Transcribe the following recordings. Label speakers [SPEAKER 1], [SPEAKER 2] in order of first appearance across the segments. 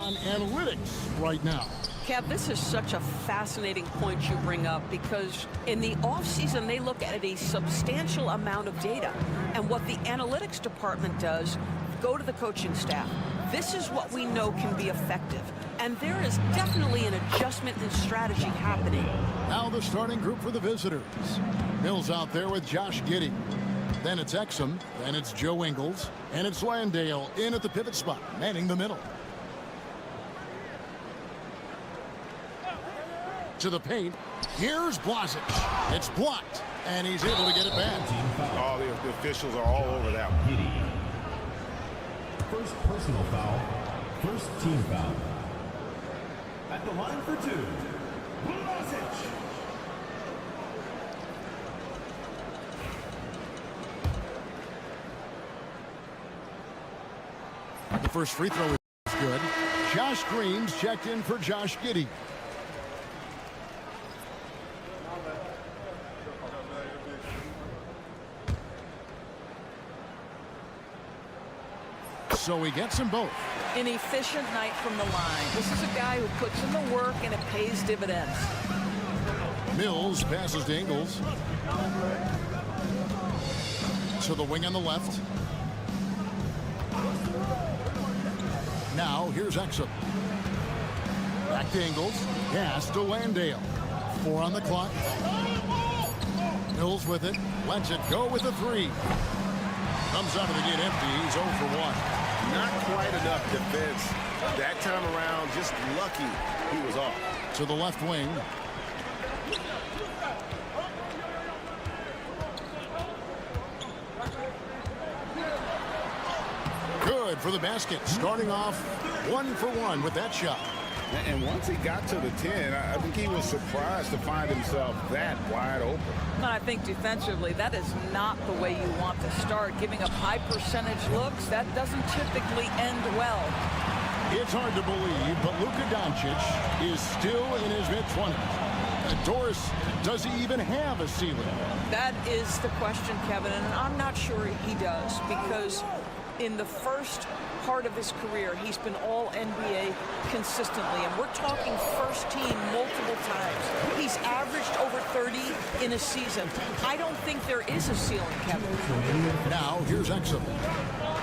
[SPEAKER 1] On analytics right now.
[SPEAKER 2] Kev, this is such a fascinating point you bring up because in the offseason, they look at a substantial amount of data. And what the analytics department does, go to the coaching staff. This is what we know can be effective. And there is definitely an adjustment in strategy happening.
[SPEAKER 1] Now the starting group for the visitors. Mills out there with Josh Giddey. Then it's Exum. Then it's Joe Ingles. And it's Landale in at the pivot spot, manning the middle. To the paint. Here's Blasic. It's blocked, and he's able to get it back.
[SPEAKER 3] All the officials are all over that one.
[SPEAKER 4] First personal foul. First team foul. At the line for two, Blasic.
[SPEAKER 1] The first free throw is good. Josh Green's checked in for Josh Giddey. So he gets them both.
[SPEAKER 2] An efficient night from the line. This is a guy who puts in the work and it pays dividends.
[SPEAKER 1] Mills passes to Ingles. To the wing on the left. Now here's Exum. Back to Ingles. Pass to Landale. 4 on the clock. Mills with it. Lets it go with a 3. Comes out of the gate empty. He's 0 for 1.
[SPEAKER 3] Not quite enough defense that time around. Just lucky he was off.
[SPEAKER 1] To the left wing. Good for the basket. Starting off 1 for 1 with that shot.
[SPEAKER 3] And once he got to the 10, I think he was surprised to find himself that wide open.
[SPEAKER 2] And I think defensively, that is not the way you want to start. Giving up high percentage looks, that doesn't typically end well.
[SPEAKER 1] It's hard to believe, but Luka Doncic is still in his mid-20s. Doris, does he even have a ceiling?
[SPEAKER 2] That is the question, Kevin, and I'm not sure he does because in the first part of his career, he's been all NBA consistently, and we're talking first team multiple times. He's averaged over 30 in a season. I don't think there is a ceiling, Kevin.
[SPEAKER 1] Now here's Exum.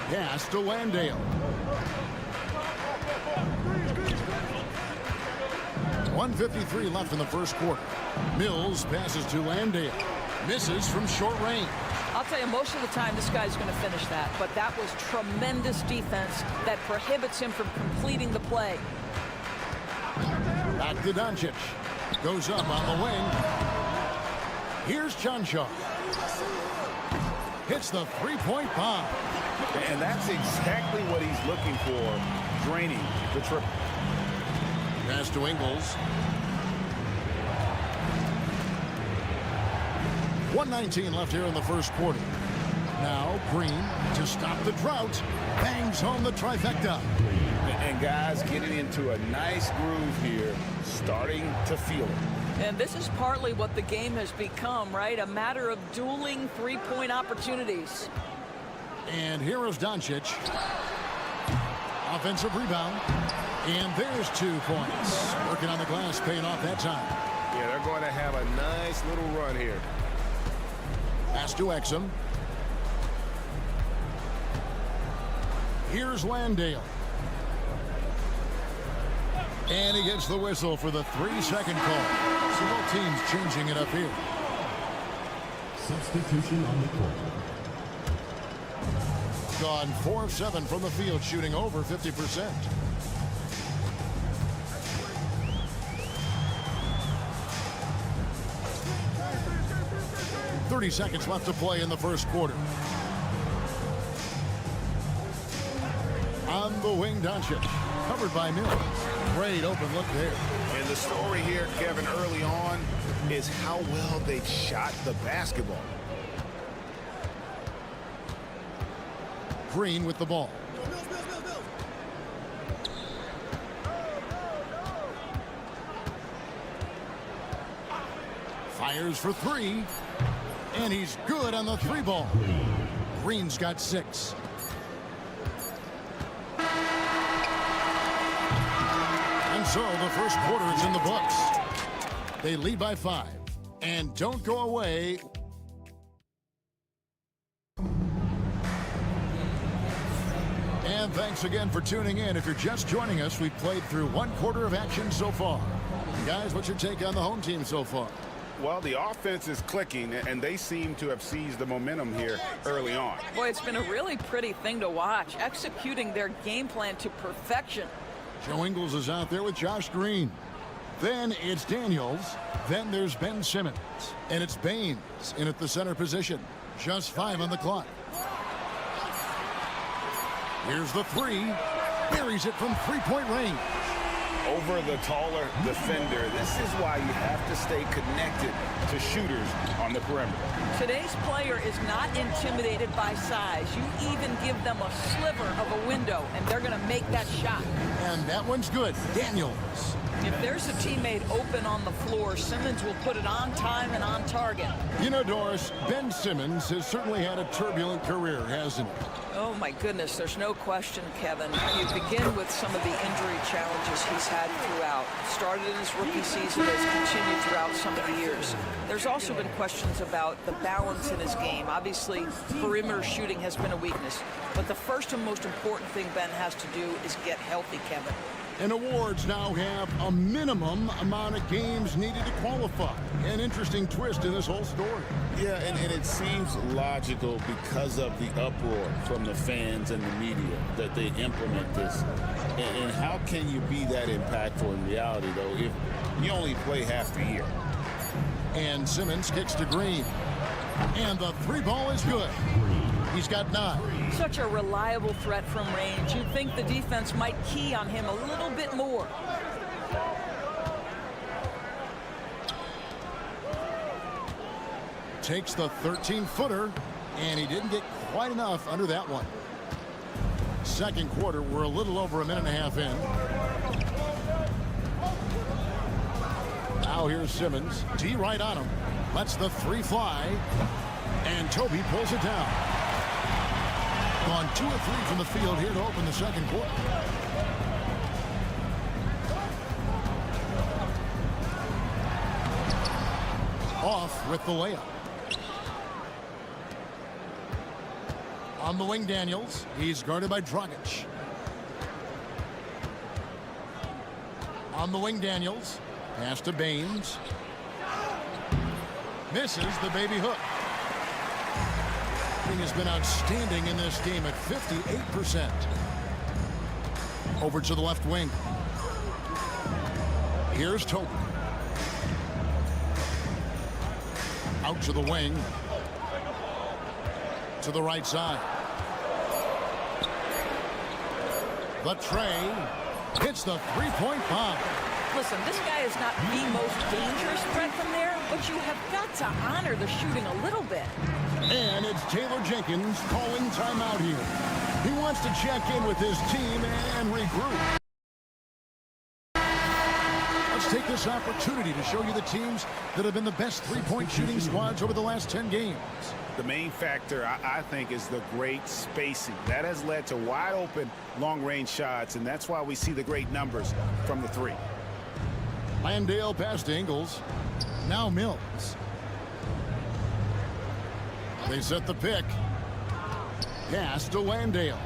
[SPEAKER 1] Pass to Landale. .153 left in the first quarter. Mills passes to Landale. Misses from short range.
[SPEAKER 2] I'll tell you, most of the time this guy's going to finish that, but that was tremendous defense that prohibits him from completing the play.
[SPEAKER 1] Back to Doncic. Goes up on the wing. Here's Chancellor. Hits the three-point bomb.
[SPEAKER 3] And that's exactly what he's looking for, draining the triple.
[SPEAKER 1] Pass to Ingles. 1:19 left here in the first quarter. Now Green to stop the drought. Bangs home the trifecta.
[SPEAKER 3] And guys getting into a nice groove here, starting to feel it.
[SPEAKER 2] And this is partly what the game has become, right? A matter of dueling three-point opportunities.
[SPEAKER 1] And here is Doncic. Offensive rebound. And there's 2 points. Working on the glass, paying off that time.
[SPEAKER 3] Yeah, they're going to have a nice little run here.
[SPEAKER 1] Pass to Exum. Here's Landale. And he gets the whistle for the 3-second call. So both teams changing it up here.
[SPEAKER 4] Substitution on the court.
[SPEAKER 1] Gone 4 of 7 from the field, shooting over 50%. .30 seconds left to play in the first quarter. On the wing, Doncic. Covered by Mills. Great open look there.
[SPEAKER 3] And the story here, Kevin, early on is how well they shot the basketball.
[SPEAKER 1] Green with the ball. Fires for 3. And he's good on the 3-ball. Green's got 6. So the first quarter is in the books. They lead by 5. And don't go away. And thanks again for tuning in. If you're just joining us, we've played through 1 quarter of action so far. Guys, what's your take on the home team so far?
[SPEAKER 3] Well, the offense is clicking, and they seem to have seized the momentum here early on.
[SPEAKER 2] Boy, it's been a really pretty thing to watch, executing their game plan to perfection.
[SPEAKER 1] Joe Ingles is out there with Josh Green. Then it's Daniels. Then there's Ben Simmons. And it's Baines in at the center position. Just 5 on the clock. Here's the 3. Buries it from 3-point range.
[SPEAKER 3] Over the taller defender. This is why you have to stay connected to shooters on the perimeter.
[SPEAKER 2] Today's player is not intimidated by size. You even give them a sliver of a window, and they're going to make that shot.
[SPEAKER 1] And that one's good. Daniels.
[SPEAKER 2] If there's a teammate open on the floor, Simmons will put it on time and on target.
[SPEAKER 1] You know, Doris, Ben Simmons has certainly had a turbulent career, hasn't he?
[SPEAKER 2] Oh, my goodness, there's no question, Kevin. You begin with some of the injury challenges he's had throughout. Started in his rookie season, has continued throughout some of the years. There's also been questions about the balance in his game. Obviously, perimeter shooting has been a weakness. But the first and most important thing Ben has to do is get healthy, Kevin.
[SPEAKER 1] And awards now have a minimum amount of games needed to qualify. An interesting twist in this whole story.
[SPEAKER 3] Yeah, and it seems logical because of the uproar from the fans and the media that they implement this. And how can you be that impactful in reality, though, if you only play half the year?
[SPEAKER 1] And Simmons kicks to Green. And the 3 ball is good. He's got 9.
[SPEAKER 2] Such a reliable threat from range. You'd think the defense might key on him a little bit more.
[SPEAKER 1] Takes the 13-footer, and he didn't get quite enough under that one. Second quarter, we're a little over a minute and a half in. Now here's Simmons. D right on him. Lets the 3 fly. And Toby pulls it down. Gone 2 of 3 from the field here to open the second quarter. Off with the layup. On the wing, Daniels. He's guarded by Dragic. On the wing, Daniels. Pass to Baines. Misses the baby hook. Has been outstanding in this game at 58%. Over to the left wing. Here's Toby. Out to the wing. To the right side. The tray hits the 3-point bomb.
[SPEAKER 2] Listen, this guy is not the most dangerous threat from there, but you have got to honor the shooting a little bit.
[SPEAKER 1] And it's Taylor Jenkins calling timeout here. He wants to check in with his team and regroup. Let's take this opportunity to show you the teams that have been the best 3-point shooting squads over the last 10 games.
[SPEAKER 3] The main factor, I think, is the great spacing. That has led to wide open long-range shots, and that's why we see the great numbers from the 3.
[SPEAKER 1] Landale past to Ingles. Now Mills. They set the pick. Pass to Landale.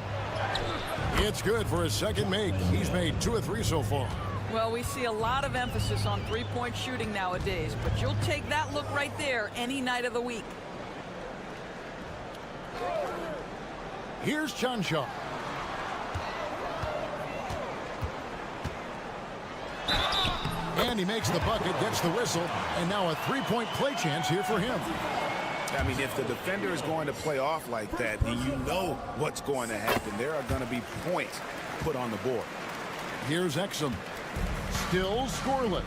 [SPEAKER 1] It's good for his second make. He's made 2 of 3 so far.
[SPEAKER 2] Well, we see a lot of emphasis on 3-point shooting nowadays, but you'll take that look right there any night of the week.
[SPEAKER 1] Here's Chanshaw. And he makes the bucket, gets the whistle, and now a 3-point play chance here for him.
[SPEAKER 3] I mean, if the defender is going to play off like that, then you know what's going to happen. There are going to be points put on the board.
[SPEAKER 1] Here's Exum. Still scoreless.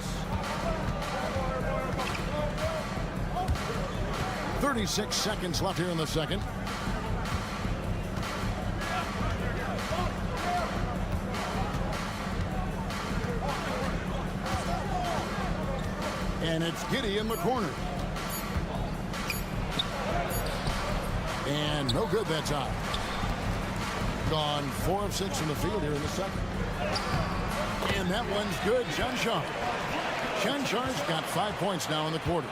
[SPEAKER 1] 36 seconds left here in the second. And it's Giddey in the corner. And no good that time. Gone 4 of 6 from the field here in the second. And that one's good. Shanshar's got 5 points now in the quarter.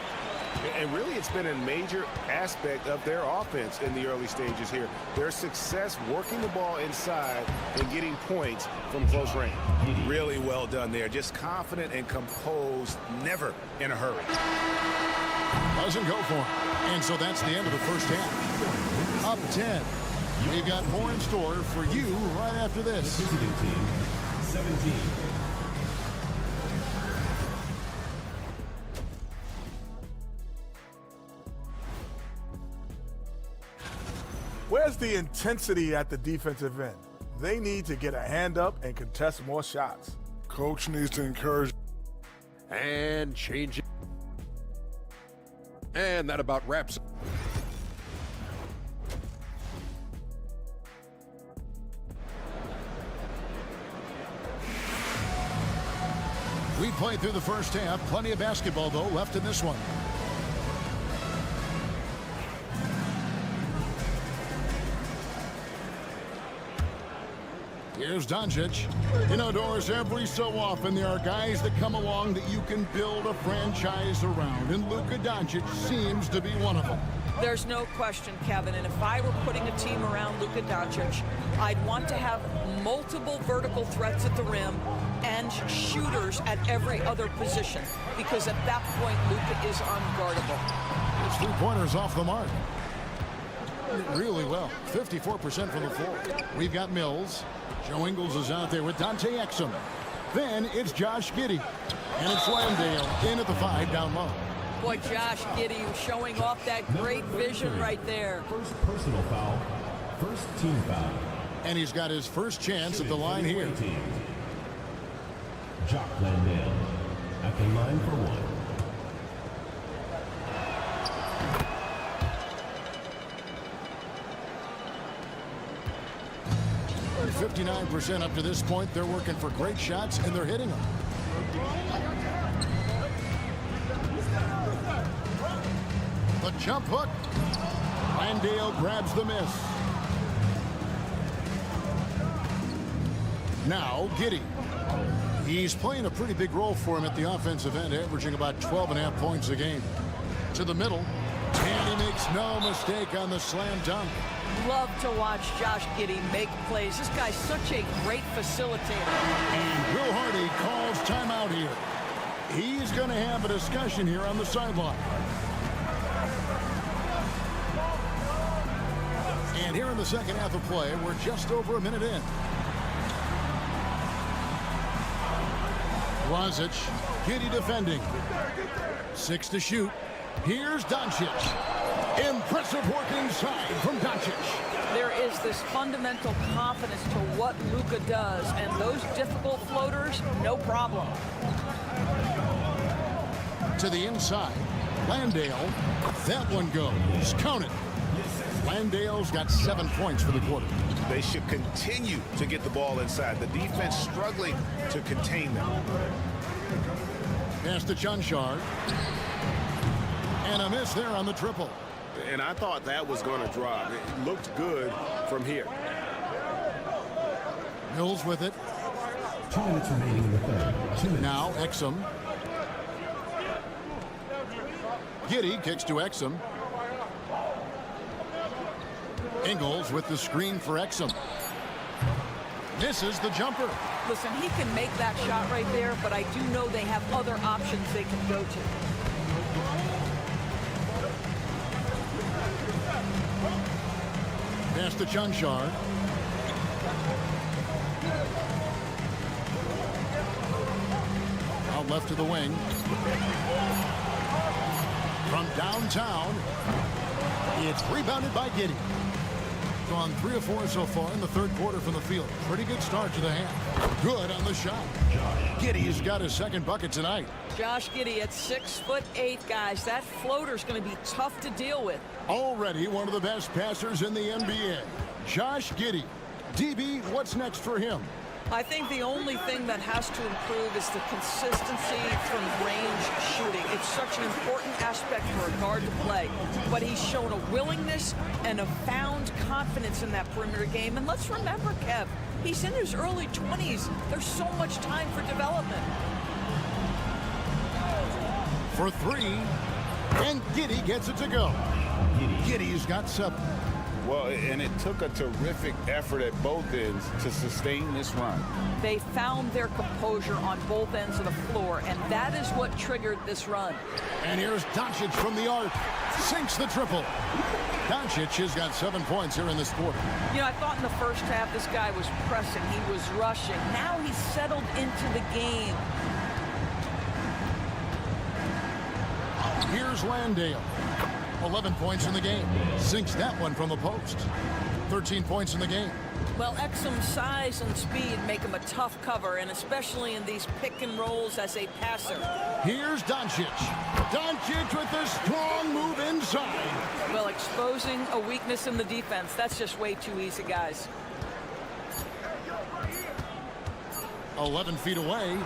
[SPEAKER 5] And really, it's been a major aspect of their offense in the early stages here. Their success working the ball inside and getting points from close range. Really well done there. Just confident and composed, never in a hurry.
[SPEAKER 1] Doesn't go for him. And so that's the end of the first half. Up 10. We've got more in store for you right after this.
[SPEAKER 4] Visiting team, 17.
[SPEAKER 6] Where's the intensity at the defensive end? They need to get a hand up and contest more shots.
[SPEAKER 7] Coach needs to encourage.
[SPEAKER 8] And change it. And that about wraps it.
[SPEAKER 1] We played through the first half. Plenty of basketball, though, left in this one. Here's Doncic. You know, Doris, every so often there are guys that come along that you can build a franchise around, and Luka Doncic seems to be one of them.
[SPEAKER 2] There's no question, Kevin, and if I were putting a team around Luka Doncic, I'd want to have multiple vertical threats at the rim and shooters at every other position, because at that point, Luka is unguardable.
[SPEAKER 1] His three-pointers off the mark. Really well. 54% from the floor. We've got Mills. Joe Ingles is out there with Dante Exum. Then it's Josh Giddey. And it's Landale in at the 5 down low.
[SPEAKER 2] Boy, Josh Giddey showing off that great vision right there.
[SPEAKER 4] First personal foul. First team foul.
[SPEAKER 1] And he's got his first chance at the line here.
[SPEAKER 4] Jock Landale at the line for one.
[SPEAKER 1] 59% up to this point. They're working for great shots, and they're hitting them. The jump hook. Landale grabs the miss. Now, Giddey. He's playing a pretty big role for him at the offensive end, averaging about 12.5 points a game. To the middle, and he makes no mistake on the slam dunk.
[SPEAKER 2] Love to watch Josh Giddey make plays. This guy's such a great facilitator.
[SPEAKER 1] And Will Hardy calls timeout here. He's going to have a discussion here on the sideline. And here in the second half of play, we're just over a minute in. Lazic, Giddey defending. 6 to shoot. Here's Doncic. Impressive work inside from Doncic.
[SPEAKER 2] There is this fundamental confidence to what Luka does, and those difficult floaters, no problem.
[SPEAKER 1] To the inside, Landale. That one goes. Count it. Landale's got 7 points for the quarter.
[SPEAKER 5] They should continue to get the ball inside. The defense struggling to contain them.
[SPEAKER 1] Pass to Chanchar. And a miss there on the triple.
[SPEAKER 5] And I thought that was going to drop. It looked good from here.
[SPEAKER 1] Mills with it.
[SPEAKER 4] 2 minutes remaining in the third. 2 minutes.
[SPEAKER 1] Now Exum. Giddey kicks to Exum. Ingles with the screen for Exum. Misses the jumper.
[SPEAKER 2] Listen, he can make that shot right there, but I do know they have other options they can go to.
[SPEAKER 1] Pass to Chanchar. Out left to the wing. From downtown, it's rebounded by Giddey. Gone 3 of 4 so far in the third quarter from the field. Pretty good start to the half. Good on the shot. Giddey's got his second bucket tonight.
[SPEAKER 2] Josh Giddey at 6'8", guys. That floater's going to be tough to deal with.
[SPEAKER 1] Already one of the best passers in the NBA. Josh Giddey. DB, what's next for him?
[SPEAKER 2] I think the only thing that has to improve is the consistency from range shooting. It's such an important aspect for a guard to play. But he's shown a willingness and a found confidence in that perimeter game. And let's remember, Kev, he's in his early 20s. There's so much time for development.
[SPEAKER 1] For three, and Giddey gets it to go. Giddey's got 7.
[SPEAKER 3] Well, and it took a terrific effort at both ends to sustain this run.
[SPEAKER 2] They found their composure on both ends of the floor, and that is what triggered this run.
[SPEAKER 1] And here's Doncic from the arc. Sinks the triple. Doncic has got 7 points here in this quarter.
[SPEAKER 2] You know, I thought in the first half this guy was pressing. He was rushing. Now he's settled into the game.
[SPEAKER 1] Here's Landale. 11 points in the game. Sinks that one from the post. 13 points in the game.
[SPEAKER 2] Well, Exum's size and speed make him a tough cover, and especially in these pick and rolls as a passer.
[SPEAKER 1] Here's Doncic. Doncic with a strong move inside.
[SPEAKER 2] Well, exposing a weakness in the defense, that's just way too easy, guys.
[SPEAKER 1] 11 feet away.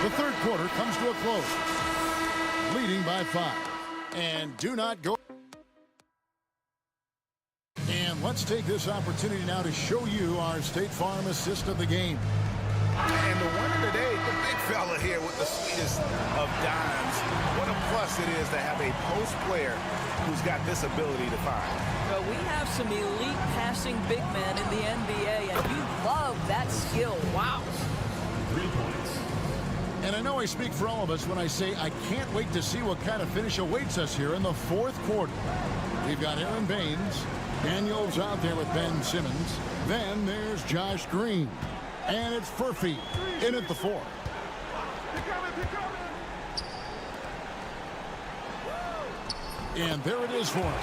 [SPEAKER 1] The third quarter comes to a close. Leading by 5. And do not go. And let's take this opportunity now to show you our State Farm assist of the game.
[SPEAKER 5] And the winner today, the big fella here with the sweetest of dimes. What a plus it is to have a post player who's got this ability to find.
[SPEAKER 2] Well, we have some elite passing big men in the NBA, and you love that skill. Wow.
[SPEAKER 4] 3 points.
[SPEAKER 1] And I know I speak for all of us when I say I can't wait to see what kind of finish awaits us here in the fourth quarter. We've got Aaron Baines. Daniels out there with Ben Simmons. Then there's Josh Green. And it's Furphy in at the 4. And there it is for him.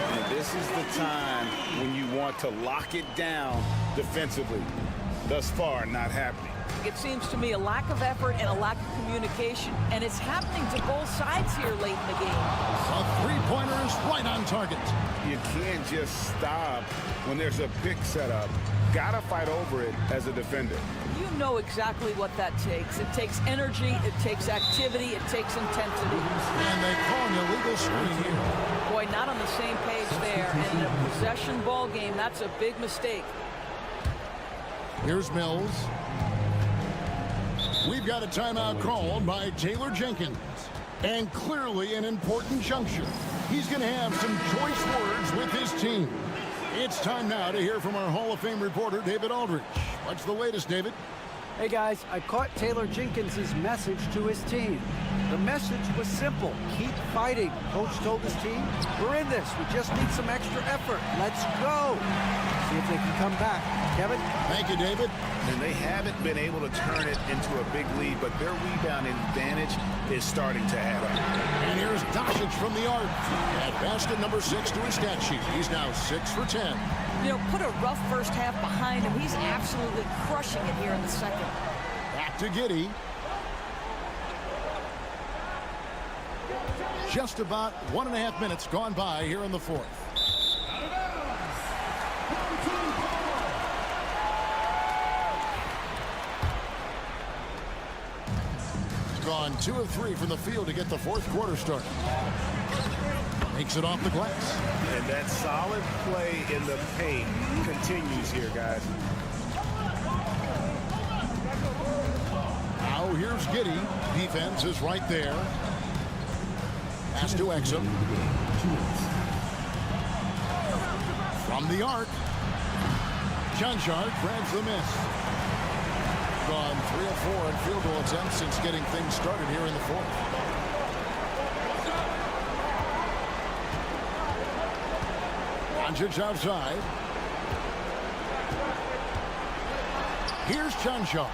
[SPEAKER 3] And this is the time when you want to lock it down defensively. Thus far, not happening.
[SPEAKER 2] It seems to me a lack of effort and a lack of communication, and it's happening to both sides here late in the game.
[SPEAKER 1] A three-pointer is right on target.
[SPEAKER 3] You can't just stop when there's a pick set up. Gotta fight over it as a defender.
[SPEAKER 2] You know exactly what that takes. It takes energy, it takes activity, it takes intensity.
[SPEAKER 1] And they call an illegal screen here.
[SPEAKER 2] Boy, not on the same page there. And in a possession ball game, that's a big mistake.
[SPEAKER 1] Here's Mills. We've got a timeout called by Taylor Jenkins. And clearly an important juncture. He's going to have some choice words with his team. It's time now to hear from our Hall of Fame reporter, David Aldridge. What's the latest, David?
[SPEAKER 9] Hey guys, I caught Taylor Jenkins' message to his team. The message was simple: keep fighting. Coach told his team, we're in this. We just need some extra effort. Let's go. See if they can come back. Kevin?
[SPEAKER 1] Thank you, David.
[SPEAKER 5] And they haven't been able to turn it into a big lead, but their rebounding advantage is starting to add up.
[SPEAKER 1] And here's Doncic from the arc. At basket number 6 to his stat sheet. He's now 6 for 10.
[SPEAKER 2] You know, put a rough first half behind him. He's absolutely crushing it here in the second.
[SPEAKER 1] Back to Giddey. Just about 1.5 minutes gone by here in the fourth. Gone 2 of 3 from the field to get the fourth quarter started. Makes it off the glass.
[SPEAKER 5] And that solid play in the paint continues here, guys.
[SPEAKER 1] Now here's Giddey. Defense is right there. Pass to Exum. From the arc. Johnshardt grabs the miss. Gone 3 of 4 in field goal attempts since getting things started here in the fourth. Doncic outside. Here's Johnshardt.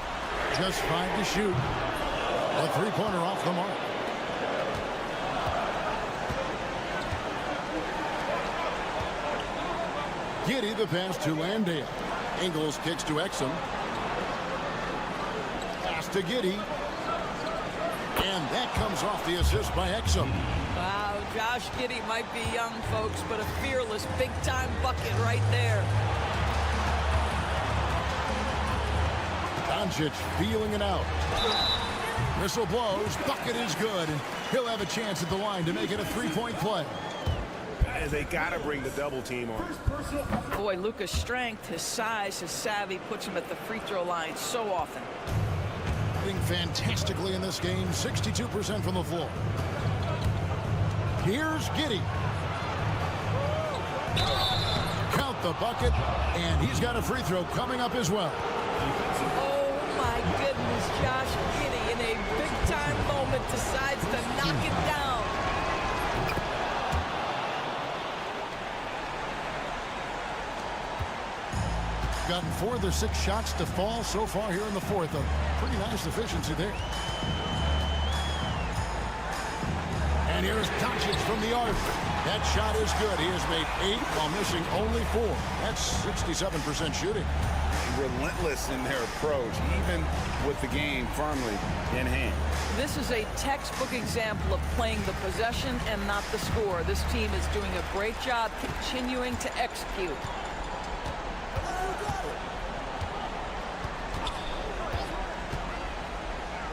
[SPEAKER 1] Just 5 to shoot. A three-pointer off the mark. Giddey the pass to Landale. Ingles kicks to Exum. Pass to Giddey. And that comes off the assist by Exum.
[SPEAKER 2] Wow, Josh Giddey might be young, folks, but a fearless big-time bucket right there.
[SPEAKER 1] Doncic feeling it out. Whistle blows. Bucket is good. And he'll have a chance at the line to make it a three-point play.
[SPEAKER 5] They got to bring the double team on.
[SPEAKER 2] Boy, Luka's strength, his size, his savvy puts him at the free throw line so often.
[SPEAKER 1] Doing fantastically in this game. 62% from the floor. Here's Giddey. Count the bucket. And he's got a free throw coming up as well.
[SPEAKER 2] Oh, my goodness, Josh Giddey in a big-time moment decides to knock it down.
[SPEAKER 1] Gotten 4 of their 6 shots to fall so far here in the fourth. A pretty nice efficiency there. And here's Doncic from the arc. That shot is good. He has made 8 while missing only 4. That's 67% shooting.
[SPEAKER 3] Relentless in their approach, even with the game firmly in hand.
[SPEAKER 2] This is a textbook example of playing the possession and not the score. This team is doing a great job continuing to execute.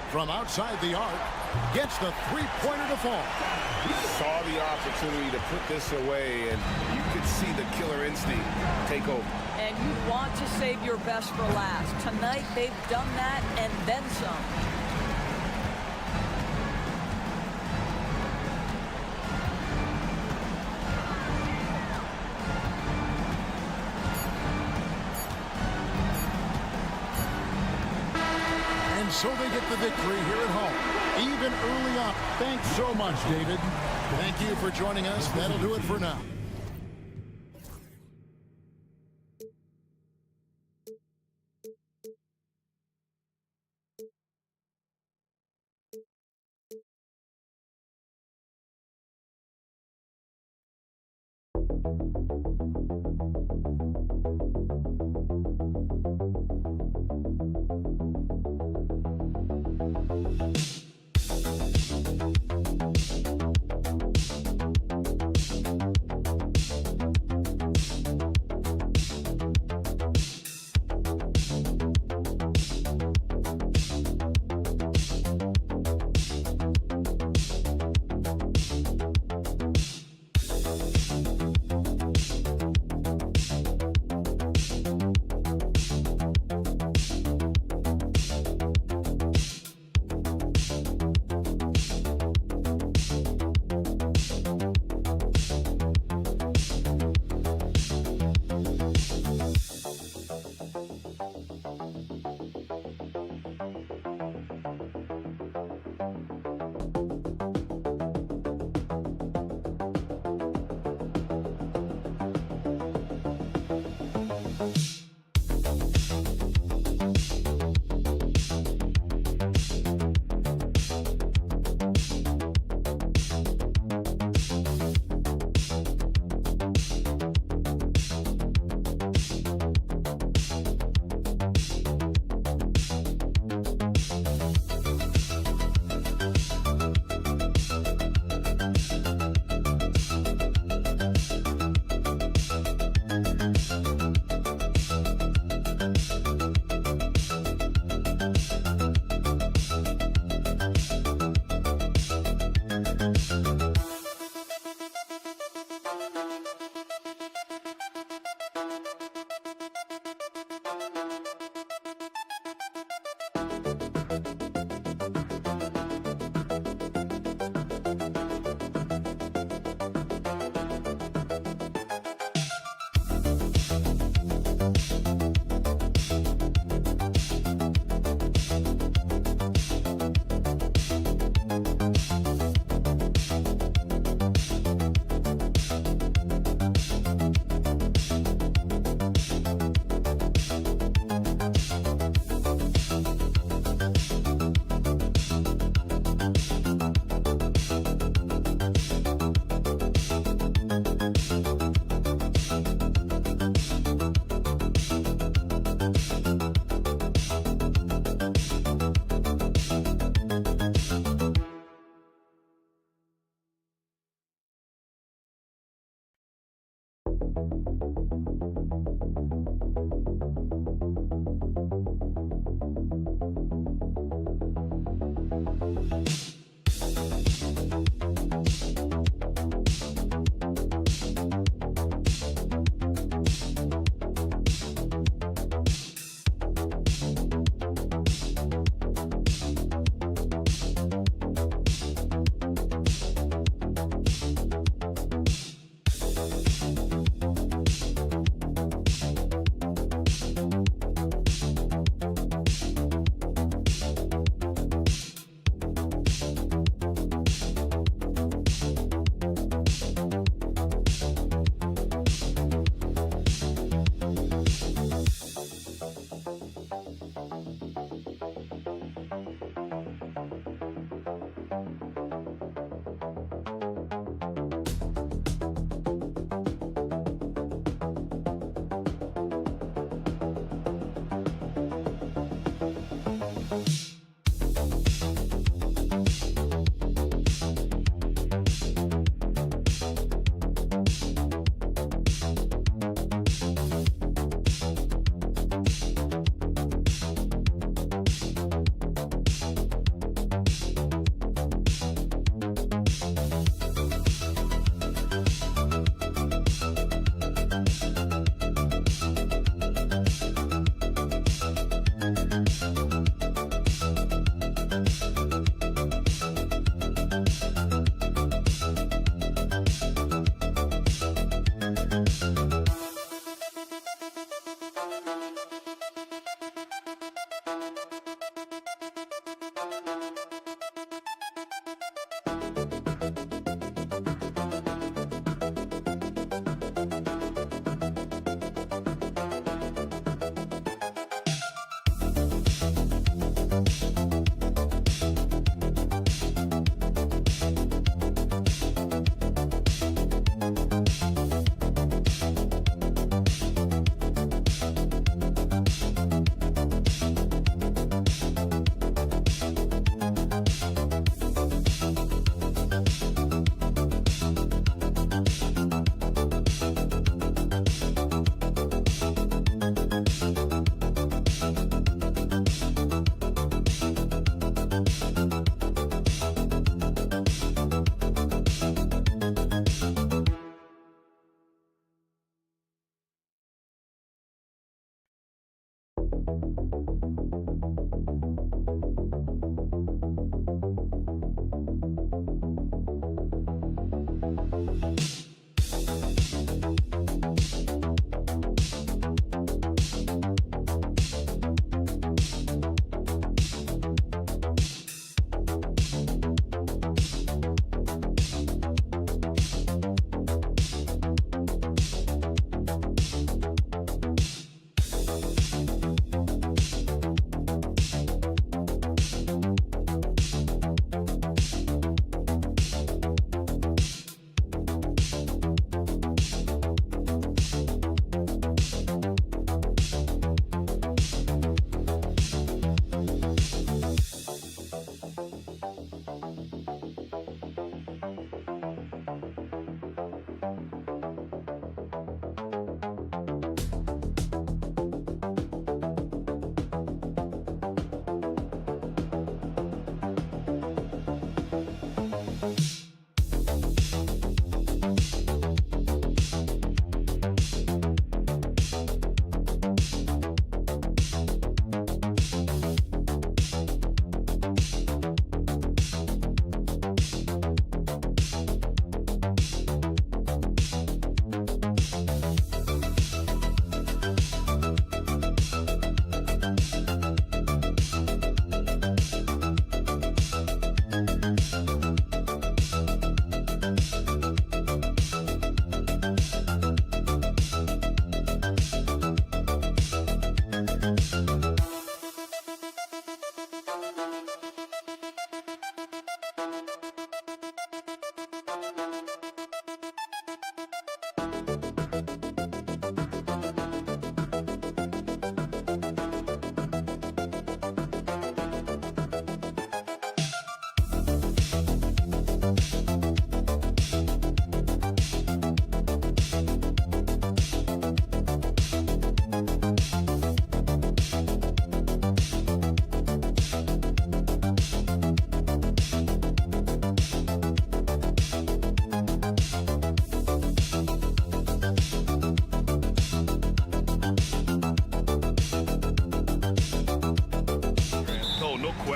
[SPEAKER 1] From outside the arc, gets the three-pointer to fall.
[SPEAKER 5] Saw the opportunity to put this away, and you could see the killer instinct take over.
[SPEAKER 2] And you want to save your best for last. Tonight, they've done that and then some.
[SPEAKER 1] And so they get the victory here at home, even early on. Thanks so much, David. Thank you for joining us. That'll do it for now.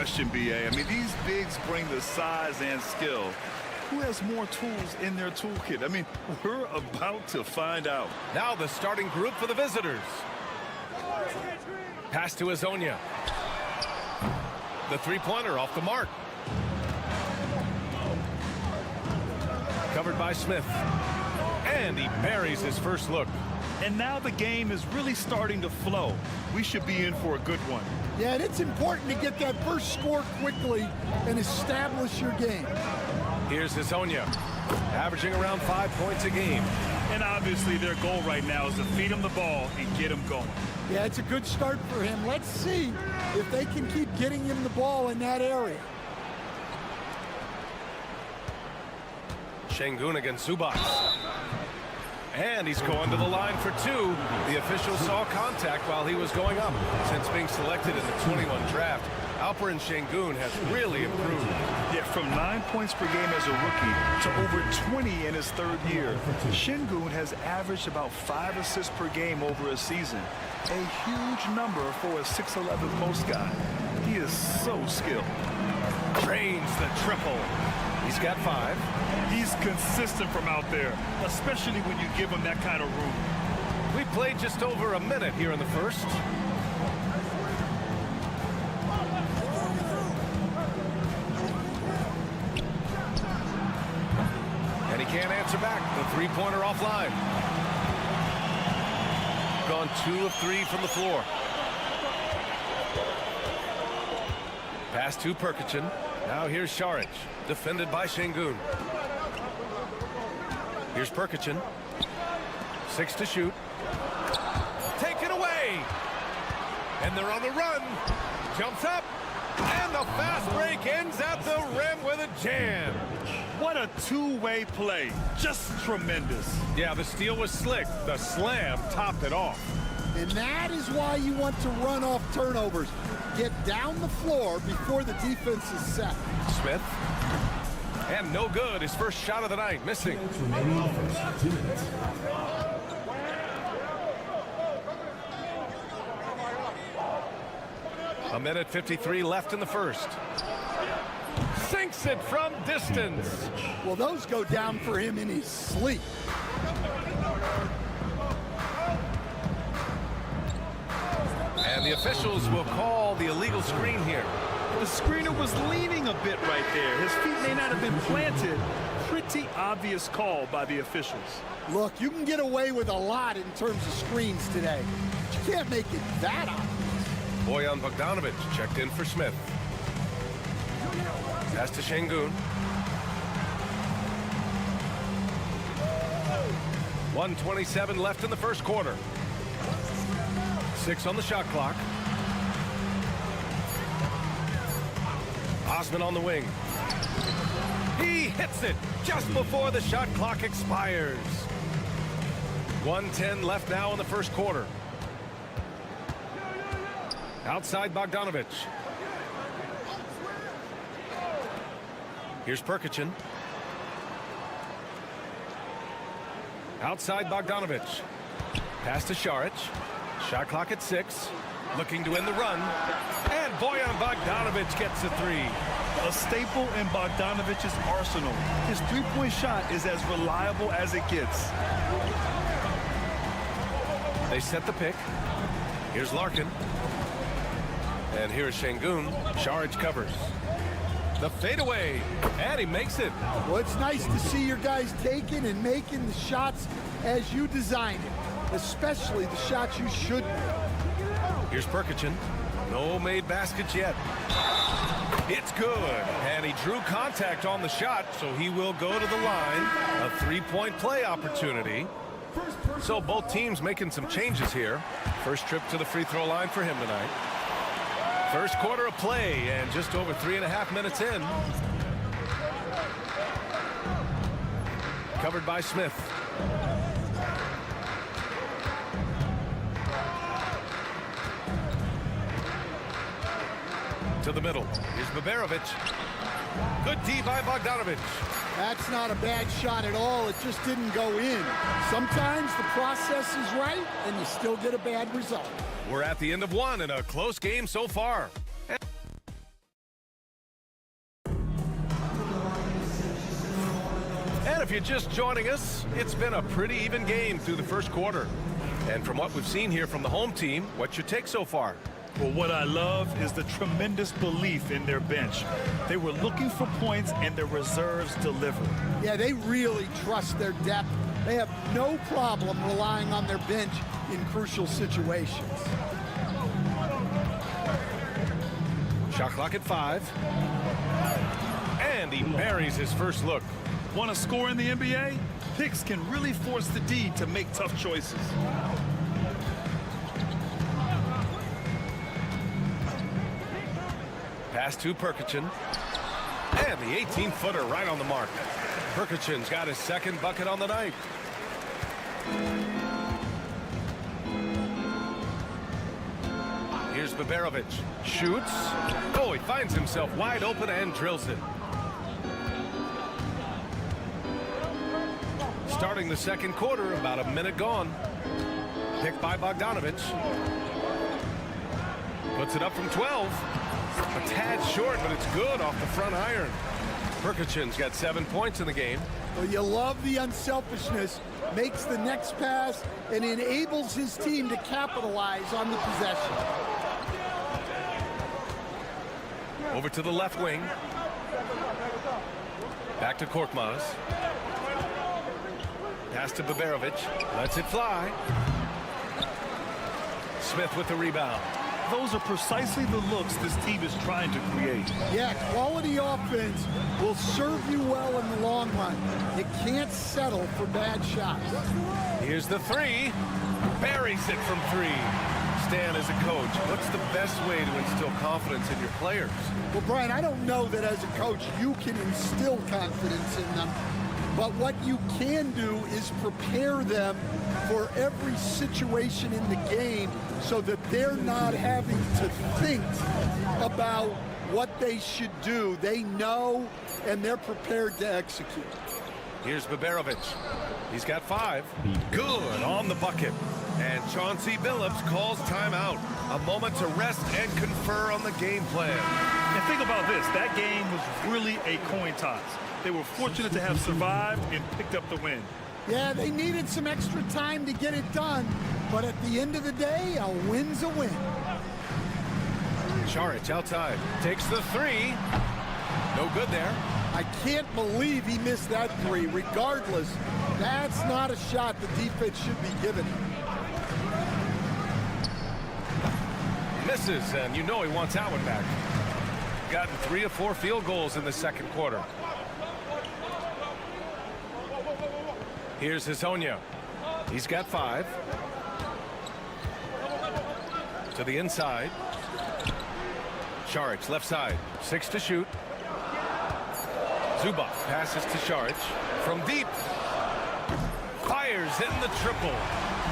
[SPEAKER 10] question, BA. I mean, these bigs bring the size and skill. Who has more tools in their toolkit? I mean, we're about to find out.
[SPEAKER 8] Now the starting group for the visitors. Pass to Azonia. The three-pointer off the mark. Covered by Smith. And he buries his first look.
[SPEAKER 10] And now the game is really starting to flow. We should be in for a good one.
[SPEAKER 11] Yeah, and it's important to get that first score quickly and establish your game.
[SPEAKER 8] Here's Azonia, averaging around 5 points a game.
[SPEAKER 10] And obviously their goal right now is to feed him the ball and get him going.
[SPEAKER 11] Yeah, it's a good start for him. Let's see if they can keep getting him the ball in that area.
[SPEAKER 8] Şengün against Zubac. And he's going to the line for two. The official saw contact while he was going up. Since being selected in the 21 draft, Alperen Şengün has really improved.
[SPEAKER 10] Yeah, from 9 points per game as a rookie to over 20 in his third year. Şengün has averaged about 5 assists per game over a season. A huge number for a 6'11" post guy. He is so skilled.
[SPEAKER 8] Drains the triple. He's got 5.
[SPEAKER 10] He's consistent from out there, especially when you give him that kind of room.
[SPEAKER 8] We played just over a minute here in the first. And he can't answer back. The three-pointer offline. Gone 2 of 3 from the floor. Pass to Perkicin. Now here's Šarić, defended by Şengün. Here's Perkicin. 6 to shoot. Taken away. And they're on the run. Jumps up. And the fast break ends at the rim with a jam.
[SPEAKER 10] What a two-way play. Just tremendous.
[SPEAKER 8] Yeah, the steal was slick. The slam topped it off.
[SPEAKER 11] And that is why you want to run off turnovers. Get down the floor before the defense is set.
[SPEAKER 8] Smith. And no good. His first shot of the night. Missing.
[SPEAKER 4] Remaining offense, 2 minutes.
[SPEAKER 8] A minute 53 left in the first. Sinks it from distance.
[SPEAKER 11] Well, those go down for him in his sleep.
[SPEAKER 8] And the officials will call the illegal screen here.
[SPEAKER 10] The screener was leaning a bit right there. His feet may not have been planted. Pretty obvious call by the officials.
[SPEAKER 11] Look, you can get away with a lot in terms of screens today. But you can't make it that obvious.
[SPEAKER 8] Bojan Bogdanovic checked in for Smith. Pass to Şengün. 1:27 left in the first quarter. 6 on the shot clock. Osman on the wing. He hits it just before the shot clock expires. 1:10 left now in the first quarter. Outside Bogdanovic. Here's Perkicin. Outside Bogdanovic. Pass to Šarić. Shot clock at 6. Looking to end the run. And Bojan Bogdanovic gets a 3.
[SPEAKER 10] A staple in Bogdanovic's arsenal. His three-point shot is as reliable as it gets.
[SPEAKER 8] They set the pick. Here's Larkin. And here's Şengün. Šarić covers. The fadeaway. And he makes it.
[SPEAKER 11] Well, it's nice to see your guys taking and making the shots as you designed it, especially the shots you should make.
[SPEAKER 8] Here's Perkicin. No made baskets yet. It's good. And he drew contact on the shot, so he will go to the line. A three-point play opportunity. So both teams making some changes here. First trip to the free throw line for him tonight. First quarter of play and just over 3.5 minutes in. Covered by Smith. To the middle. Here's Baberovic. Good D by Bogdanovic.
[SPEAKER 11] That's not a bad shot at all. It just didn't go in. Sometimes the process is right and you still get a bad result.
[SPEAKER 8] We're at the end of one in a close game so far. And if you're just joining us, it's been a pretty even game through the first quarter. And from what we've seen here from the home team, what's your take so far?
[SPEAKER 10] Well, what I love is the tremendous belief in their bench. They were looking for points, and their reserves delivered.
[SPEAKER 11] Yeah, they really trust their depth. They have no problem relying on their bench in crucial situations.
[SPEAKER 8] Shot clock at 5. And he buries his first look.
[SPEAKER 10] Want to score in the NBA? Picks can really force the D to make tough choices.
[SPEAKER 8] Pass to Perkicin. And the 18-footer right on the mark. Perkicin's got his second bucket on the night. Here's Baberovic. Shoots. Oh, he finds himself wide open and drills it. Starting the second quarter, about a minute gone. Picked by Bogdanovic. Puts it up from 12. A tad short, but it's good off the front iron. Perkicin's got 7 points in the game.
[SPEAKER 11] Well, you love the unselfishness. Makes the next pass and enables his team to capitalize on the possession.
[SPEAKER 8] Over to the left wing. Back to Korkmaz. Pass to Baberovic. Lets it fly. Smith with the rebound.
[SPEAKER 10] Those are precisely the looks this team is trying to create.
[SPEAKER 11] Yeah, quality offense will serve you well in the long run. You can't settle for bad shots.
[SPEAKER 8] Here's the 3. Buries it from 3. Stan, as a coach, what's the best way to instill confidence in your players?
[SPEAKER 11] Well, Brian, I don't know that as a coach you can instill confidence in them. But what you can do is prepare them for every situation in the game so that they're not having to think about what they should do. They know, and they're prepared to execute.
[SPEAKER 8] Here's Baberovic. He's got 5. Good on the bucket. And Chauncey Billups calls timeout. A moment to rest and confer on the game plan.
[SPEAKER 10] And think about this. That game was really a coin toss. They were fortunate to have survived and picked up the win.
[SPEAKER 11] Yeah, they needed some extra time to get it done, but at the end of the day, a win's a win.
[SPEAKER 8] Šarić outside, takes the three. No good there.
[SPEAKER 11] I can't believe he missed that three. Regardless, that's not a shot the defense should be giving him.
[SPEAKER 8] Misses, and you know he wants that one back. Gotten 3 of 4 field goals in the second quarter. Here's Hezonja. He's got 5. To the inside. Šarić, left side. 6 to shoot. Zubac passes to Šarić. From deep. Fires in the triple.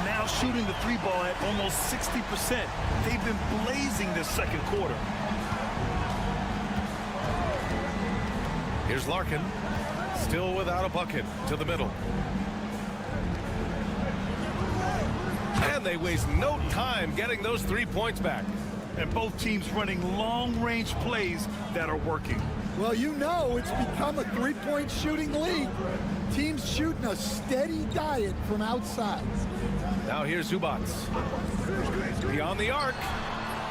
[SPEAKER 10] Now shooting the 3 ball at almost 60%. They've been blazing this second quarter.
[SPEAKER 8] Here's Larkin. Still without a bucket. To the middle. And they waste no time getting those 3 points back.
[SPEAKER 10] And both teams running long-range plays that are working.
[SPEAKER 11] Well, you know it's become a three-point shooting league. Teams shooting a steady diet from outside.
[SPEAKER 8] Now here's Zubac. Beyond the arc.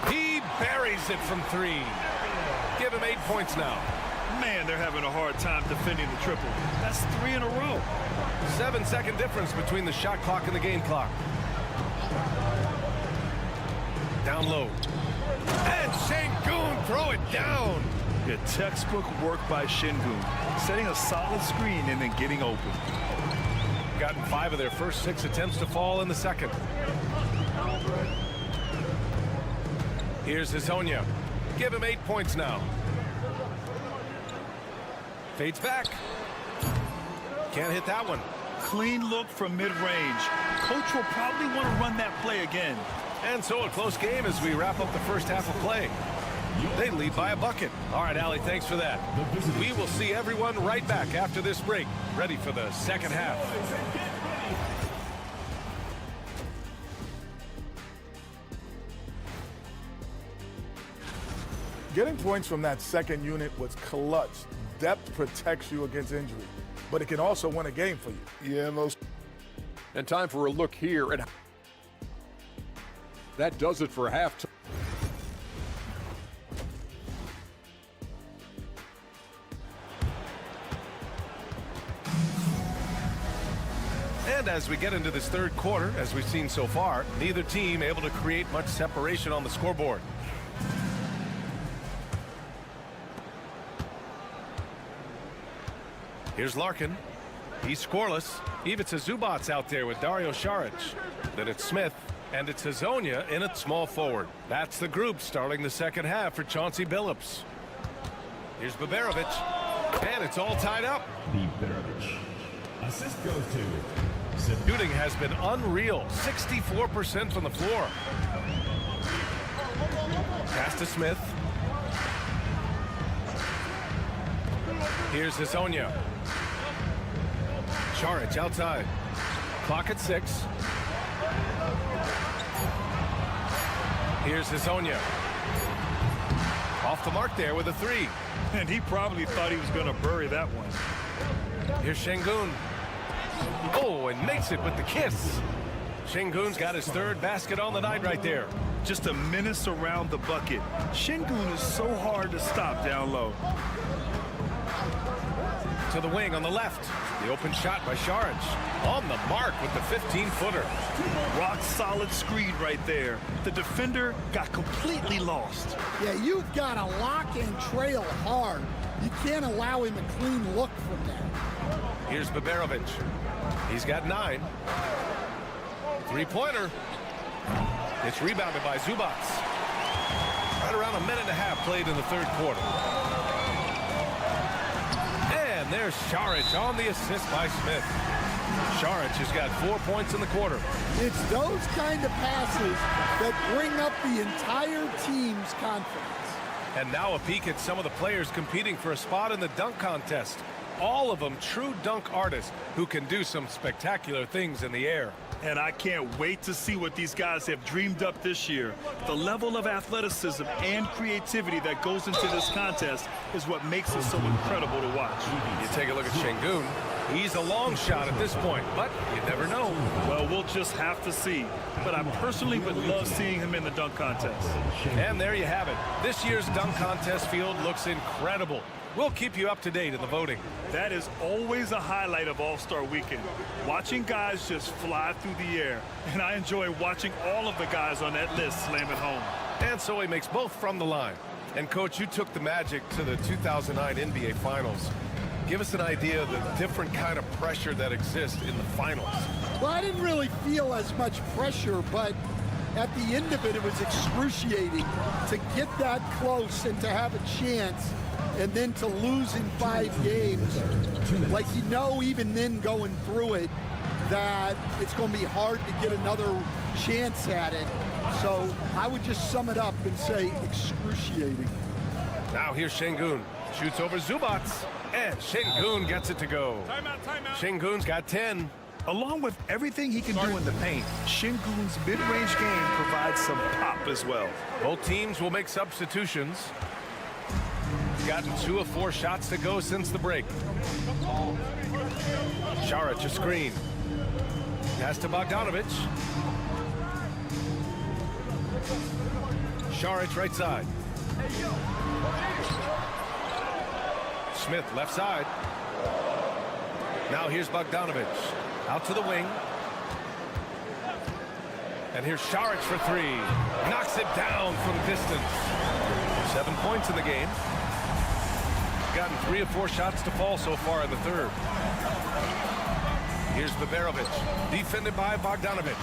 [SPEAKER 8] He buries it from 3. Give him 8 points now.
[SPEAKER 10] Man, they're having a hard time defending the triple. That's 3 in a row.
[SPEAKER 8] 7-second difference between the shot clock and the game clock. Down low. And Şengün throw it down.
[SPEAKER 10] Good textbook work by Şengün. Setting a solid screen and then getting open.
[SPEAKER 8] Gotten 5 of their first 6 attempts to fall in the second. Here's Hezonja. Give him 8 points now. Fades back. Can't hit that one.
[SPEAKER 10] Clean look from mid-range. Coach will probably want to run that play again.
[SPEAKER 8] And so a close game as we wrap up the first half of play. They lead by a bucket. All right, Allie, thanks for that. We will see everyone right back after this break, ready for the second half.
[SPEAKER 6] Getting points from that second unit was clutch. Depth protects you against injury, but it can also win a game for you.
[SPEAKER 7] Yeah, most.
[SPEAKER 12] And time for a look here. And that does it for halftime.
[SPEAKER 8] And as we get into this third quarter, as we've seen so far, neither team able to create much separation on the scoreboard. Here's Larkin. He's scoreless. Ivica Zubac out there with Dario Šarić. Then it's Smith, and it's Hezonja in at small forward. That's the group starting the second half for Chauncey Billups. Here's Baberovic, and it's all tied up.
[SPEAKER 4] Baberovic. Assist goes to
[SPEAKER 8] Shooting has been unreal. 64% from the floor. Pass to Smith. Here's Hezonja. Šarić outside. Clock at 6. Here's Hezonja. Off the mark there with a 3.
[SPEAKER 10] And he probably thought he was going to bury that one.
[SPEAKER 8] Here's Şengün. Oh, and makes it with the kiss. Şengün's got his 3rd basket on the night right there.
[SPEAKER 10] Just a menace around the bucket. Şengün is so hard to stop down low.
[SPEAKER 8] To the wing on the left. The open shot by Šarić. On the mark with the 15-footer.
[SPEAKER 10] Rock solid screen right there. The defender got completely lost.
[SPEAKER 11] Yeah, you've got to lock and trail hard. You can't allow him a clean look from there.
[SPEAKER 8] Here's Baberovic. He's got 9. 3-pointer. It's rebounded by Zubac. Right around a minute and a half played in the third quarter. And there's Šarić on the assist by Smith. Šarić has got 4 points in the quarter.
[SPEAKER 11] It's those kind of passes that bring up the entire team's confidence.
[SPEAKER 8] And now a peek at some of the players competing for a spot in the dunk contest. All of them true dunk artists who can do some spectacular things in the air.
[SPEAKER 10] And I can't wait to see what these guys have dreamed up this year. The level of athleticism and creativity that goes into this contest is what makes it so incredible to watch.
[SPEAKER 8] You take a look at Şengün. He's a long shot at this point, but you never know.
[SPEAKER 10] Well, we'll just have to see. But I personally would love seeing him in the dunk contest.
[SPEAKER 8] And there you have it. This year's dunk contest field looks incredible. We'll keep you up to date in the voting.
[SPEAKER 10] That is always a highlight of All-Star Weekend. Watching guys just fly through the air. And I enjoy watching all of the guys on that list slam it home.
[SPEAKER 8] And so he makes both from the line. And Coach, you took the Magic to the 2009 NBA Finals. Give us an idea of the different kind of pressure that exists in the finals.
[SPEAKER 11] Well, I didn't really feel as much pressure, but at the end of it, it was excruciating to get that close and to have a chance and then to lose in 5 games. Like, you know, even then going through it, that it's going to be hard to get another chance at it. So I would just sum it up and say excruciating.
[SPEAKER 8] Now here's Şengün. Shoots over Zubac. And Şengün gets it to go.
[SPEAKER 10] Timeout, timeout.
[SPEAKER 8] Şengün's got 10.
[SPEAKER 10] Along with everything he can do in the paint, Şengün's mid-range game provides some pop as well.
[SPEAKER 8] Both teams will make substitutions. He's gotten 2 of 4 shots to go since the break. Šarić a screen. Pass to Bogdanovic. Šarić right side. Smith left side. Now here's Bogdanovic. Out to the wing. And here's Šarić for 3. Knocks it down from distance. 7 points in the game. Gotten 3 of 4 shots to fall so far in the third. Here's Bogdanovic. Defended by Bogdanovic.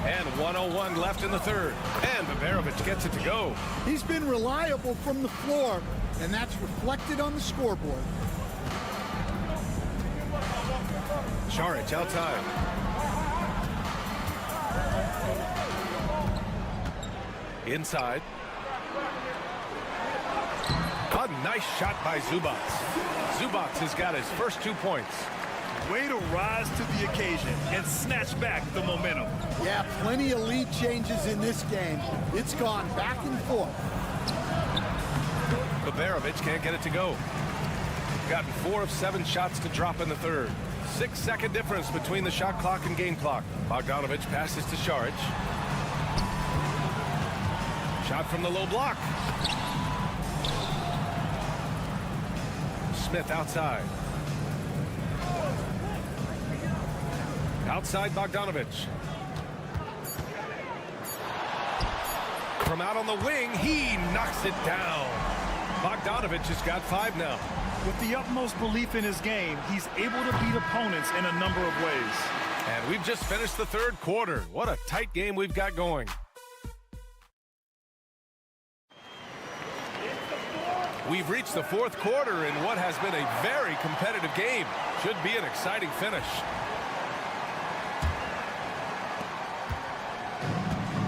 [SPEAKER 8] And 1:01 left in the third. And Bogdanovic gets it to go.
[SPEAKER 11] He's been reliable from the floor, and that's reflected on the scoreboard.
[SPEAKER 8] Šarić outside. Inside. A nice shot by Zubac. Zubac has got his first 2 points.
[SPEAKER 10] Way to rise to the occasion and snatch back the momentum.
[SPEAKER 11] Yeah, plenty of lead changes in this game. It's gone back and forth.
[SPEAKER 8] Bogdanovic can't get it to go. Gotten 4 of 7 shots to drop in the third. 6-second difference between the shot clock and game clock. Bogdanovic passes to Šarić. Shot from the low block. Smith outside. Outside Bogdanovic. From out on the wing, he knocks it down. Bogdanovic has got 5 now.
[SPEAKER 10] With the utmost belief in his game, he's able to beat opponents in a number of ways.
[SPEAKER 8] And we've just finished the third quarter. What a tight game we've got going. We've reached the fourth quarter in what has been a very competitive game. Should be an exciting finish.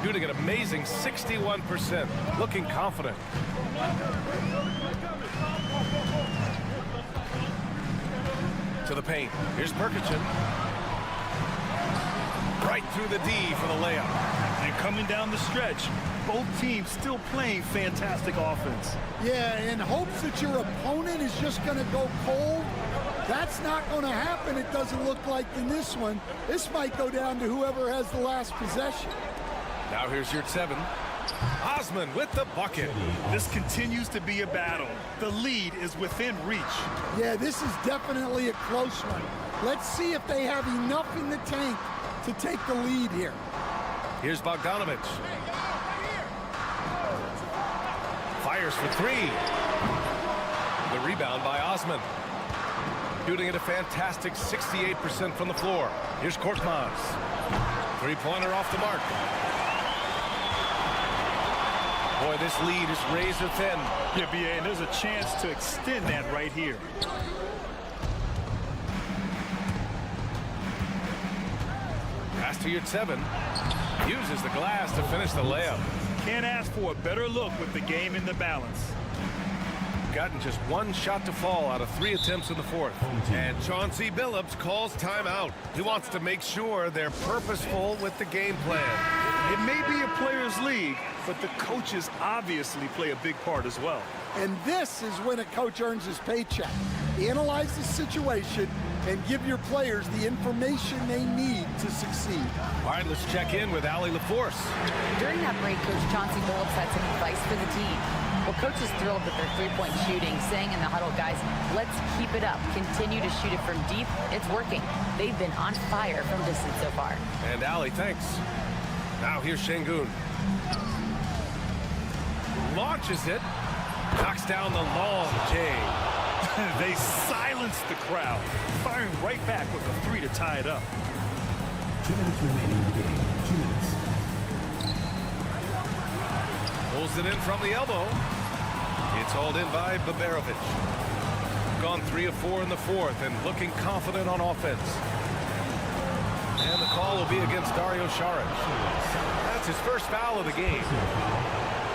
[SPEAKER 8] Shooting an amazing 61%. Looking confident. To the paint. Here's Perkichin. Right through the D for the layup.
[SPEAKER 10] And coming down the stretch, both teams still playing fantastic offense.
[SPEAKER 11] Yeah, in hopes that your opponent is just going to go cold. That's not going to happen, it doesn't look like in this one. This might go down to whoever has the last possession.
[SPEAKER 8] Now here's your 7. Osman with the bucket.
[SPEAKER 10] This continues to be a battle. The lead is within reach.
[SPEAKER 11] Yeah, this is definitely a close one. Let's see if they have enough in the tank to take the lead here.
[SPEAKER 8] Here's Bogdanovic. Fires for 3. The rebound by Osman. Shooting at a fantastic 68% from the floor. Here's Korkmaz. 3-pointer off the mark. Boy, this lead is razor thin.
[SPEAKER 10] Yeah, BA, and there's a chance to extend that right here.
[SPEAKER 8] Pass to your 7. Uses the glass to finish the layup.
[SPEAKER 10] Can't ask for a better look with the game in the balance.
[SPEAKER 8] Gotten just one shot to fall out of 3 attempts in the fourth. And Chauncey Billups calls timeout. He wants to make sure they're purposeful with the game plan.
[SPEAKER 10] It may be a players' league, but the coaches obviously play a big part as well.
[SPEAKER 11] And this is when a coach earns his paycheck. Analyze the situation and give your players the information they need to succeed.
[SPEAKER 8] All right, let's check in with Allie LaForce.
[SPEAKER 13] During that break, Coach Chauncey Billups had some advice for the team. Well, Coach is thrilled with their three-point shooting, saying in the huddle, guys, let's keep it up. Continue to shoot it from deep. It's working. They've been on fire from distance so far.
[SPEAKER 8] And Allie, thanks. Now here's Şengün. Launches it. Knocks down the long J.
[SPEAKER 10] They silenced the crowd, firing right back with a 3 to tie it up.
[SPEAKER 4] 2 minutes remaining in the game. 2 minutes.
[SPEAKER 8] Pulls it in from the elbow. It's hauled in by Baberovic. Gone 3 of 4 in the fourth and looking confident on offense. And the call will be against Dario Saric. That's his first foul of the game.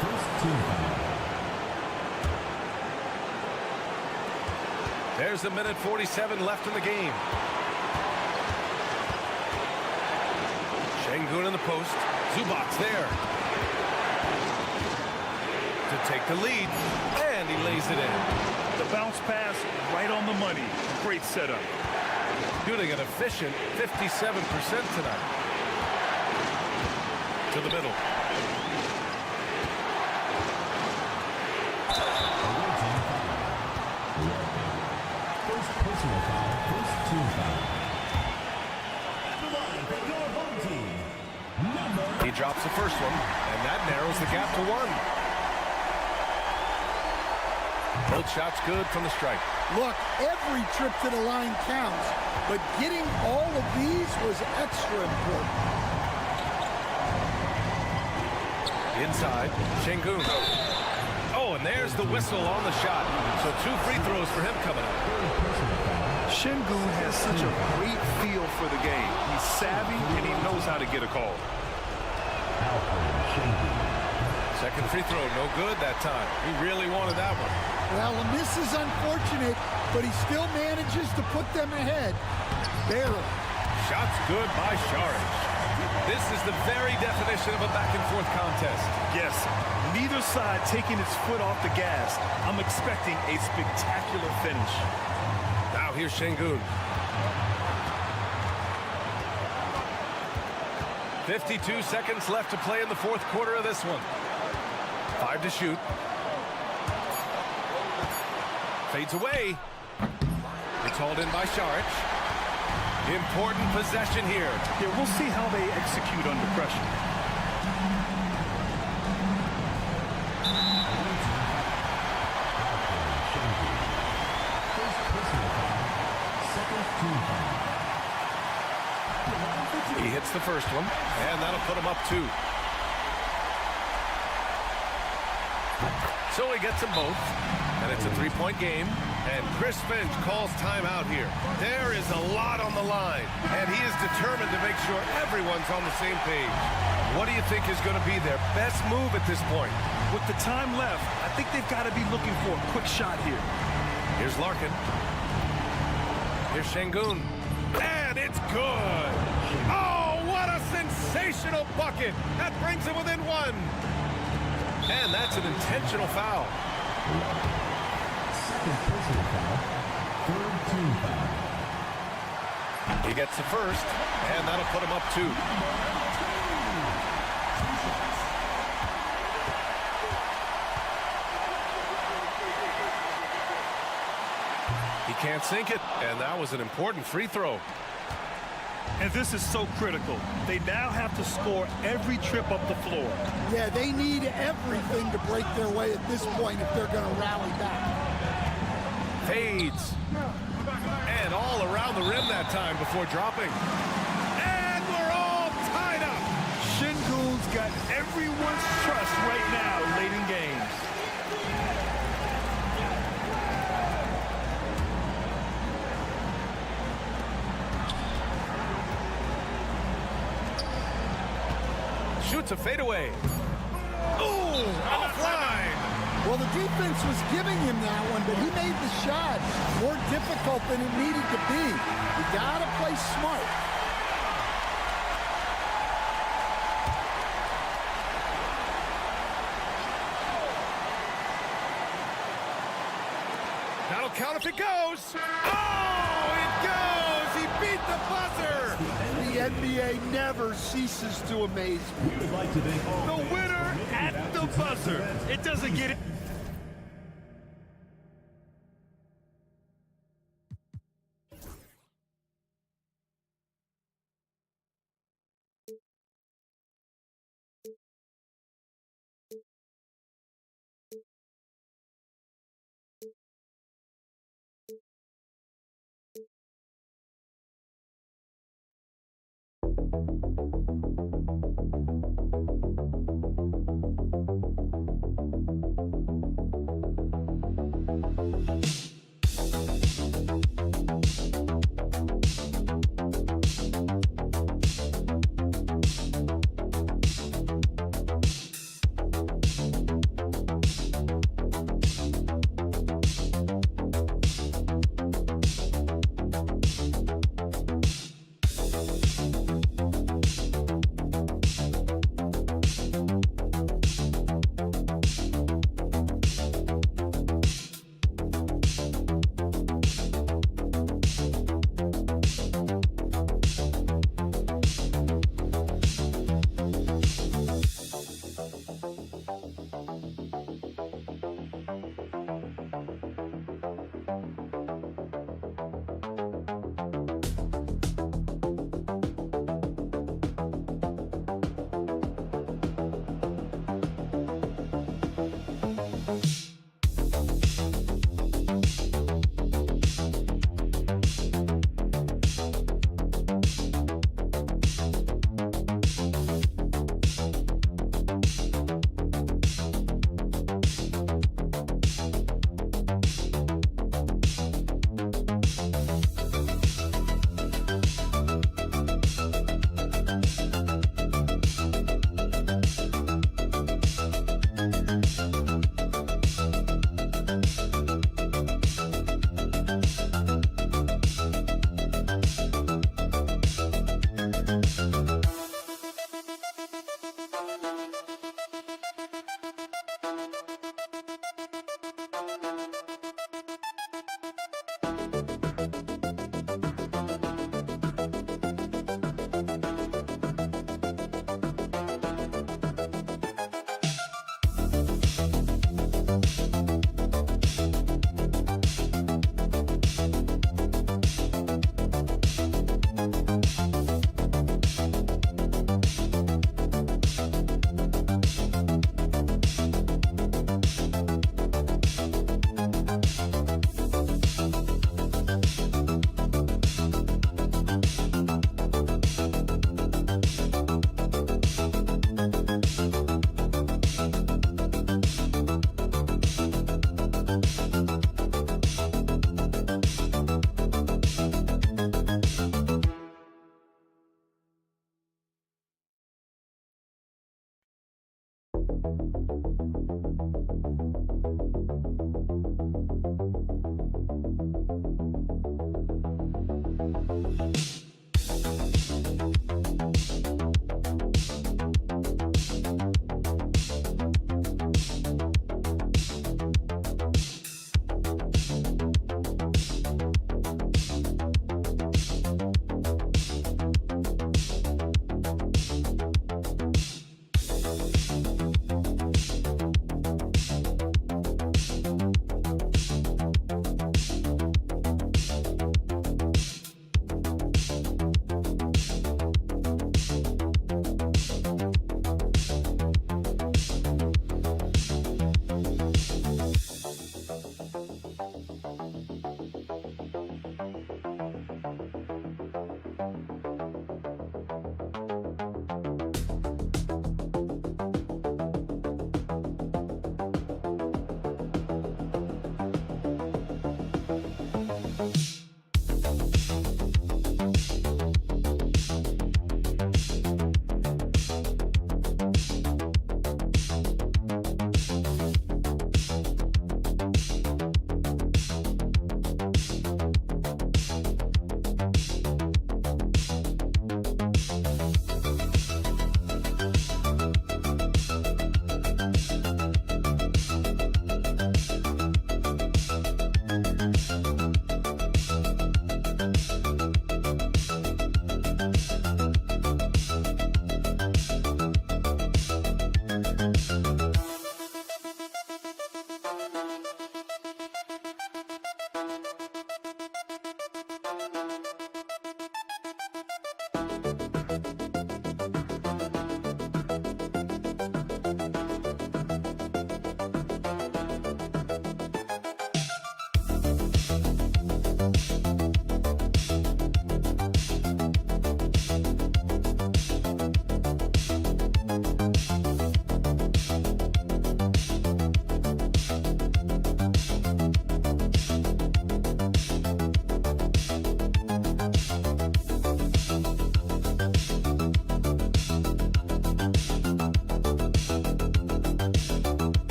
[SPEAKER 4] First team foul.
[SPEAKER 8] There's 1:47 left in the game. Şengün in the post. Zubac's there to take the lead, and he lays it in.
[SPEAKER 10] The bounce pass right on the money. Great setup.
[SPEAKER 8] Shooting an efficient 57% tonight. To the middle.
[SPEAKER 4] Personal foul, first team foul. At the line for your home team,
[SPEAKER 8] He drops the first one, and that narrows the gap to 1. Both shots good from the stripe.
[SPEAKER 11] Look, every trip to the line counts, but getting all of these was extra important.
[SPEAKER 8] Inside, Şengün. Oh, and there's the whistle on the shot. So 2 free throws for him coming up.
[SPEAKER 10] Şengün has such a great feel for the game. He's savvy and he knows how to get a call.
[SPEAKER 8] Second free throw, no good that time. He really wanted that one.
[SPEAKER 11] Well, the miss is unfortunate, but he still manages to put them ahead. Barely.
[SPEAKER 8] Shots good by Saric. This is the very definition of a back-and-forth contest.
[SPEAKER 10] Yes, neither side taking its foot off the gas. I'm expecting a spectacular finish.
[SPEAKER 8] Now here's Şengün. 52 seconds left to play in the fourth quarter of this one. 5 to shoot. Fades away. It's hauled in by Saric. Important possession here.
[SPEAKER 10] Yeah, we'll see how they execute under pressure.
[SPEAKER 8] He hits the first one, and that'll put him up 2. So he gets them both, and it's a 3-point game. And Chris Finch calls timeout here. There is a lot on the line, and he is determined to make sure everyone's on the same page. What do you think is going to be their best move at this point?
[SPEAKER 10] With the time left, I think they've got to be looking for a quick shot here.
[SPEAKER 8] Here's Larkin. Here's Şengün. And it's good. Oh, what a sensational bucket. That brings him within 1. And that's an intentional foul.
[SPEAKER 4] second personal foul, third team foul.
[SPEAKER 8] He gets the first, and that'll put him up 2. He can't sink it, and that was an important free throw.
[SPEAKER 10] And this is so critical. They now have to score every trip up the floor.
[SPEAKER 11] Yeah, they need everything to break their way at this point if they're going to rally back.
[SPEAKER 8] Fades. And all around the rim that time before dropping. And we're all tied up.
[SPEAKER 10] Şengün's got everyone's trust right now late in games.
[SPEAKER 8] Shoots a fadeaway. Ooh, offline.
[SPEAKER 11] Well, the defense was giving him that one, but he made the shot more difficult than it needed to be. You gotta play smart.
[SPEAKER 8] That'll count if it goes. Oh, it goes. He beat the buzzer.
[SPEAKER 11] The NBA never ceases to amaze me.
[SPEAKER 8] The winner at the buzzer. It doesn't get it.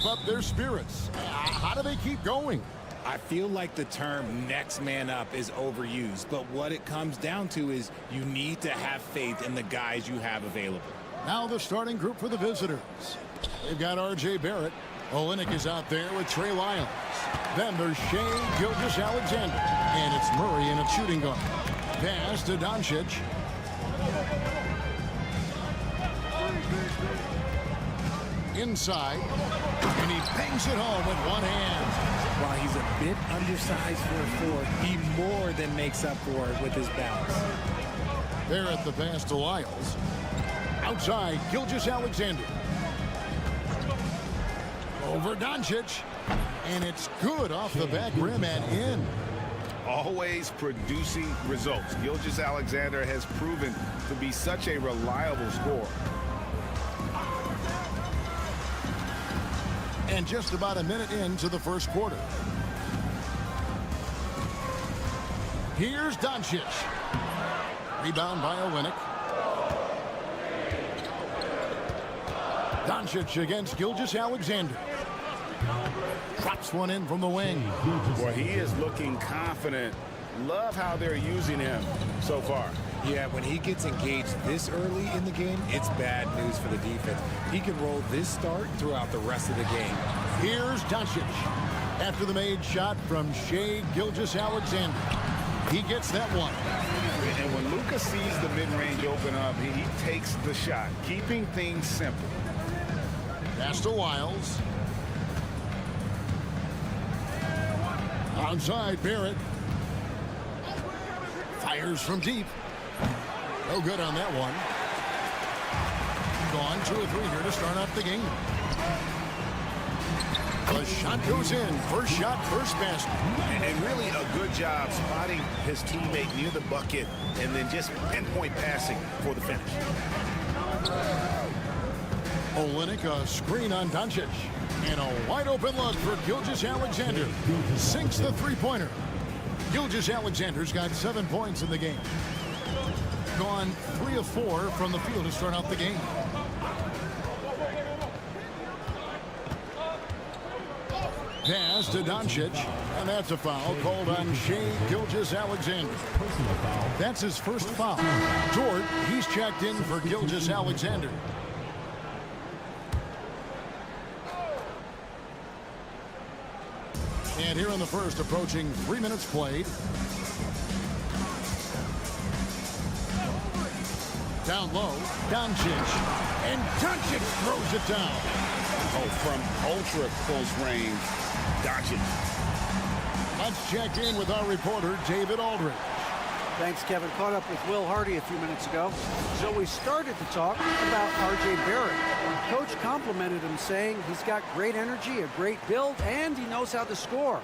[SPEAKER 1] keep up their spirits. How do they keep going?
[SPEAKER 14] I feel like the term next man up is overused, but what it comes down to is you need to have faith in the guys you have available.
[SPEAKER 1] Now the starting group for the visitors. They've got R.J. Barrett. Olenek is out there with Trey Lyles. Then there's Shea Gilgeous-Alexander. And it's Murray in a shooting guard. Pass to Doncic. Inside. And he bangs it home with one hand.
[SPEAKER 14] While he's a bit undersized for a forward, he more than makes up for it with his bounce.
[SPEAKER 1] There at the pass to Lyles. Outside, Gilgeous-Alexander. Over Doncic. And it's good off the back rim and in.
[SPEAKER 5] Always producing results. Gilgeous-Alexander has proven to be such a reliable scorer.
[SPEAKER 1] And just about a minute into the first quarter. Here's Doncic. Rebound by Olenek. Doncic against Gilgeous-Alexander. Drops one in from the wing.
[SPEAKER 5] Well, he is looking confident. Love how they're using him so far.
[SPEAKER 14] Yeah, when he gets engaged this early in the game, it's bad news for the defense. He can roll this start throughout the rest of the game.
[SPEAKER 1] Here's Doncic. After the made shot from Shea Gilgeous-Alexander. He gets that one.
[SPEAKER 5] And when Luka sees the mid-range open up, he takes the shot, keeping things simple.
[SPEAKER 1] Pass to Lyles. Outside, Barrett. Fires from deep. No good on that one. Gone 2 or 3 here to start off the game. The shot goes in. First shot, first basket.
[SPEAKER 5] And really a good job spotting his teammate near the bucket and then just pinpoint passing for the finish.
[SPEAKER 1] Olenek, a screen on Doncic. And a wide open look for Gilgeous-Alexander. Sinks the three-pointer. Gilgeous-Alexander's got 7 points in the game. Gone 3 of 4 from the field to start out the game. Pass to Doncic, and that's a foul called on Shea Gilgeous-Alexander. That's his first foul. Dort, he's checked in for Gilgeous-Alexander. And here in the first, approaching 3 minutes played. Down low, Doncic, and Doncic throws it down.
[SPEAKER 3] Oh, from ultra close range, Doncic.
[SPEAKER 1] Let's check in with our reporter, David Aldridge.
[SPEAKER 9] Thanks, Kevin. Caught up with Will Hardy a few minutes ago. So we started to talk about R.J. Barrett. Coach complimented him, saying he's got great energy, a great build, and he knows how to score.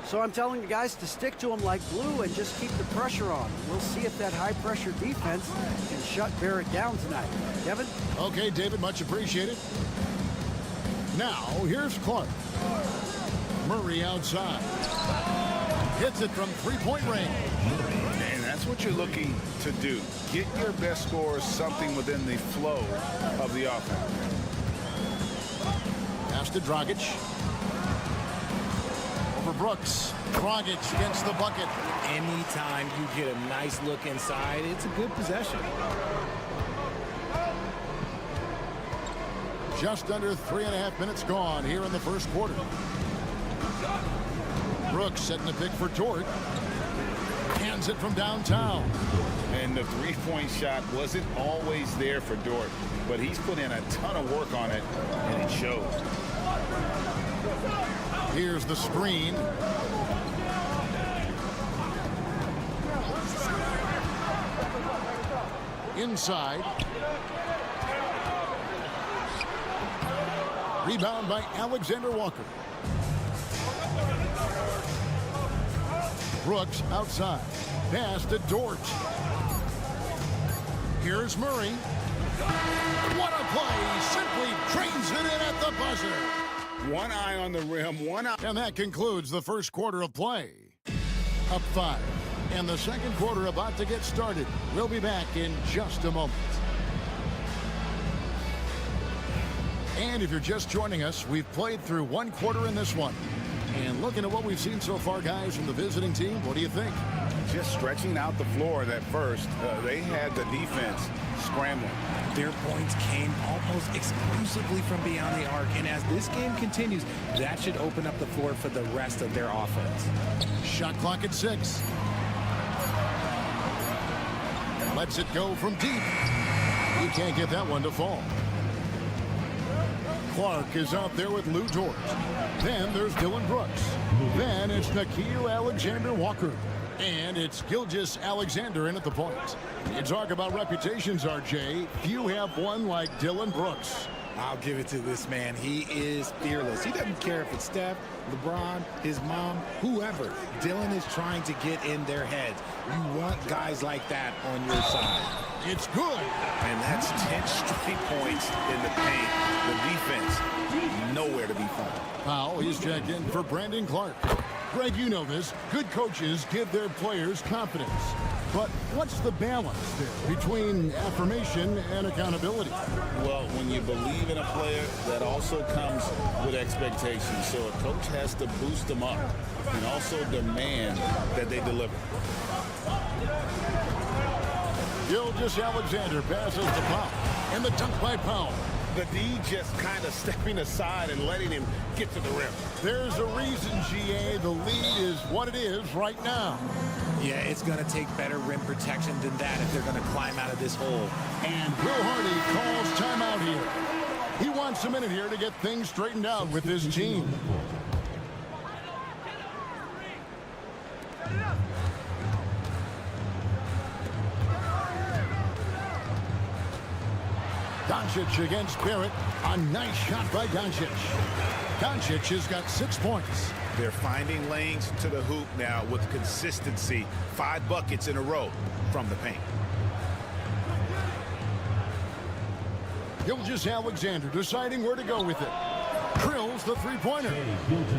[SPEAKER 9] So I'm telling the guys to stick to him like glue and just keep the pressure on. We'll see if that high-pressure defense can shut Barrett down tonight. Kevin?
[SPEAKER 1] Okay, David, much appreciated. Now, here's Clark. Murray outside. Hits it from three-point range.
[SPEAKER 5] And that's what you're looking to do. Get your best scorers something within the flow of the offense.
[SPEAKER 1] Pass to Dragic. Over Brooks. Dragic against the bucket.
[SPEAKER 14] Anytime you get a nice look inside, it's a good possession.
[SPEAKER 1] Just under 3.5 minutes gone here in the first quarter. Brooks setting the pick for Dort. Hands it from downtown.
[SPEAKER 5] And the three-point shot wasn't always there for Dort, but he's put in a ton of work on it, and it shows.
[SPEAKER 1] Here's the screen. Inside. Rebound by Alexander Walker. Brooks outside. Pass to Dort. Here's Murray. What a play. Simply trains it in at the buzzer.
[SPEAKER 5] One eye on the rim, one eye.
[SPEAKER 1] And that concludes the first quarter of play. Up 5. And the second quarter about to get started. We'll be back in just a moment. And if you're just joining us, we've played through one quarter in this one. And looking at what we've seen so far, guys, from the visiting team, what do you think?
[SPEAKER 5] Just stretching out the floor at first. They had the defense scrambling.
[SPEAKER 14] Their points came almost exclusively from beyond the arc. And as this game continues, that should open up the floor for the rest of their offense.
[SPEAKER 1] Shot clock at 6. Lets it go from deep. He can't get that one to fall. Clark is out there with Lou Dort. Then there's Dylan Brooks. Then it's Nickeil Alexander-Walker. And it's Gilgeous-Alexander in at the point. You talk about reputations, RJ. Few have one like Dylan Brooks.
[SPEAKER 14] I'll give it to this man. He is fearless. He doesn't care if it's Steph, LeBron, his mom, whoever. Dylan is trying to get in their heads. You want guys like that on your side.
[SPEAKER 1] It's good.
[SPEAKER 5] And that's 10 straight points in the paint. The defense, nowhere to be found.
[SPEAKER 1] Powell, he's checked in for Brandon Clark. Greg, you know this. Good coaches give their players confidence. But what's the balance there between affirmation and accountability?
[SPEAKER 3] Well, when you believe in a player, that also comes with expectations. So a coach has to boost them up and also demand that they deliver.
[SPEAKER 1] Gilgeous-Alexander passes to Powell. And the dunk by Powell.
[SPEAKER 5] The D just kind of stepping aside and letting him get to the rim.
[SPEAKER 1] There's a reason, GA, the lead is what it is right now.
[SPEAKER 14] Yeah, it's going to take better rim protection than that if they're going to climb out of this hole.
[SPEAKER 1] And Will Hardy calls timeout here. He wants a minute here to get things straightened out with his team. Doncic against Barrett. A nice shot by Doncic. Doncic has got 6 points.
[SPEAKER 5] They're finding lanes to the hoop now with consistency. 5 buckets in a row from the paint.
[SPEAKER 1] Gilgeous-Alexander deciding where to go with it. Drills the three-pointer.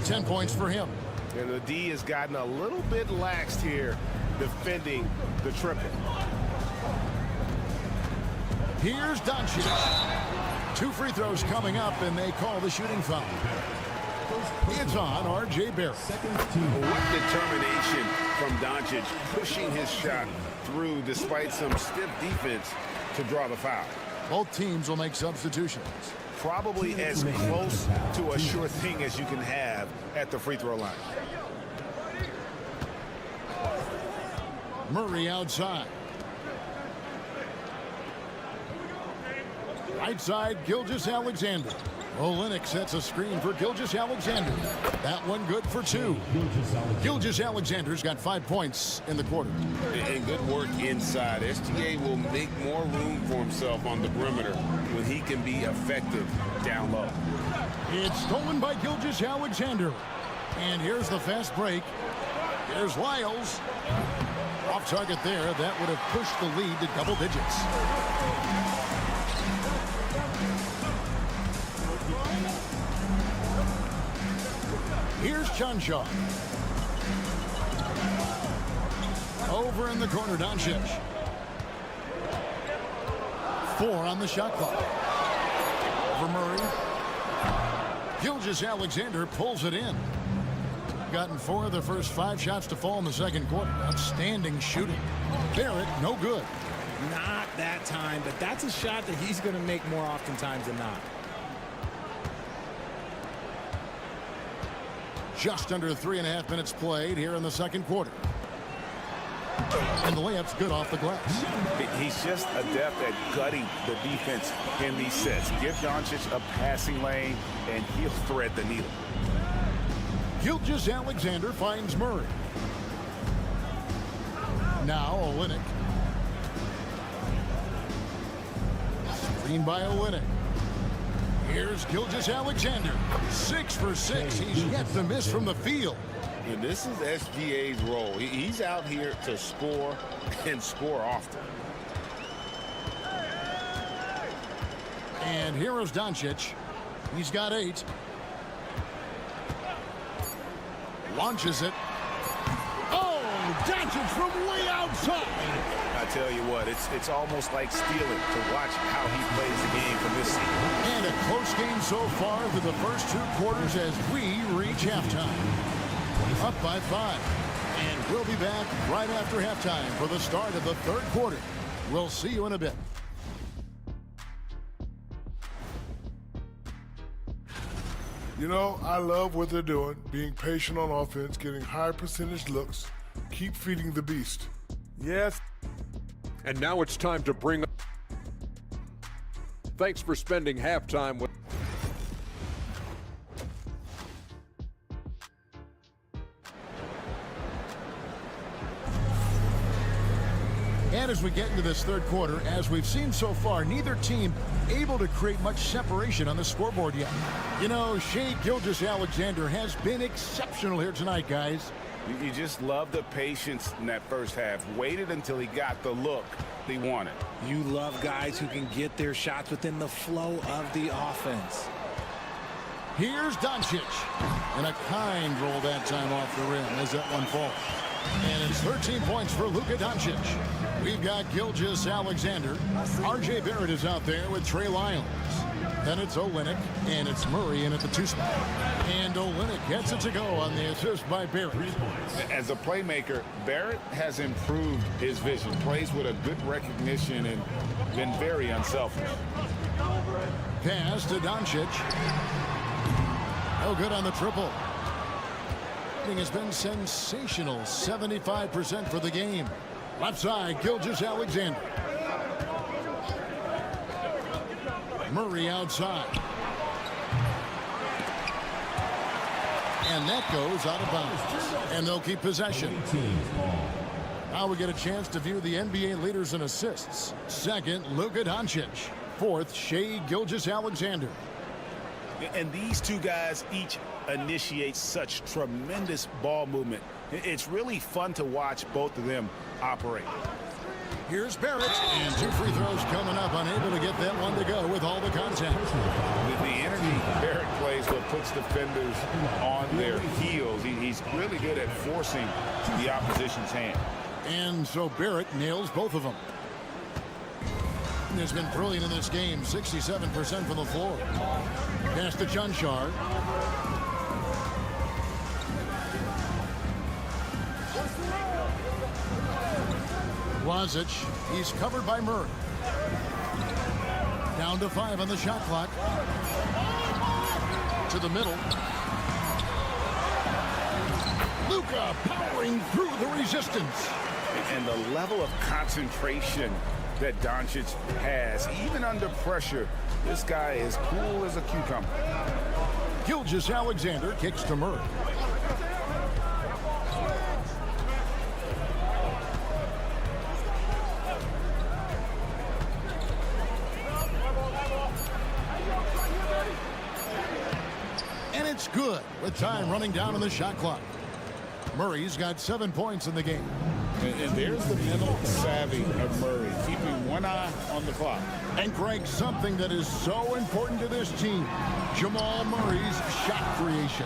[SPEAKER 1] 10 points for him.
[SPEAKER 5] And the D has gotten a little bit laxed here defending the triple.
[SPEAKER 1] Here's Doncic. 2 free throws coming up, and they call the shooting foul. It's on R.J. Barrett.
[SPEAKER 5] What determination from Doncic, pushing his shot through despite some stiff defense to draw the foul.
[SPEAKER 1] Both teams will make substitutions.
[SPEAKER 5] Probably as close to a sure thing as you can have at the free throw line.
[SPEAKER 1] Murray outside. Right side, Gilgeous-Alexander. Olynyk sets a screen for Gilgeous-Alexander. That one good for 2. Gilgeous-Alexander's got 5 points in the quarter.
[SPEAKER 3] And good work inside. SGA will make more room for himself on the perimeter when he can be effective down low.
[SPEAKER 1] It's stolen by Gilgeous-Alexander. And here's the fast break. Here's Lyles. Off target there. That would have pushed the lead to double digits. Here's Chanshaw. Over in the corner, Doncic. 4 on the shot clock. For Murray. Gilgeous-Alexander pulls it in. Gotten 4 of the first 5 shots to fall in the second quarter. Outstanding shooting. Barrett, no good.
[SPEAKER 14] Not that time, but that's a shot that he's going to make more oftentimes than not.
[SPEAKER 1] Just under 3.5 minutes played here in the second quarter. And the layup's good off the glass.
[SPEAKER 5] He's just adept at gutting the defense in these sets. Give Doncic a passing lane, and he'll thread the needle.
[SPEAKER 1] Gilgeous-Alexander finds Murray. Now Olynyk. Screen by Olynyk. Here's Gilgeous-Alexander. 6 for 6. He's yet to miss from the field.
[SPEAKER 3] And this is SGA's role. He's out here to score and score often.
[SPEAKER 1] And here is Doncic. He's got 8. Launches it. Oh, Doncic from way outside.
[SPEAKER 5] I tell you what, it's almost like stealing to watch how he plays the game from this season.
[SPEAKER 1] And a close game so far through the first 2 quarters as we reach halftime. Up by 5. And we'll be back right after halftime for the start of the 3rd quarter. We'll see you in a bit.
[SPEAKER 7] You know, I love what they're doing, being patient on offense, getting high percentage looks, keep feeding the beast.
[SPEAKER 6] Yes.
[SPEAKER 12] And now it's time to bring up. Thanks for spending halftime with.
[SPEAKER 1] And as we get into this 3rd quarter, as we've seen so far, neither team able to create much separation on the scoreboard yet. You know, Shai Gilgeous-Alexander has been exceptional here tonight, guys.
[SPEAKER 5] You just love the patience in that first half. Waited until he got the look he wanted.
[SPEAKER 14] You love guys who can get their shots within the flow of the offense.
[SPEAKER 1] Here's Doncic. And a kind roll that time off the rim as that one falls. And it's 13 points for Luka Doncic. We've got Gilgeous-Alexander. R.J. Barrett is out there with Trey Lyons. Then it's Olynyk, and it's Murray in at the 2 spot. And Olynyk gets it to go on the assist by Barrett.
[SPEAKER 3] As a playmaker, Barrett has improved his vision, plays with a good recognition, and been very unselfish.
[SPEAKER 1] Pass to Doncic. No good on the triple. Has been sensational. 75% for the game. Left side, Gilgeous-Alexander. Murray outside. And that goes out of bounds. And they'll keep possession. Now we get a chance to view the NBA leaders in assists. 2nd, Luka Doncic. 4th, Shai Gilgeous-Alexander.
[SPEAKER 5] And these 2 guys each initiate such tremendous ball movement. It's really fun to watch both of them operate.
[SPEAKER 1] Here's Barrett, and 2 free throws coming up, unable to get that one to go with all the contact.
[SPEAKER 3] With the energy Barrett plays, what puts defenders on their heels. He's really good at forcing the opposition's hand.
[SPEAKER 1] And so Barrett nails both of them. Has been brilliant in this game, 67% from the floor. Pass to Junshar. Wazic, he's covered by Murray. Down to 5 on the shot clock. To the middle. Luka powering through the resistance.
[SPEAKER 5] And the level of concentration that Doncic has, even under pressure, this guy is cool as a cucumber.
[SPEAKER 1] Gilgeous-Alexander kicks to Murray. And it's good with time running down on the shot clock. Murray's got 7 points in the game.
[SPEAKER 3] And there's the mental savvy of Murray, keeping one eye on the clock.
[SPEAKER 1] And Greg, something that is so important to this team, Jamal Murray's shot creation.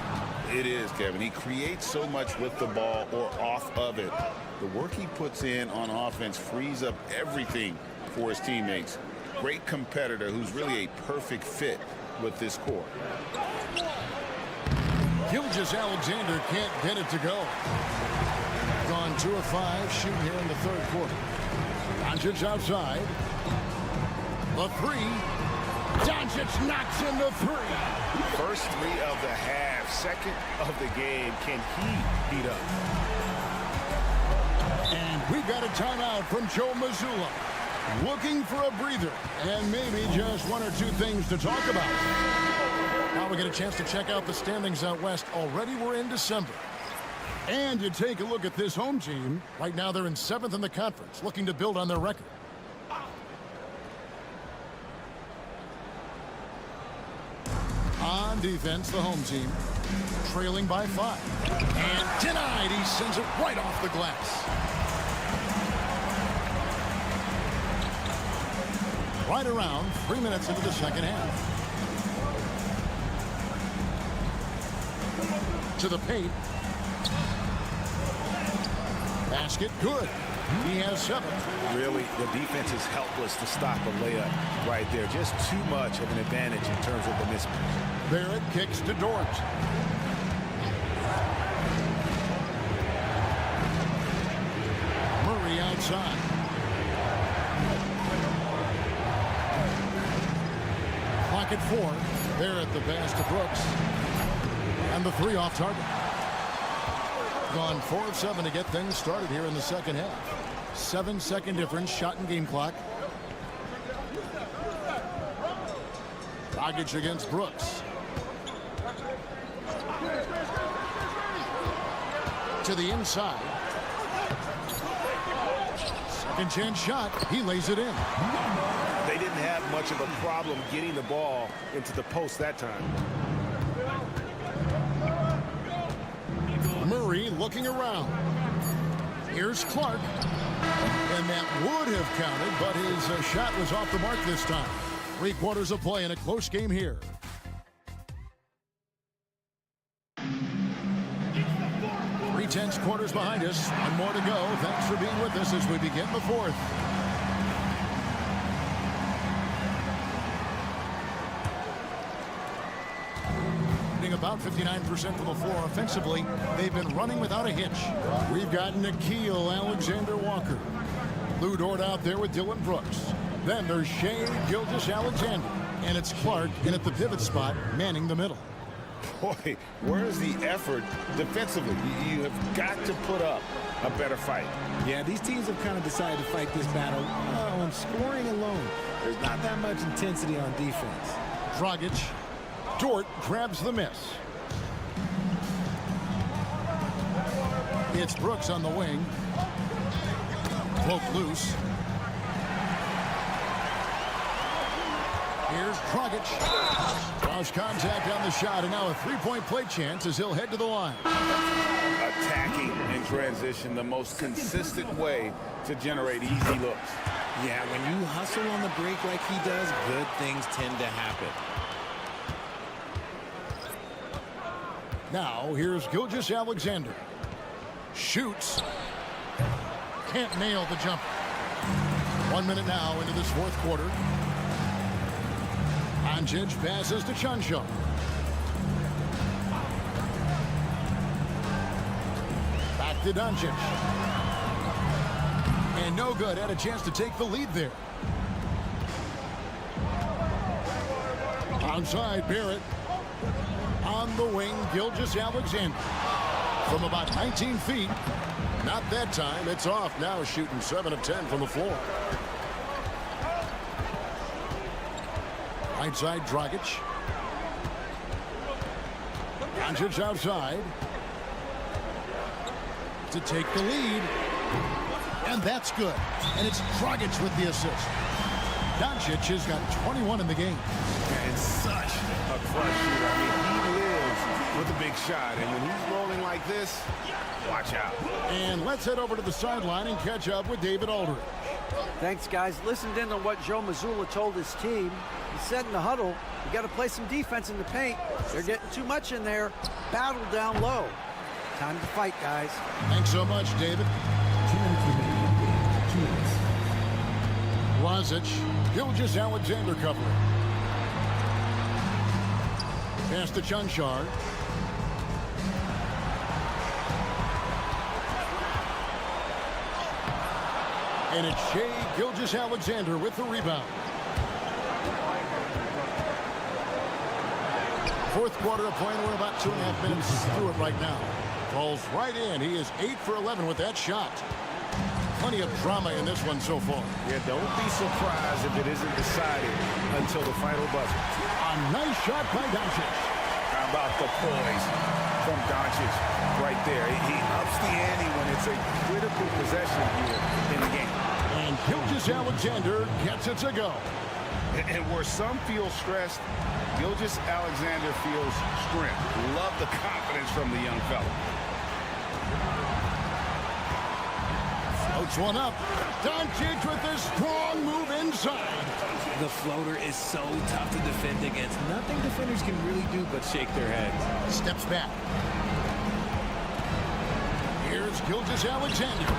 [SPEAKER 3] It is, Kevin. He creates so much with the ball or off of it. The work he puts in on offense frees up everything for his teammates. Great competitor who's really a perfect fit with this core.
[SPEAKER 1] Gilgeous-Alexander can't get it to go. Gone 2 of 5, shooting here in the 3rd quarter. Doncic outside. The 3. Doncic knocks in the 3.
[SPEAKER 5] First 3 of the half, 2nd of the game. Can he beat up?
[SPEAKER 1] And we've got a timeout from Joe Mazzulla. Looking for a breather and maybe just 1 or 2 things to talk about. Now we get a chance to check out the standings out west. Already we're in December. And you take a look at this home team. Right now they're in 7th in the conference, looking to build on their record. On defense, the home team trailing by 5. And denied. He sends it right off the glass. Right around 3 minutes into the 2nd half. To the paint. Basket good. He has 7.
[SPEAKER 5] Really, the defense is helpless to stop a layup right there. Just too much of an advantage in terms of the mismatch.
[SPEAKER 1] Barrett kicks to Dort. Murray outside. Clock at 4. Barrett the pass to Brooks. And the 3 off target. Gone 4 of 7 to get things started here in the second half. 7-second difference, shot and game clock. Dragic against Brooks. To the inside. Second chance shot. He lays it in.
[SPEAKER 5] They didn't have much of a problem getting the ball into the post that time.
[SPEAKER 1] Murray looking around. Here's Clark. And that would have counted, but his shot was off the mark this time. 3 quarters of play in a close game here. Three-tenths quarters behind us. 1 more to go. Thanks for being with us as we begin the 4th. About 59% from the floor offensively. They've been running without a hitch. We've got Nickeil Alexander-Walker. Lou Dort out there with Dylan Brooks. Then there's Shai Gilgeous-Alexander. And it's Clark in at the pivot spot, manning the middle.
[SPEAKER 3] Boy, where's the effort defensively? You have got to put up a better fight.
[SPEAKER 14] Yeah, these teams have kind of decided to fight this battle on scoring alone. There's not that much intensity on defense.
[SPEAKER 1] Dragic. Dort grabs the miss. It's Brooks on the wing. Cloak loose. Here's Dragic. Lost contact on the shot, and now a 3-point play chance as he'll head to the line.
[SPEAKER 3] Attacking in transition, the most consistent way to generate easy looks.
[SPEAKER 14] Yeah, when you hustle on the break like he does, good things tend to happen.
[SPEAKER 1] Now, here's Gilgeous-Alexander. Shoots. Can't nail the jumper. 1 minute now into this 4th quarter. Doncic passes to Chuncho. Back to Doncic. And no good. Had a chance to take the lead there. Outside, Barrett. On the wing, Gilgeous-Alexander. From about 19 feet. Not that time. It's off now, shooting 7 of 10 from the floor. Right side, Dragic. Doncic outside. To take the lead. And that's good. And it's Dragic with the assist. Doncic has got 21 in the game.
[SPEAKER 5] And such a clutch shooter. I mean, he lives with a big shot. And when he's rolling like this, watch out.
[SPEAKER 1] And let's head over to the sideline and catch up with David Aldridge.
[SPEAKER 9] Thanks, guys. Listened in on what Joe Mazzulla told his team. He said in the huddle, you got to play some defense in the paint. They're getting too much in there. Battle down low. Time to fight, guys.
[SPEAKER 1] Thanks so much, David. Rozic, Gilgeous-Alexander covering. Pass to Chunchar. And it's Shai Gilgeous-Alexander with the rebound. 4th quarter of play, and we're about 2.5 minutes through it right now. Falls right in. He is 8 for 11 with that shot. Plenty of drama in this one so far.
[SPEAKER 5] Yeah, don't be surprised if it isn't decided until the final buzzer.
[SPEAKER 1] A nice shot by Doncic.
[SPEAKER 5] How about the poise from Doncic right there? He ups the ante when it's a critical possession here in the game.
[SPEAKER 1] And Gilgeous-Alexander gets it to go.
[SPEAKER 3] And where some feel stressed, Gilgeous-Alexander feels strength. Love the confidence from the young fella.
[SPEAKER 1] Floats one up. Doncic with a strong move inside.
[SPEAKER 14] The floater is so tough to defend against. Nothing defenders can really do but shake their heads.
[SPEAKER 1] Steps back. Here's Gilgeous-Alexander.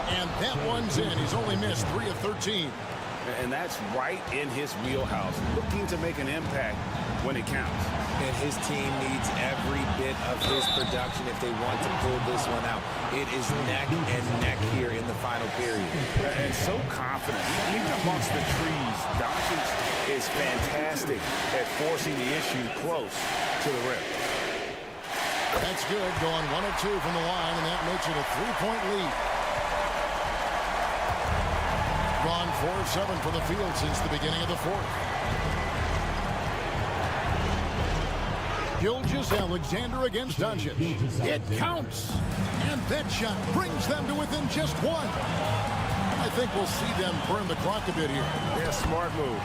[SPEAKER 1] And that one's in. He's only missed 3 of 13.
[SPEAKER 5] And that's right in his wheelhouse, looking to make an impact when it counts.
[SPEAKER 14] And his team needs every bit of his production if they want to pull this one out. It is neck and neck here in the final period.
[SPEAKER 5] And so confident. Even amongst the trees, Doncic is fantastic at forcing the issue close to the rim.
[SPEAKER 1] That's good, going 1 of 2 from the line, and that makes it a 3-point lead. Gone 4 of 7 from the field since the beginning of the fourth. Gilgeous-Alexander against Doncic. It counts. And that shot brings them to within just 1. I think we'll see them burn the clock a bit here.
[SPEAKER 5] Yeah, smart move.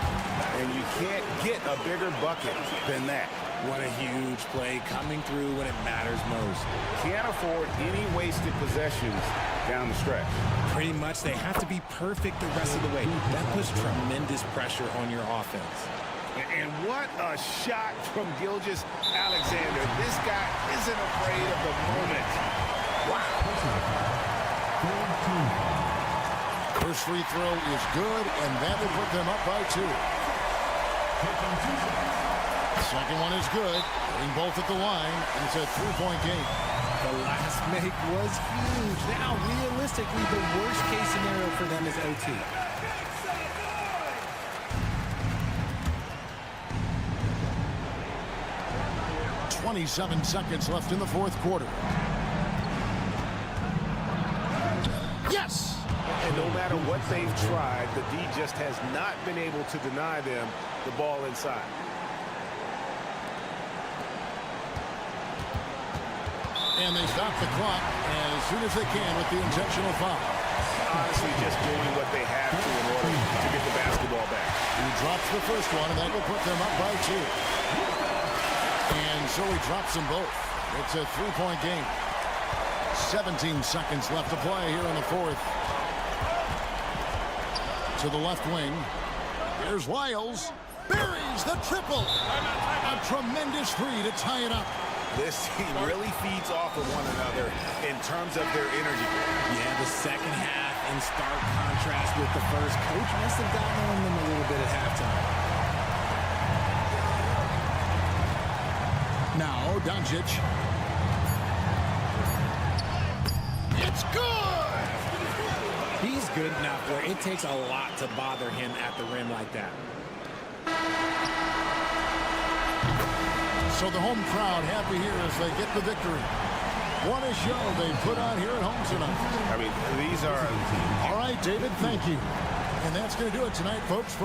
[SPEAKER 5] And you can't get a bigger bucket than that.
[SPEAKER 14] What a huge play coming through when it matters most.
[SPEAKER 5] Can't afford any wasted possessions down the stretch.
[SPEAKER 14] Pretty much they have to be perfect the rest of the way. That puts tremendous pressure on your offense.
[SPEAKER 5] And what a shot from Gilgeous-Alexander. This guy isn't afraid of the moment. Wow.
[SPEAKER 1] First free throw is good, and that will put them up by 2. Second one is good. Getting both at the line, and it's a 3-point game.
[SPEAKER 14] The last make was huge. Now, realistically, the worst case scenario for them is OT.
[SPEAKER 1] .27 seconds left in the fourth quarter. Yes!
[SPEAKER 5] And no matter what they've tried, the D just has not been able to deny them the ball inside.
[SPEAKER 1] And they stop the clock as soon as they can with the intentional foul.
[SPEAKER 5] Honestly, just doing what they have to in order to get the basketball back.
[SPEAKER 1] He drops the first one, and that will put them up by 2. And so he drops them both. It's a 3-point game. 17 seconds left to play here in the fourth. To the left wing. Here's Wiles. Buries the triple. A tremendous 3 to tie it up.
[SPEAKER 5] This team really feeds off of one another in terms of their energy.
[SPEAKER 14] Yeah, the second half in stark contrast with the first. Coach must have gotten on them a little bit at halftime.
[SPEAKER 1] Now, Doncic. It's good!
[SPEAKER 14] He's good enough where it takes a lot to bother him at the rim like that.
[SPEAKER 1] So the home crowd happy here as they get the victory. What a show they put on here at home tonight.
[SPEAKER 5] I mean, these are...
[SPEAKER 1] All right, David, thank you. And that's going to do it tonight, folks.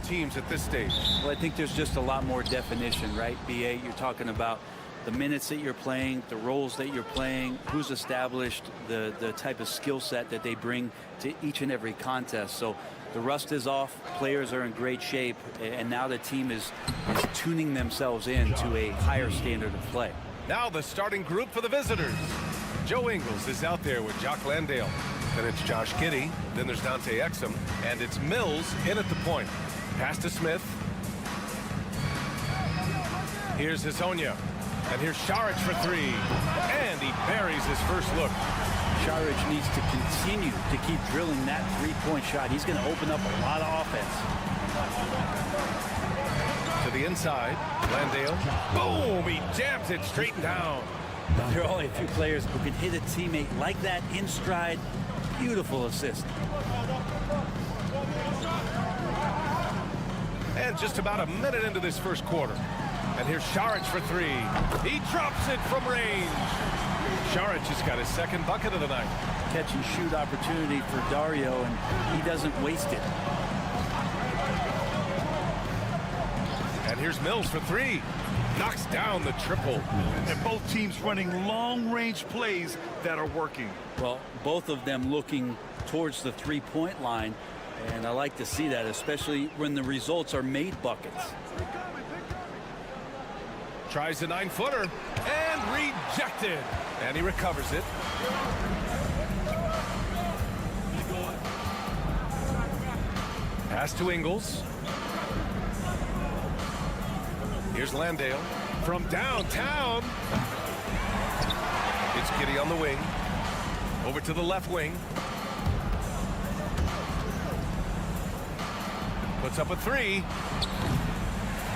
[SPEAKER 8] teams at this stage?
[SPEAKER 15] Well, I think there's just a lot more definition, right? BA, you're talking about the minutes that you're playing, the roles that you're playing, who's established, the type of skill set that they bring to each and every contest. So the rust is off, players are in great shape, and now the team is tuning themselves in to a higher standard of play.
[SPEAKER 8] Now the starting group for the visitors. Joe Ingles is out there with Jock Landale. Then it's Josh Giddey. Then there's Dante Exum. And it's Mills in at the point. Pass to Smith. Here's Hazonia. And here's Šarić for three. And he buries his first look.
[SPEAKER 15] Šarić needs to continue to keep drilling that three-point shot. He's going to open up a lot of offense.
[SPEAKER 8] To the inside, Landale. Boom! He jams it straight down.
[SPEAKER 15] There are only a few players who can hit a teammate like that in stride. Beautiful assist.
[SPEAKER 8] And just about a minute into this first quarter. And here's Šarić for three. He drops it from range. Šarić has got his second bucket of the night.
[SPEAKER 15] Catch and shoot opportunity for Dario, and he doesn't waste it.
[SPEAKER 8] And here's Mills for three. Knocks down the triple.
[SPEAKER 10] And both teams running long-range plays that are working.
[SPEAKER 15] Well, both of them looking towards the three-point line, and I like to see that, especially when the results are made buckets.
[SPEAKER 8] Tries a 9-footer and rejected. And he recovers it. Pass to Ingles. Here's Landale from downtown. It's Giddey on the wing. Over to the left wing. Puts up a three.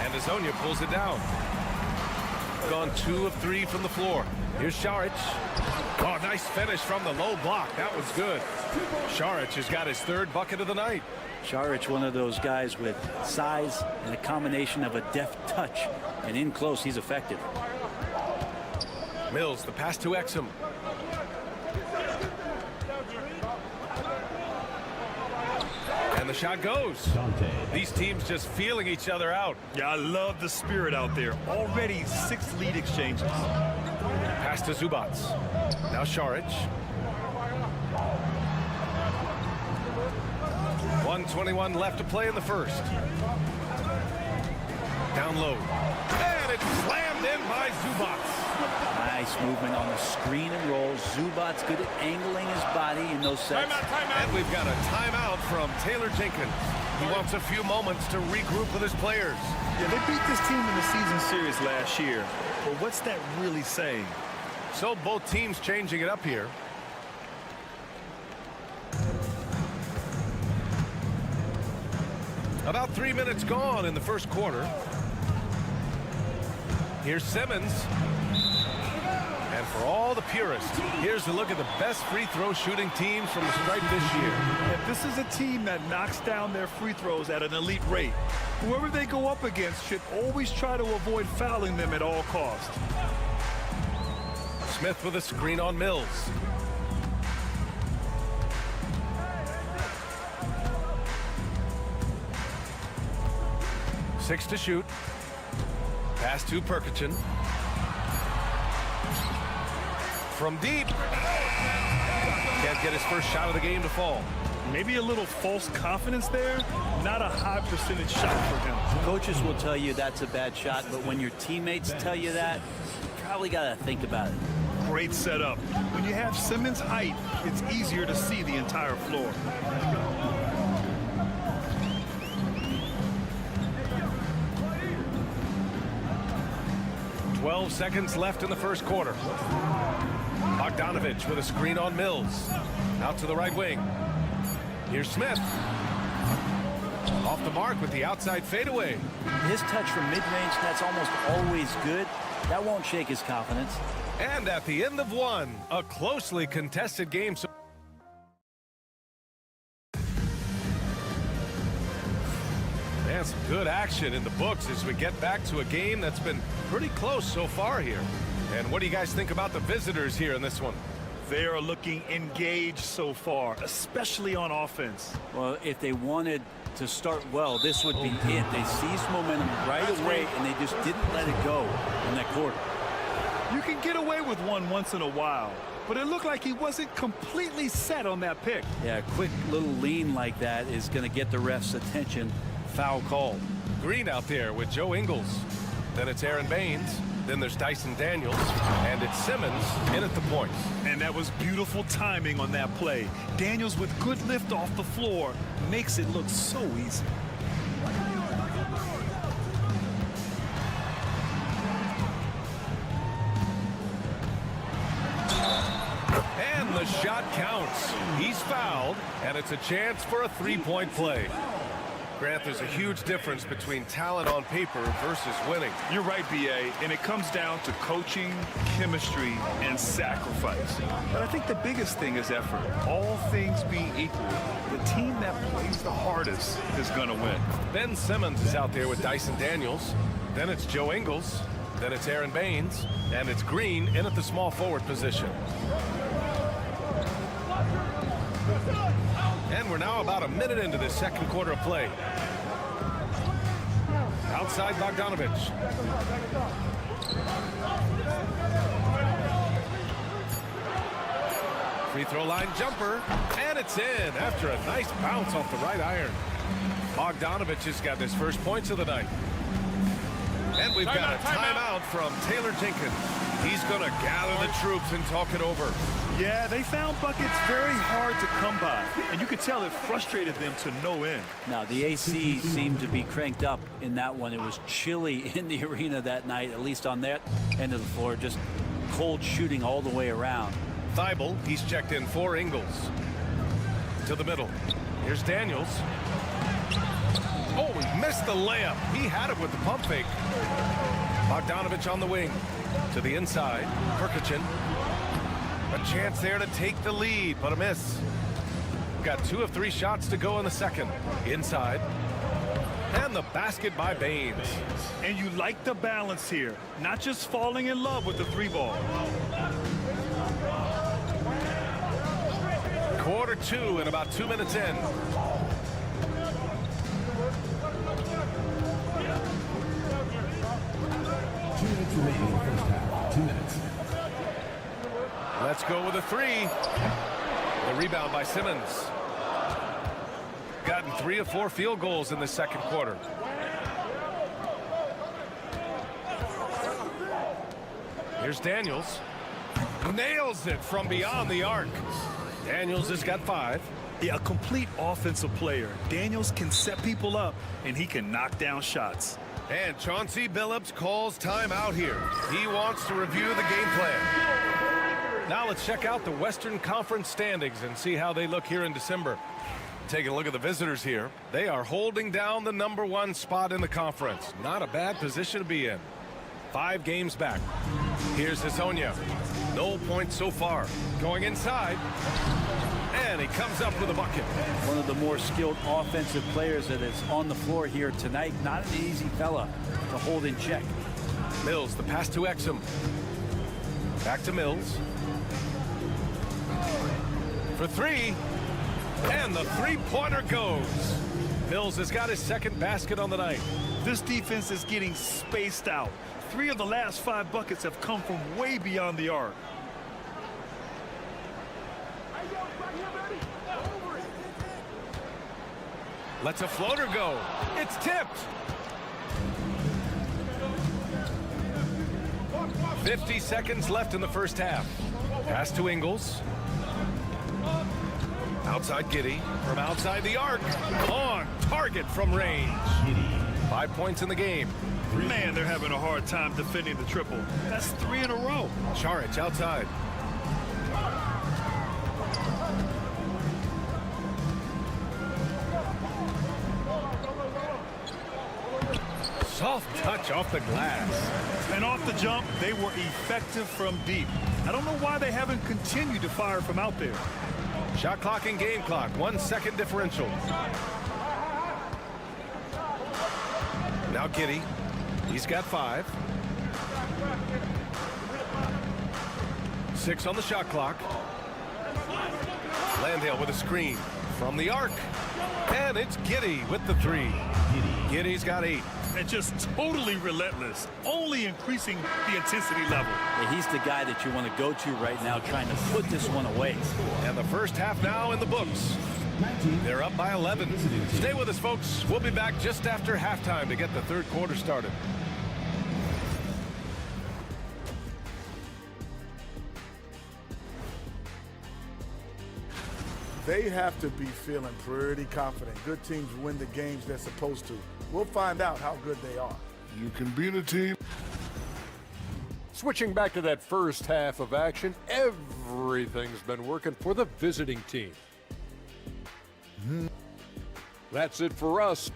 [SPEAKER 8] And Hazonia pulls it down. Gone 2 of 3 from the floor. Here's Šarić. Oh, nice finish from the low block. That was good. Šarić has got his third bucket of the night.
[SPEAKER 15] Šarić, one of those guys with size and a combination of a deft touch. And in close, he's effective.
[SPEAKER 8] Mills, the pass to Exum. And the shot goes. These teams just feeling each other out.
[SPEAKER 10] Yeah, I love the spirit out there. Already 6 lead exchanges.
[SPEAKER 8] Pass to Zubac. Now Šarić. 1:21 left to play in the first. Down low. And it's slammed in by Zubac.
[SPEAKER 15] Nice movement on the screen and roll. Zubac good at angling his body in those sets.
[SPEAKER 8] Timeout. And we've got a timeout from Taylor Jenkins. He wants a few moments to regroup with his players.
[SPEAKER 10] Yeah, they beat this team in the season series last year. But what's that really saying?
[SPEAKER 8] So both teams changing it up here. About 3 minutes gone in the first quarter. Here's Simmons. And for all the purists, here's a look at the best free throw shooting teams from the stripe this year.
[SPEAKER 10] And this is a team that knocks down their free throws at an elite rate. Whoever they go up against should always try to avoid fouling them at all costs.
[SPEAKER 8] Smith with a screen on Mills. Six to shoot. Pass to Perkichin. From deep. Can't get his first shot of the game to fall.
[SPEAKER 10] Maybe a little false confidence there. Not a high percentage shot for him.
[SPEAKER 15] Coaches will tell you that's a bad shot, but when your teammates tell you that, you probably got to think about it.
[SPEAKER 10] Great setup. When you have Simmons' height, it's easier to see the entire floor.
[SPEAKER 8] .12 seconds left in the first quarter. Bogdanovich with a screen on Mills. Out to the right wing. Here's Smith. Off the mark with the outside fadeaway.
[SPEAKER 15] His touch from mid-range, that's almost always good. That won't shake his confidence.
[SPEAKER 8] And at the end of one, a closely contested game. And some good action in the books as we get back to a game that's been pretty close so far here. And what do you guys think about the visitors here in this one?
[SPEAKER 10] They are looking engaged so far, especially on offense.
[SPEAKER 15] Well, if they wanted to start well, this would be it. They seized momentum right away, and they just didn't let it go in that quarter.
[SPEAKER 10] You can get away with one once in a while, but it looked like he wasn't completely set on that pick.
[SPEAKER 15] Yeah, a quick little lean like that is going to get the ref's attention. Foul called.
[SPEAKER 8] Green out there with Joe Ingles. Then it's Aaron Baines. Then there's Dyson Daniels, and it's Simmons in at the point.
[SPEAKER 10] And that was beautiful timing on that play. Daniels with good lift off the floor makes it look so easy.
[SPEAKER 8] And the shot counts. He's fouled, and it's a chance for a three-point play. Grant, there's a huge difference between talent on paper versus winning.
[SPEAKER 10] You're right, B.A., and it comes down to coaching, chemistry, and sacrifice. But I think the biggest thing is effort. All things being equal, the team that plays the hardest is going to win.
[SPEAKER 8] Ben Simmons is out there with Dyson Daniels. Then it's Joe Ingles. Then it's Aaron Baines. And it's Green in at the small forward position. And we're now about a minute into this second quarter of play. Outside Bogdanovich. Free throw line jumper, and it's in after a nice bounce off the right iron. Bogdanovich has got his first points of the night. And we've got a timeout from Taylor Jenkins. He's going to gather the troops and talk it over.
[SPEAKER 10] Yeah, they found buckets very hard to come by, and you could tell it frustrated them to no end.
[SPEAKER 15] Now, the AC seemed to be cranked up in that one. It was chilly in the arena that night, at least on that end of the floor. Just cold shooting all the way around.
[SPEAKER 8] Thibault, he's checked in for Ingles. To the middle. Here's Daniels. Oh, he missed the layup. He had it with the pump fake. Bogdanovich on the wing. To the inside. Perkichin. A chance there to take the lead, but a miss. Got 2 of 3 shots to go in the second. Inside. And the basket by Baines.
[SPEAKER 10] And you like the balance here. Not just falling in love with the 3-ball.
[SPEAKER 8] Quarter 2 and about 2 minutes in.
[SPEAKER 4] 2 minutes remaining in the first half. 2 minutes.
[SPEAKER 8] Let's go with a 3. The rebound by Simmons. Gotten 3 of 4 field goals in the second quarter. Here's Daniels. Nails it from beyond the arc. Daniels has got 5.
[SPEAKER 10] Yeah, a complete offensive player. Daniels can set people up, and he can knock down shots.
[SPEAKER 8] And Chauncey Billups calls timeout here. He wants to review the game plan. Now let's check out the Western Conference standings and see how they look here in December. Taking a look at the visitors here. They are holding down the #1 spot in the conference. Not a bad position to be in. 5 games back. Here's Hezonja. No points so far. Going inside. And he comes up with a bucket.
[SPEAKER 15] One of the more skilled offensive players that is on the floor here tonight. Not an easy fella to hold in check.
[SPEAKER 8] Mills, the pass to Exum. Back to Mills. For 3. And the 3-pointer goes. Mills has got his second basket on the night.
[SPEAKER 10] This defense is getting spaced out. 3 of the last 5 buckets have come from way beyond the arc.
[SPEAKER 8] Lets a floater go. It's tipped. 50 seconds left in the first half. Pass to Ingles. Outside Giddey. From outside the arc. On target from range. 5 points in the game.
[SPEAKER 10] Man, they're having a hard time defending the triple. That's 3 in a row.
[SPEAKER 8] Charic outside. Soft touch off the glass.
[SPEAKER 10] And off the jump, they were effective from deep. I don't know why they haven't continued to fire from out there.
[SPEAKER 8] Shot clock and game clock. 1 second differential. Now Giddey. He's got 5. 6 on the shot clock. Landale with a screen from the arc. And it's Giddey with the 3. Giddey's got 8.
[SPEAKER 10] And just totally relentless, only increasing the intensity level.
[SPEAKER 15] Yeah, he's the guy that you want to go to right now, trying to put this one away.
[SPEAKER 8] And the first half now in the books. They're up by 11. Stay with us, folks. We'll be back just after halftime to get the third quarter started.
[SPEAKER 6] They have to be feeling pretty confident. Good teams win the games they're supposed to. We'll find out how good they are.
[SPEAKER 7] You can beat a team.
[SPEAKER 12] Switching back to that first half of action, everything's been working for the visiting team. That's it for us.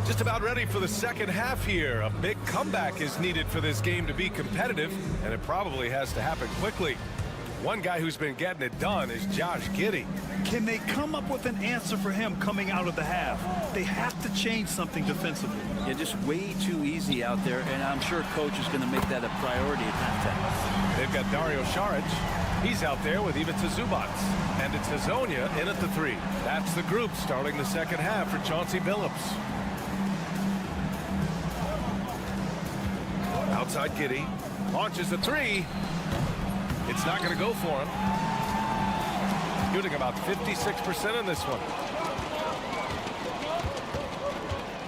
[SPEAKER 8] Just about ready for the second half here. A big comeback is needed for this game to be competitive, and it probably has to happen quickly. One guy who's been getting it done is Josh Giddey.
[SPEAKER 10] Can they come up with an answer for him coming out of the half? They have to change something defensively.
[SPEAKER 15] Yeah, just way too easy out there, and I'm sure coach is going to make that a priority at halftime.
[SPEAKER 8] They've got Dario Saric. He's out there with Ivica Zubac. And it's Hazonia in at the 3. That's the group starting the second half for Chauncey Billups. Outside Giddey. Launches the 3. It's not going to go for him. Shooting about 56% in this one.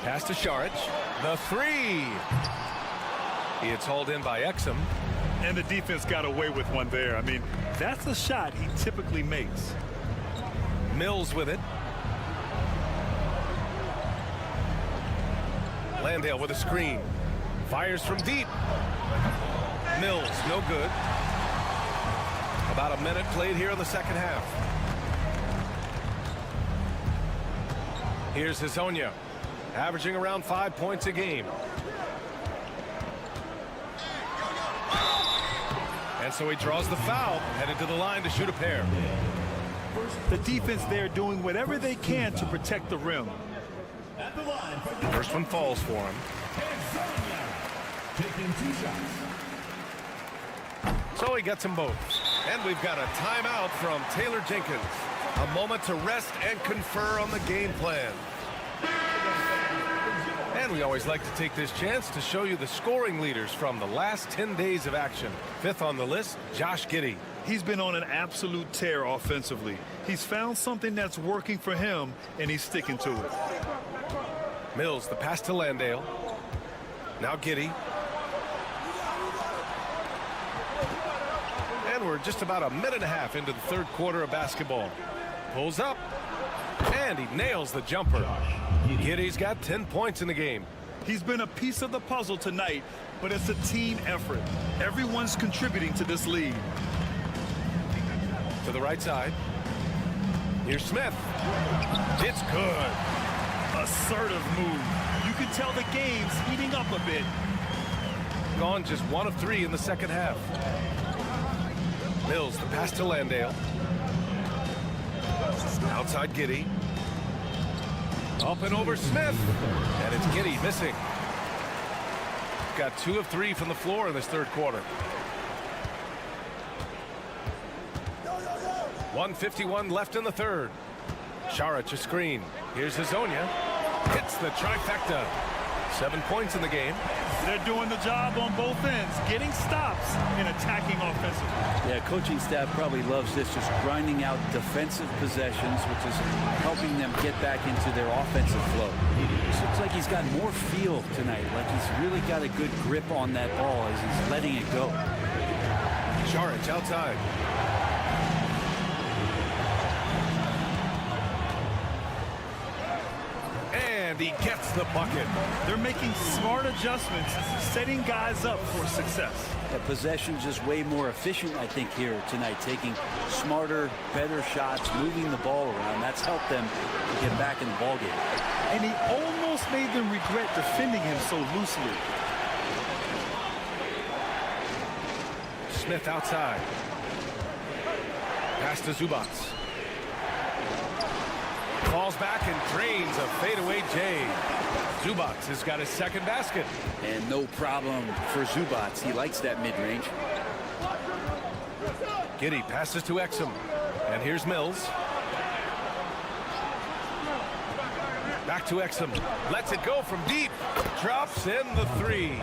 [SPEAKER 8] Pass to Saric. The 3. It's hauled in by Exum.
[SPEAKER 10] And the defense got away with one there. I mean, that's a shot he typically makes.
[SPEAKER 8] Mills with it. Landale with a screen. Fires from deep. Mills, no good. About a minute played here in the second half. Here's Hazonia, averaging around 5 points a game. And so he draws the foul, headed to the line to shoot a pair.
[SPEAKER 10] The defense there doing whatever they can to protect the rim.
[SPEAKER 8] First one falls for him.
[SPEAKER 4] Taking 2 shots.
[SPEAKER 8] So he gets them both. And we've got a timeout from Taylor Jenkins. A moment to rest and confer on the game plan. And we always like to take this chance to show you the scoring leaders from the last 10 days of action. 5th on the list, Josh Giddey.
[SPEAKER 10] He's been on an absolute tear offensively. He's found something that's working for him, and he's sticking to it.
[SPEAKER 8] Mills, the pass to Landale. Now Giddey. And we're just about a minute and a half into the third quarter of basketball. Pulls up, and he nails the jumper. Giddey's got 10 points in the game.
[SPEAKER 10] He's been a piece of the puzzle tonight, but it's a team effort. Everyone's contributing to this lead.
[SPEAKER 8] To the right side. Here's Smith. It's good.
[SPEAKER 10] Assertive move. You can tell the game's heating up a bit.
[SPEAKER 8] Gone just 1 of 3 in the second half. Mills, the pass to Landale. Outside Giddey. Up and over Smith. And it's Giddey missing. Got 2 of 3 from the floor in this third quarter. 1:51 left in the third. Saric a screen. Here's Hazonia. Hits the trifecta. 7 points in the game.
[SPEAKER 10] They're doing the job on both ends, getting stops and attacking offensively.
[SPEAKER 15] Yeah, coaching staff probably loves this, just grinding out defensive possessions, which is helping them get back into their offensive flow. It looks like he's got more feel tonight, like he's really got a good grip on that ball as he's letting it go.
[SPEAKER 8] Saric outside. And he gets the bucket.
[SPEAKER 10] They're making smart adjustments, setting guys up for success.
[SPEAKER 15] The possession just way more efficient, I think, here tonight, taking smarter, better shots, moving the ball around. That's helped them get back in the ballgame.
[SPEAKER 10] And he almost made them regret defending him so loosely.
[SPEAKER 8] Smith outside. Pass to Zubac. falls back and drains a fadeaway J. Zubac has got his second basket.
[SPEAKER 15] And no problem for Zubac. He likes that mid-range.
[SPEAKER 8] Giddey passes to Exum. And here's Mills. Back to Exum. Lets it go from deep. Drops in the three.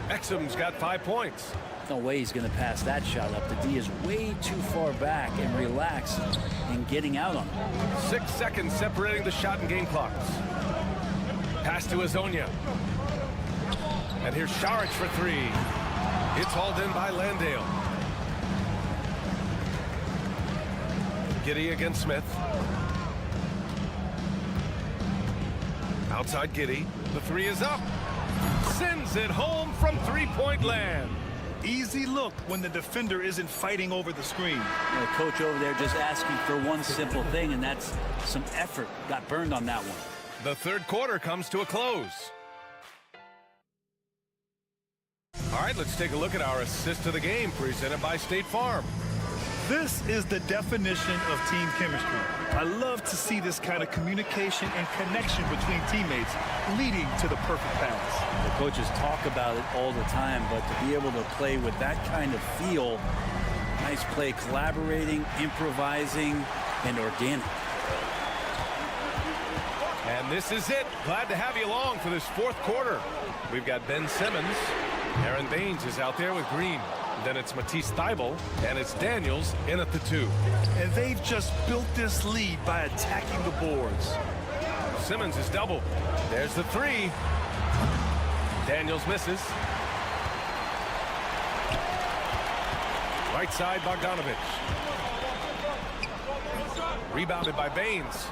[SPEAKER 8] Exum's got 5 points.
[SPEAKER 15] No way he's going to pass that shot up. The D is way too far back and relaxed in getting out on him.
[SPEAKER 8] 6 seconds separating the shot and game clocks. Pass to Azonia. And here's Šarić for three. It's hauled in by Landale. Giddey against Smith. Outside Giddey. The three is up. Sends it home from three-point land.
[SPEAKER 10] Easy look when the defender isn't fighting over the screen.
[SPEAKER 15] The coach over there just asking for one simple thing, and that's some effort. Got burned on that one.
[SPEAKER 8] The third quarter comes to a close. All right, let's take a look at our assist to the game presented by State Farm.
[SPEAKER 10] This is the definition of team chemistry. I love to see this kind of communication and connection between teammates leading to the perfect pass.
[SPEAKER 15] The coaches talk about it all the time, but to be able to play with that kind of feel, nice play, collaborating, improvising, and organic.
[SPEAKER 8] And this is it. Glad to have you along for this fourth quarter. We've got Ben Simmons. Aaron Baines is out there with Green. Then it's Matisse Thybulle, and it's Daniels in at the 2.
[SPEAKER 10] And they've just built this lead by attacking the boards.
[SPEAKER 8] Simmons is double. There's the 3. Daniels misses. Right side, Bogdanovic. Rebounded by Baines.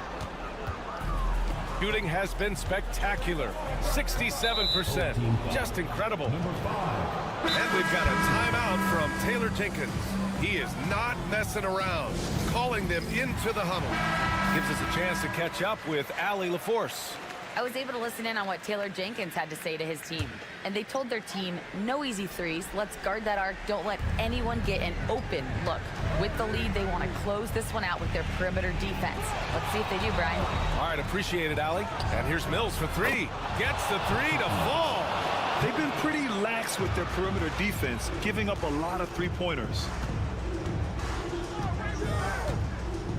[SPEAKER 8] Shooting has been spectacular. 67%. Just incredible. And we've got a timeout from Taylor Jenkins. He is not messing around, calling them into the huddle. Gives us a chance to catch up with Allie LaForce.
[SPEAKER 13] I was able to listen in on what Taylor Jenkins had to say to his team. And they told their team, no easy threes. Let's guard that arc. Don't let anyone get an open look. With the lead, they want to close this one out with their perimeter defense. Let's see if they do, Brian.
[SPEAKER 8] All right, appreciate it, Allie. And here's Mills for 3. Gets the 3 to fall.
[SPEAKER 10] They've been pretty lax with their perimeter defense, giving up a lot of three-pointers.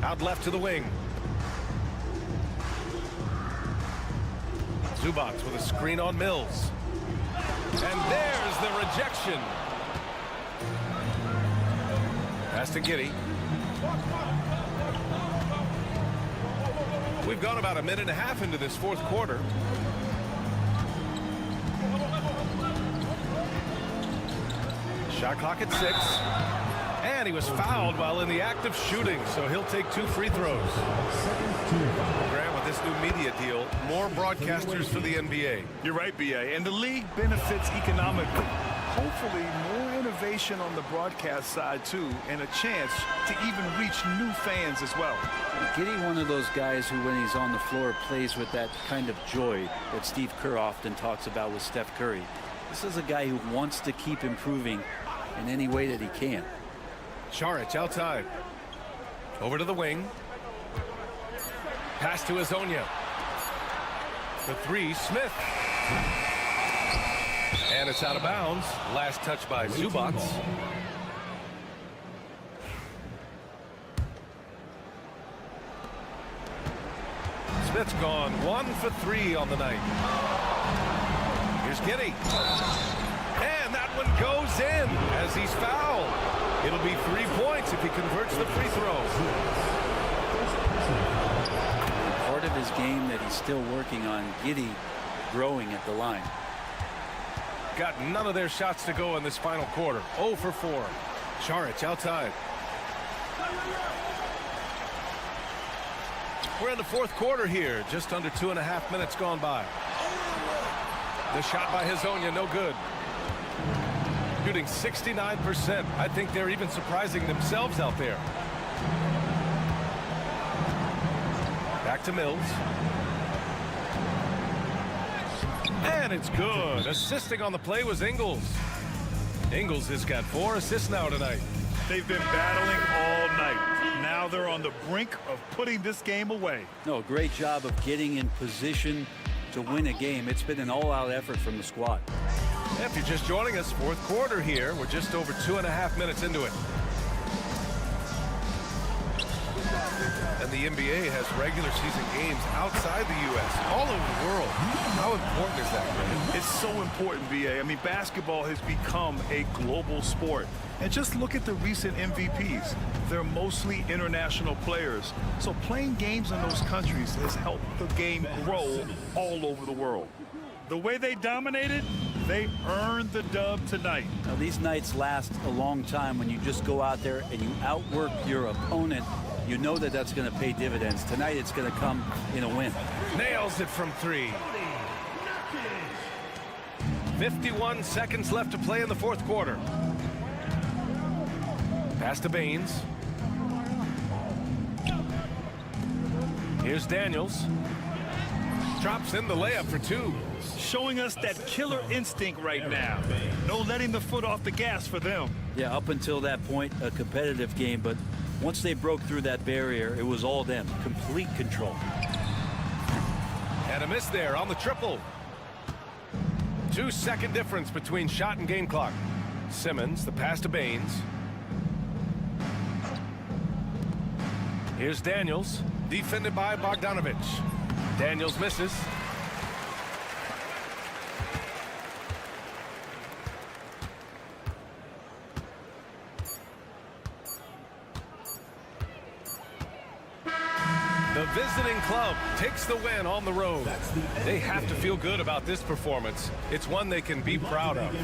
[SPEAKER 8] Out left to the wing. Zubac with a screen on Mills. And there's the rejection. Pass to Giddey. We've gone about a minute and a half into this fourth quarter. Shot clock at 6. And he was fouled while in the act of shooting, so he'll take 2 free throws. Grant, with this new media deal, more broadcasters for the NBA.
[SPEAKER 10] You're right, B.A., and the league benefits economically. Hopefully, more innovation on the broadcast side, too, and a chance to even reach new fans as well.
[SPEAKER 15] Giddey, one of those guys who, when he's on the floor, plays with that kind of joy that Steve Kerr often talks about with Steph Curry. This is a guy who wants to keep improving in any way that he can.
[SPEAKER 8] Šarić outside. Over to the wing. Pass to Azonia. The 3, Smith. And it's out of bounds. Last touch by Zubac. Smith's gone 1 for 3 on the night. Here's Giddey. And that one goes in as he's fouled. It'll be 3 points if he converts the free throw.
[SPEAKER 15] Part of his game that he's still working on, Giddey growing at the line.
[SPEAKER 8] Got none of their shots to go in this final quarter. 0 for 4. Šarić outside. We're in the fourth quarter here. Just under 2.5 minutes gone by. The shot by Azonia, no good. Shooting 69%. I think they're even surprising themselves out there. Back to Mills. And it's good. Assisting on the play was Ingles. Ingles has got 4 assists now tonight.
[SPEAKER 10] They've been battling all night. Now they're on the brink of putting this game away.
[SPEAKER 15] No, great job of getting in position to win a game. It's been an all-out effort from the squad.
[SPEAKER 8] If you're just joining us, fourth quarter here. We're just over 2.5 minutes into it. And the NBA has regular season games outside the U.S., all over the world. How important is that, Greg?
[SPEAKER 10] It's so important, BA. I mean, basketball has become a global sport. And just look at the recent MVPs. They're mostly international players. So playing games in those countries has helped the game grow all over the world. The way they dominated, they earned the dub tonight.
[SPEAKER 15] Now, these nights last a long time when you just go out there and you outwork your opponent. You know that that's going to pay dividends. Tonight it's going to come in a win.
[SPEAKER 8] Nails it from three. 51 seconds left to play in the fourth quarter. Pass to Baines. Here's Daniels. Drops in the layup for two.
[SPEAKER 10] Showing us that killer instinct right now. No letting the foot off the gas for them.
[SPEAKER 15] Yeah, up until that point, a competitive game, but once they broke through that barrier, it was all them. Complete control.
[SPEAKER 8] And a miss there on the triple. 2-second difference between shot and game clock. Simmons, the pass to Baines. Here's Daniels, defended by Bogdanovic. Daniels misses. The visiting club takes the win on the road. They have to feel good about this performance. It's one they can be proud of.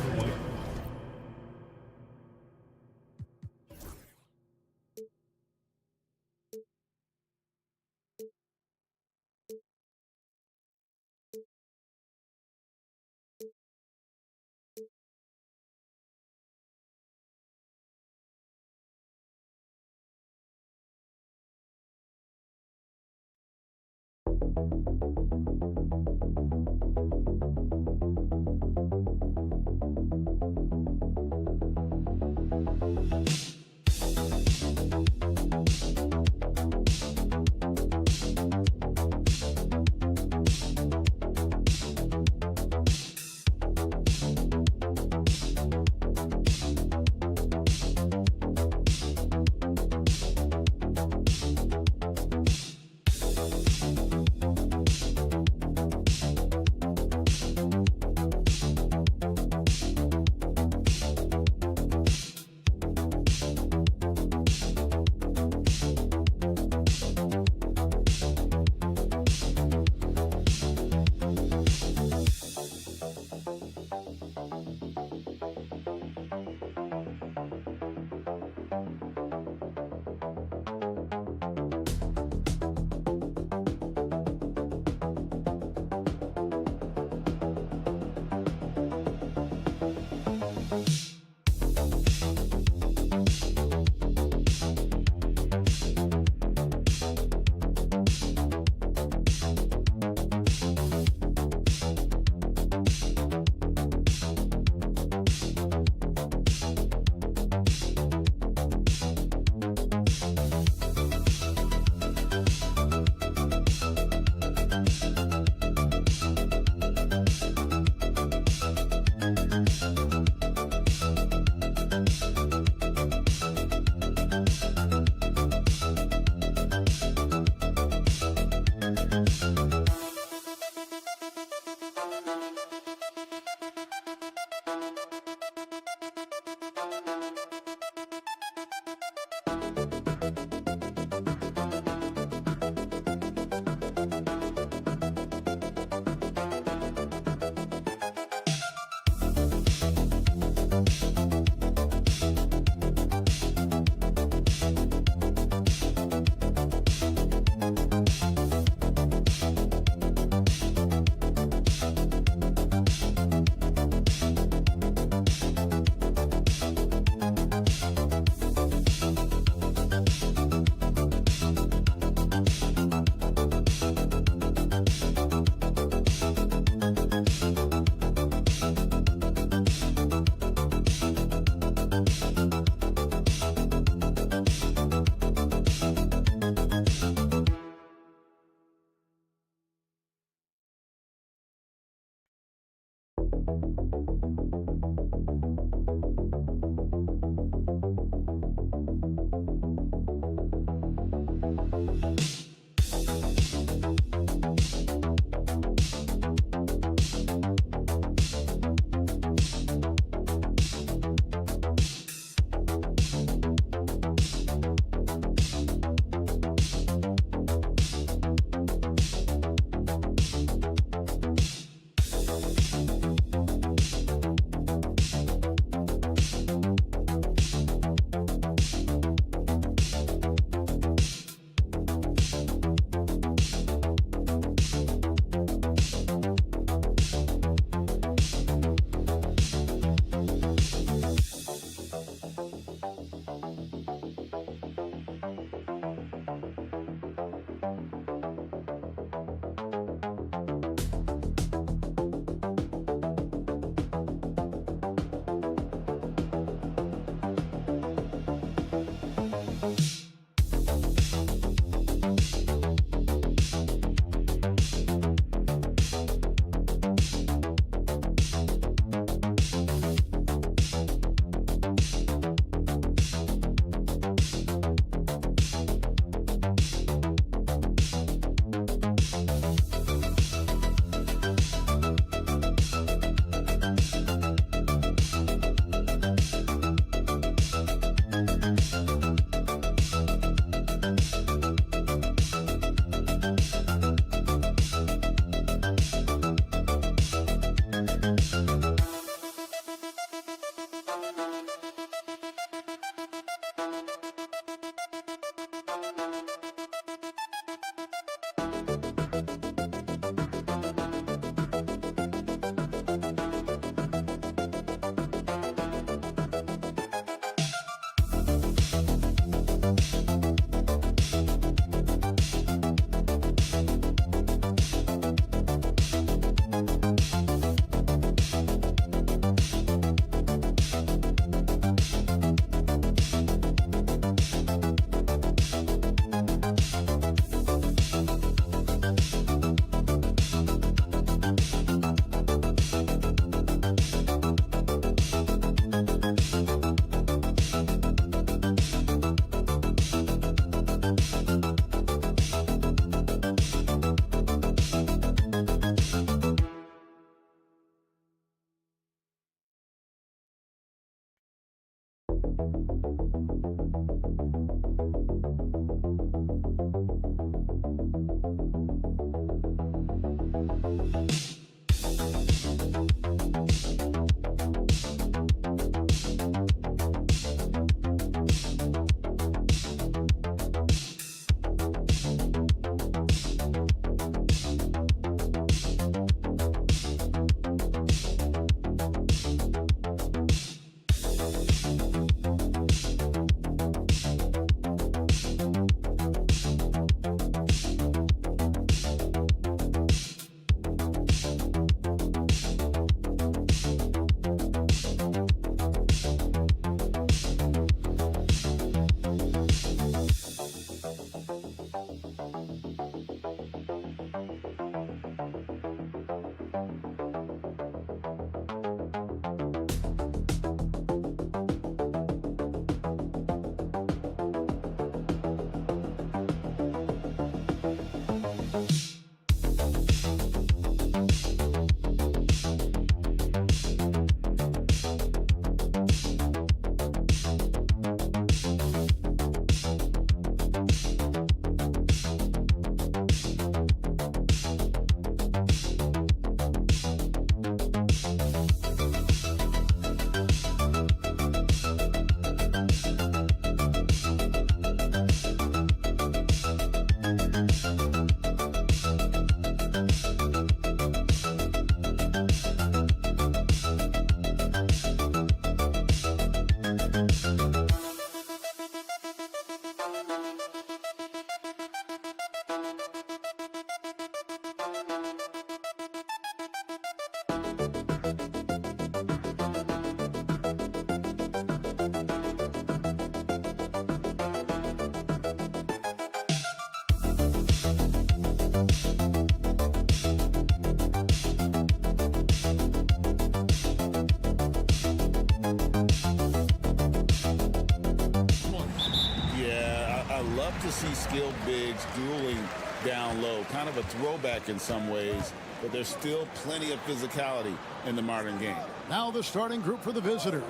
[SPEAKER 3] to see skilled bigs dueling down low. Kind of a throwback in some ways, but there's still plenty of physicality in the modern game.
[SPEAKER 1] Now the starting group for the visitors.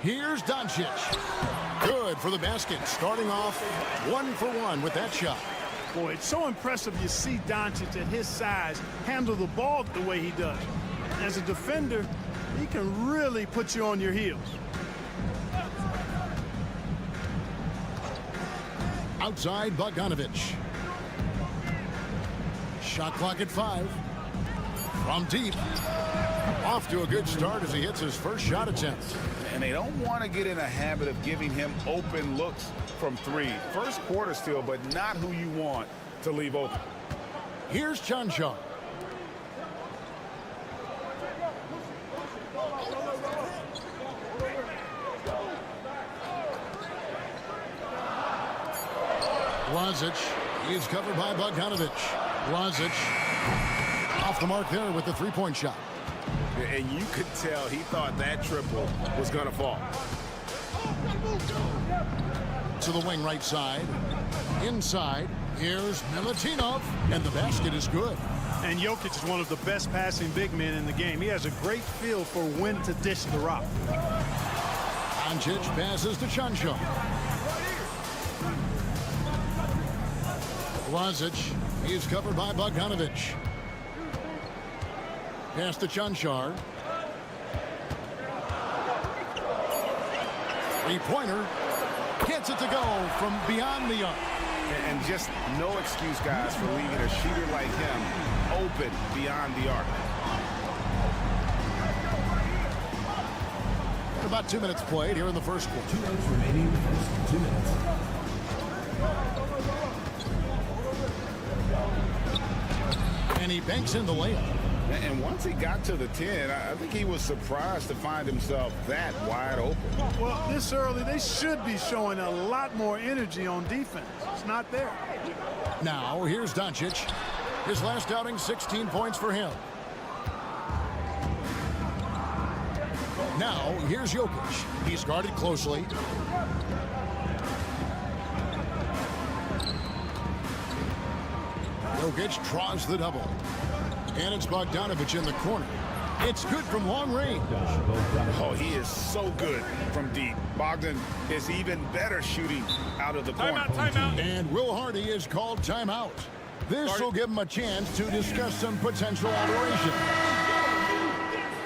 [SPEAKER 1] Here's Doncic. Good for the basket. Starting off 1 for 1 with that shot.
[SPEAKER 16] Boy, it's so impressive you see Doncic at his size handle the ball the way he does. As a defender, he can really put you on your heels.
[SPEAKER 1] Outside, Bogdanovich. Shot clock at 5. From deep. Off to a good start as he hits his first shot attempt.
[SPEAKER 3] And they don't want to get in a habit of giving him open looks from 3. First quarter still, but not who you want to leave open.
[SPEAKER 1] Here's Chunchon. Lazic. He is covered by Bogdanovic. Lazic off the mark there with the three-point shot.
[SPEAKER 5] And you could tell he thought that triple was going to fall.
[SPEAKER 1] To the wing right side. Inside. Here's Milutinov. And the basket is good.
[SPEAKER 16] And Jokic is one of the best passing big men in the game. He has a great feel for when to dish the rock.
[SPEAKER 1] Doncic passes to Chancho. Lazic. He is covered by Bogdanovic. Pass to Chanchar. Three-pointer. Gets it to go from beyond the arc.
[SPEAKER 5] And just no excuse, guys, for leaving a shooter like him open beyond the arc.
[SPEAKER 1] About 2 minutes played here in the first quarter.
[SPEAKER 4] 2 minutes remaining in the first 2 minutes.
[SPEAKER 1] And he banks in the layup.
[SPEAKER 3] And once he got to the 10, I think he was surprised to find himself that wide open.
[SPEAKER 16] Well, this early, they should be showing a lot more energy on defense. It's not there.
[SPEAKER 1] Now, here's Doncic. His last outing, 16 points for him. Now, here's Jokic. He's guarded closely. Jokic draws the double. And it's Bogdanovic in the corner. It's good from long range.
[SPEAKER 3] Oh, he is so good from deep. Bogdan is even better shooting out of the corner.
[SPEAKER 1] Timeout. And Will Hardy is called timeout. This will give him a chance to discuss some potential alteration.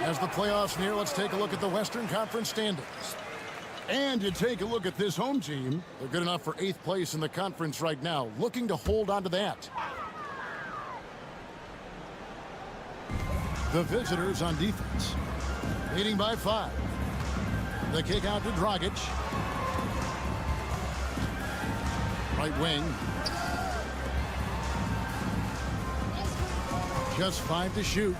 [SPEAKER 1] As the playoffs near, let's take a look at the Western Conference standings. And to take a look at this home team, they're good enough for 8th place in the conference right now, looking to hold on to that. The visitors on defense, leading by 5. The kick out to Dragic. Right wing. Just 5 to shoot.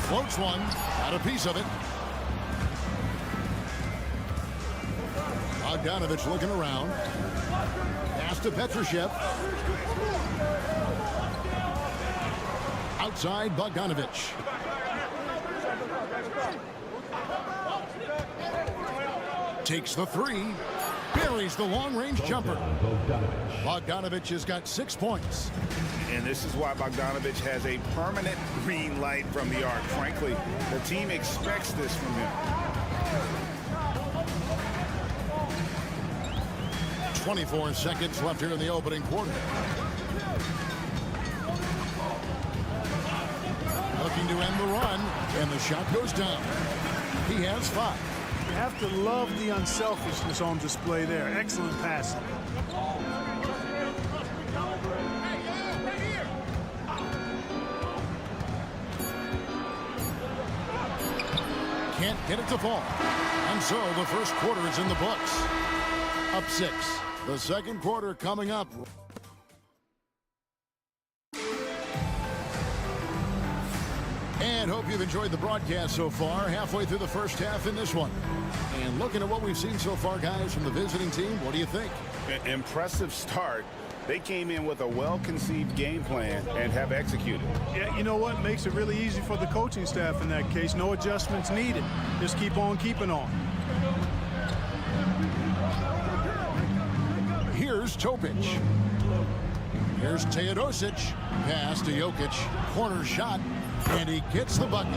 [SPEAKER 1] Floats one, got a piece of it. Bogdanovic looking around. Pass to Petrushev. Outside Bogdanovic. Takes the 3. Buries the long-range jumper. Bogdanovic has got 6 points.
[SPEAKER 3] And this is why Bogdanovic has a permanent green light from the arc. Frankly, the team expects this from him.
[SPEAKER 1] 24 seconds left here in the opening quarter. Looking to end the run, and the shot goes down. He has 5.
[SPEAKER 16] You have to love the unselfishness on display there. Excellent passing.
[SPEAKER 1] Can't get it to fall. And so the first quarter is in the books. Up 6. The second quarter coming up. And hope you've enjoyed the broadcast so far. Halfway through the first half in this one. And looking at what we've seen so far, guys, from the visiting team, what do you think?
[SPEAKER 3] Impressive start. They came in with a well-conceived game plan and have executed.
[SPEAKER 16] Yeah, you know what? Makes it really easy for the coaching staff in that case. No adjustments needed. Just keep on keeping on.
[SPEAKER 1] Here's Topic. Here's Teodosic. Pass to Jokic. Corner shot. And he gets the bucket.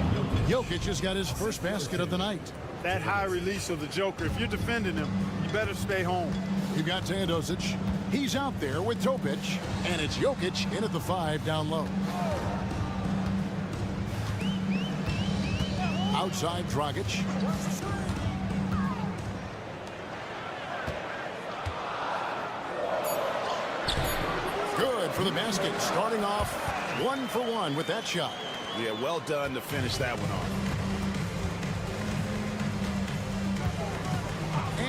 [SPEAKER 1] Jokic has got his first basket of the night.
[SPEAKER 16] That high release of the Joker, if you're defending him, you better stay home.
[SPEAKER 1] You got Teodosic. He's out there with Topic. And it's Jokic in at the 5 down low. Outside Dragic. Good for the basket. Starting off 1 for 1 with that shot.
[SPEAKER 5] Yeah, well done to finish that one off.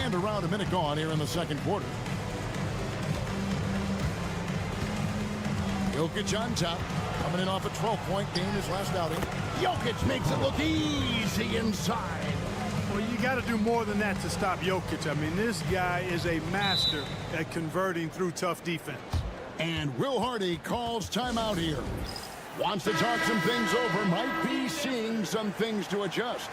[SPEAKER 1] And around a minute gone here in the second quarter. Jokic on top. Coming in off a 12-point game his last outing. Jokic makes it look easy inside.
[SPEAKER 16] Well, you you got to do more than that to stop Jokic. I mean, this guy is a master at converting through tough defense.
[SPEAKER 1] And Will Hardy calls timeout here. Wants to talk some things over. Might be seeing some things to adjust.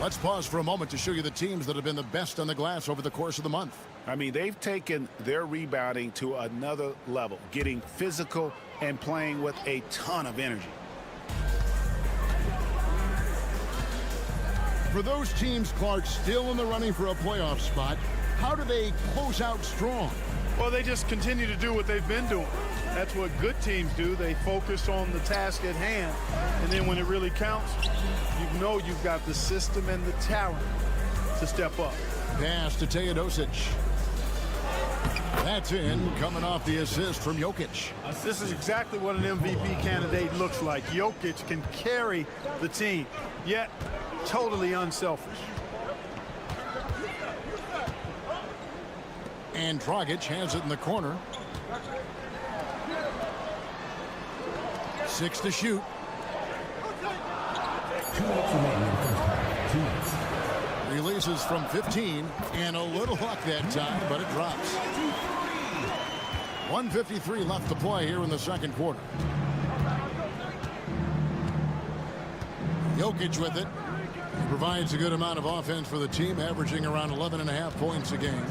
[SPEAKER 1] Let's pause for a moment to show you the teams that have been the best on the glass over the course of the month.
[SPEAKER 5] I mean, they've taken their rebounding to another level, getting physical and playing with a ton of energy.
[SPEAKER 1] For those teams, Clark, still in the running for a playoff spot, how do they close out strong?
[SPEAKER 16] Well, they just continue to do what they've been doing. That's what good teams do. They focus on the task at hand, and then when it really counts, you know you've got the system and the talent to step up.
[SPEAKER 1] Pass to Teodosic. That's in, coming off the assist from Jokic.
[SPEAKER 16] This is exactly what an MVP candidate looks like. Jokic can carry the team, yet totally unselfish.
[SPEAKER 1] And Dragic has it in the corner. 6 to shoot.
[SPEAKER 4] 2 minutes remaining in the first half. 2 minutes.
[SPEAKER 1] Releases from 15, and a little luck that time, but it drops. 1:53 left to play here in the second quarter. Jokic with it. Provides a good amount of offense for the team, averaging around 11.5 points a game.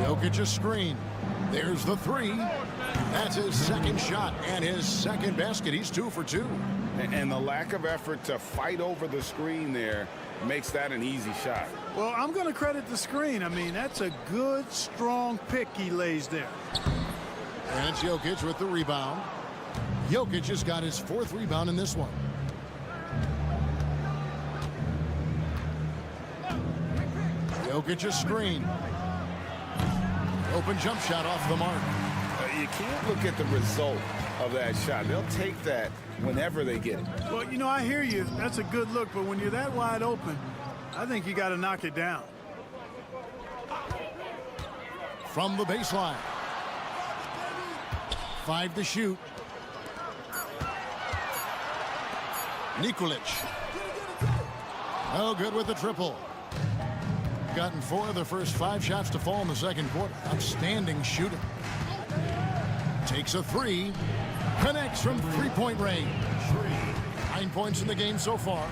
[SPEAKER 1] Jokic a screen. There's the three. That's his second shot and his second basket. He's 2 for 2.
[SPEAKER 5] And the lack of effort to fight over the screen there makes that an easy shot.
[SPEAKER 16] Well, I'm going to credit the screen. I mean, that's a good, strong pick he lays there.
[SPEAKER 1] And it's Jokic with the rebound. Jokic has got his 4th rebound in this one. Jokic a screen. Open jump shot off the mark.
[SPEAKER 5] You can't look at the result of that shot. They'll take that whenever they get it.
[SPEAKER 16] Well, you know, I hear you. That's a good look, but when you're that wide open, I think you got to knock it down.
[SPEAKER 1] From the baseline. 5 to shoot. Nikolic. Oh, good with the triple. Gotten 4 of the first 5 shots to fall in the second quarter. Outstanding shooting. Takes a 3. Connects from 3-point range. 9 points in the game so far.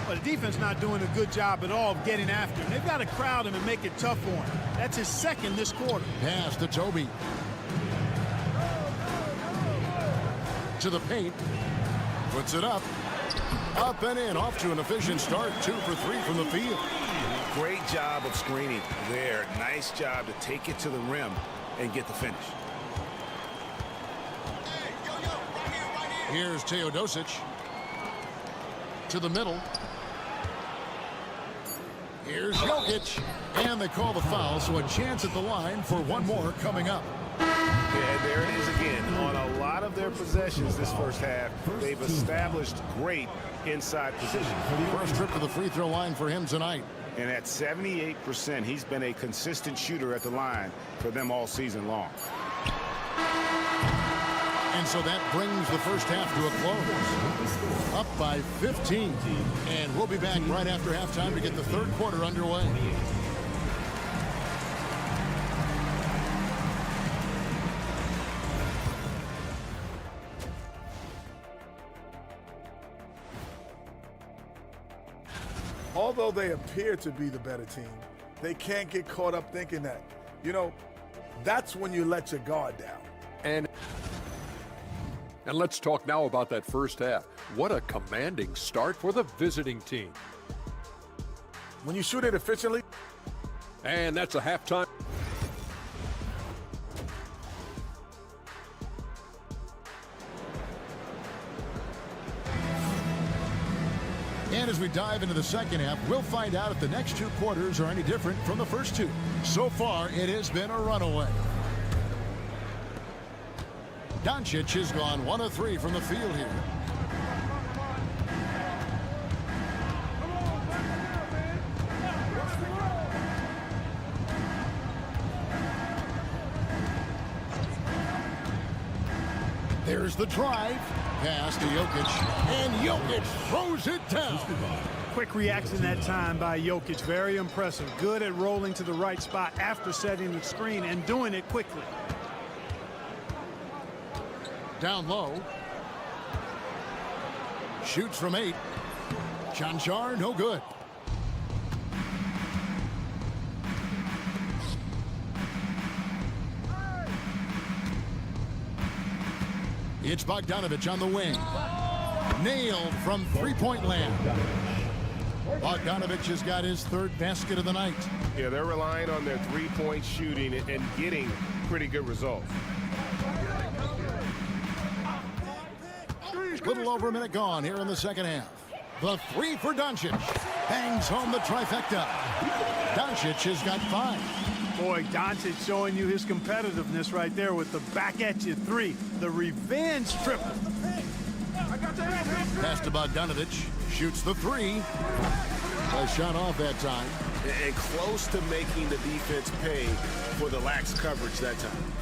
[SPEAKER 16] But the defense not doing a good job at all of getting after him. They've got to crowd him and make it tough for him. That's his second this quarter.
[SPEAKER 1] Pass to Toby. To the paint. Puts it up. Up and in. Off to an efficient start. 2 for 3 from the field.
[SPEAKER 5] Great job of screening there. Nice job to take it to the rim and get the finish.
[SPEAKER 1] Here's Teodosic. To the middle. Here's Jokic. And they call the foul, so a chance at the line for one more coming up.
[SPEAKER 5] Yeah, there it is again. On a lot of their possessions this first half, they've established great inside position.
[SPEAKER 1] First trip to the free throw line for him tonight.
[SPEAKER 5] And at 78%, he's been a consistent shooter at the line for them all season long.
[SPEAKER 1] And so that brings the first half to a close. Up by 15. And we'll be back right after halftime to get the third quarter underway.
[SPEAKER 6] Although they appear to be the better team, they can't get caught up thinking that. You know, that's when you let your guard down.
[SPEAKER 12] And let's talk now about that first half. What a commanding start for the visiting team.
[SPEAKER 6] When you shoot it efficiently.
[SPEAKER 12] And that's a halftime.
[SPEAKER 1] And as we dive into the second half, we'll find out if the next 2 quarters are any different from the first 2. So far, it has been a runaway. Doncic has gone 1 of 3 from the field here. Here's the drive. Pass to Jokic. And Jokic throws it down.
[SPEAKER 16] Quick reaction that time by Jokic. Very impressive. Good at rolling to the right spot after setting the screen and doing it quickly.
[SPEAKER 1] Down low. Shoots from 8. Chanchar, no good. It's Bogdanovich on the wing. Nailed from three-point land. Bogdanovich has got his third basket of the night.
[SPEAKER 5] Yeah, they're relying on their three-point shooting and getting pretty good results.
[SPEAKER 1] Little over a minute gone here in the second half. The three for Doncic. Bangs home the trifecta. Doncic has got 5.
[SPEAKER 16] Boy, Doncic showing you his competitiveness right there with the back-at-you 3. The revenge triple.
[SPEAKER 1] Pass to Bogdanovich. Shoots the 3. A shot off that time.
[SPEAKER 5] And close to making the defense pay for the lax coverage that time.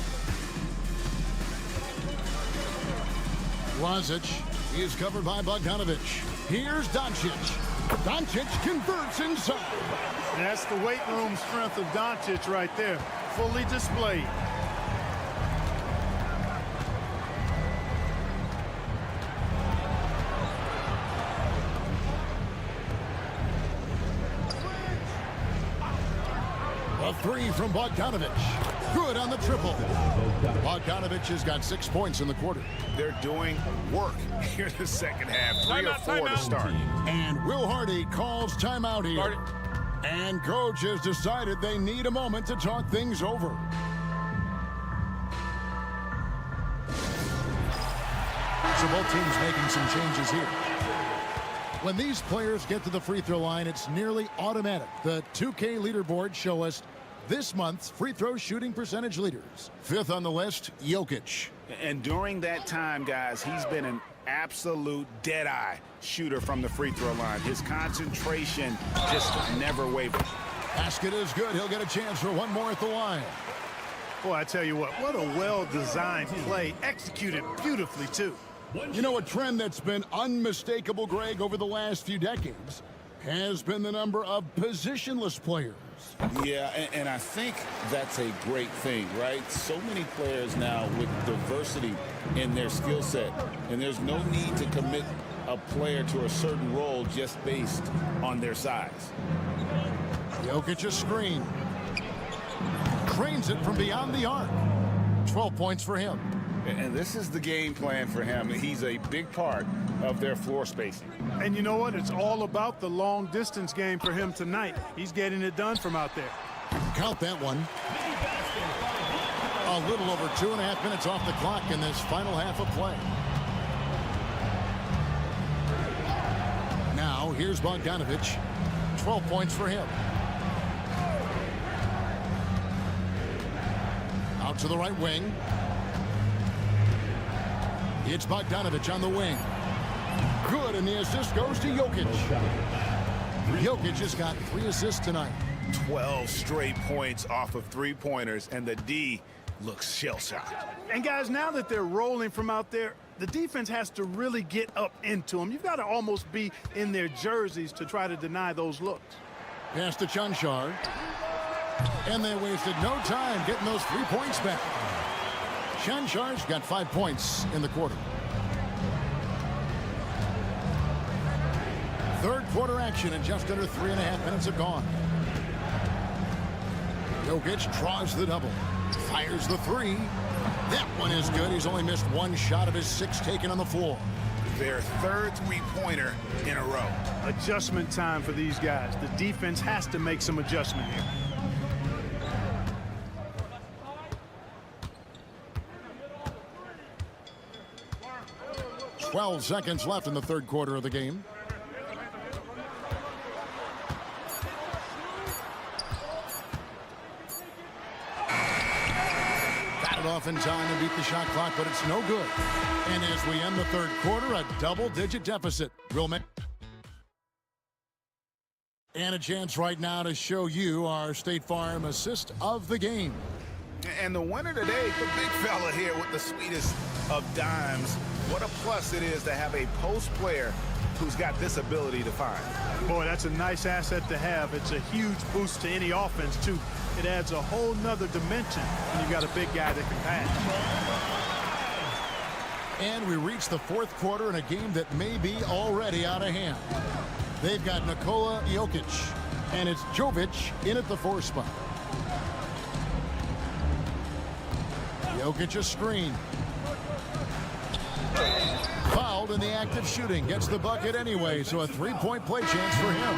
[SPEAKER 1] Lazic is covered by Bogdanovich. Here's Doncic. Doncic converts inside.
[SPEAKER 16] That's the weight room strength of Doncic right there. Fully displayed.
[SPEAKER 1] A 3 from Bogdanovich. Good on the triple. Bogdanovich has got 6 points in the quarter.
[SPEAKER 5] They're doing work here in the second half. 3 or 4 to start.
[SPEAKER 1] And Will Hardy calls timeout here. And coach has decided they need a moment to talk things over. So both teams making some changes here. When these players get to the free throw line, it's nearly automatic. The 2K leaderboard show us this month's free throw shooting percentage leaders. 5th on the list, Jokic.
[SPEAKER 3] And during that time, guys, he's been an absolute dead-eye shooter from the free throw line. His concentration just never wavered.
[SPEAKER 1] Basket is good. He'll get a chance for one more at the line.
[SPEAKER 16] Boy, I tell you what a well-designed play, executed beautifully, too.
[SPEAKER 1] You know, a trend that's been unmistakable, Greg, over the last few decades has been the number of positionless players.
[SPEAKER 3] Yeah, and I think that's a great thing, right? So many players now with diversity in their skill set, and there's no need to commit a player to a certain role just based on their size.
[SPEAKER 1] Jokic a screen. Cranes it from beyond the arc. 12 points for him.
[SPEAKER 3] And this is the game plan for him. He's a big part of their floor spacing.
[SPEAKER 16] And you know what? It's all about the long distance game for him tonight. He's getting it done from out there.
[SPEAKER 1] Count that one. A little over 2.5 minutes off the clock in this final half of play. Now, here's Bogdanovich. 12 points for him. Out to the right wing. It's Bogdanovich on the wing. Good, and the assist goes to Jokic. Jokic has got 3 assists tonight.
[SPEAKER 5] 12 straight points off of three-pointers, and the D looks shell-shocked.
[SPEAKER 16] And guys, now that they're rolling from out there, the defense has to really get up into them. You've got to almost be in their jerseys to try to deny those looks.
[SPEAKER 1] Pass to Chanchar. And they wasted no time getting those 3 points back. Chanchar's got 5 points in the quarter. Third quarter action, and just under 3.5 minutes have gone. Jokic draws the double. Fires the 3. That one is good. He's only missed 1 shot of his 6 taken on the floor.
[SPEAKER 5] Their third three-pointer in a row.
[SPEAKER 16] Adjustment time for these guys. The defense has to make some adjustment here.
[SPEAKER 1] 12 seconds left in the third quarter of the game. Got it off in time to beat the shot clock, but it's no good. And as we end the third quarter, a double-digit deficit will make. And a chance right now to show you our State Farm assist of the game.
[SPEAKER 3] And the winner today, the big fella here with the sweetest of dimes. What a plus it is to have a post player who's got this ability to find.
[SPEAKER 16] Boy, that's a nice asset to have. It's a huge boost to any offense, too. It adds a whole nother dimension when you've got a big guy that can pass.
[SPEAKER 1] And we reach the fourth quarter in a game that may be already out of hand. They've got Nikola Jokic, and it's Jovic in at the 4 spot. Jokic a screen. Fouled in the act of shooting. Gets the bucket anyway, so a 3-point play chance for him.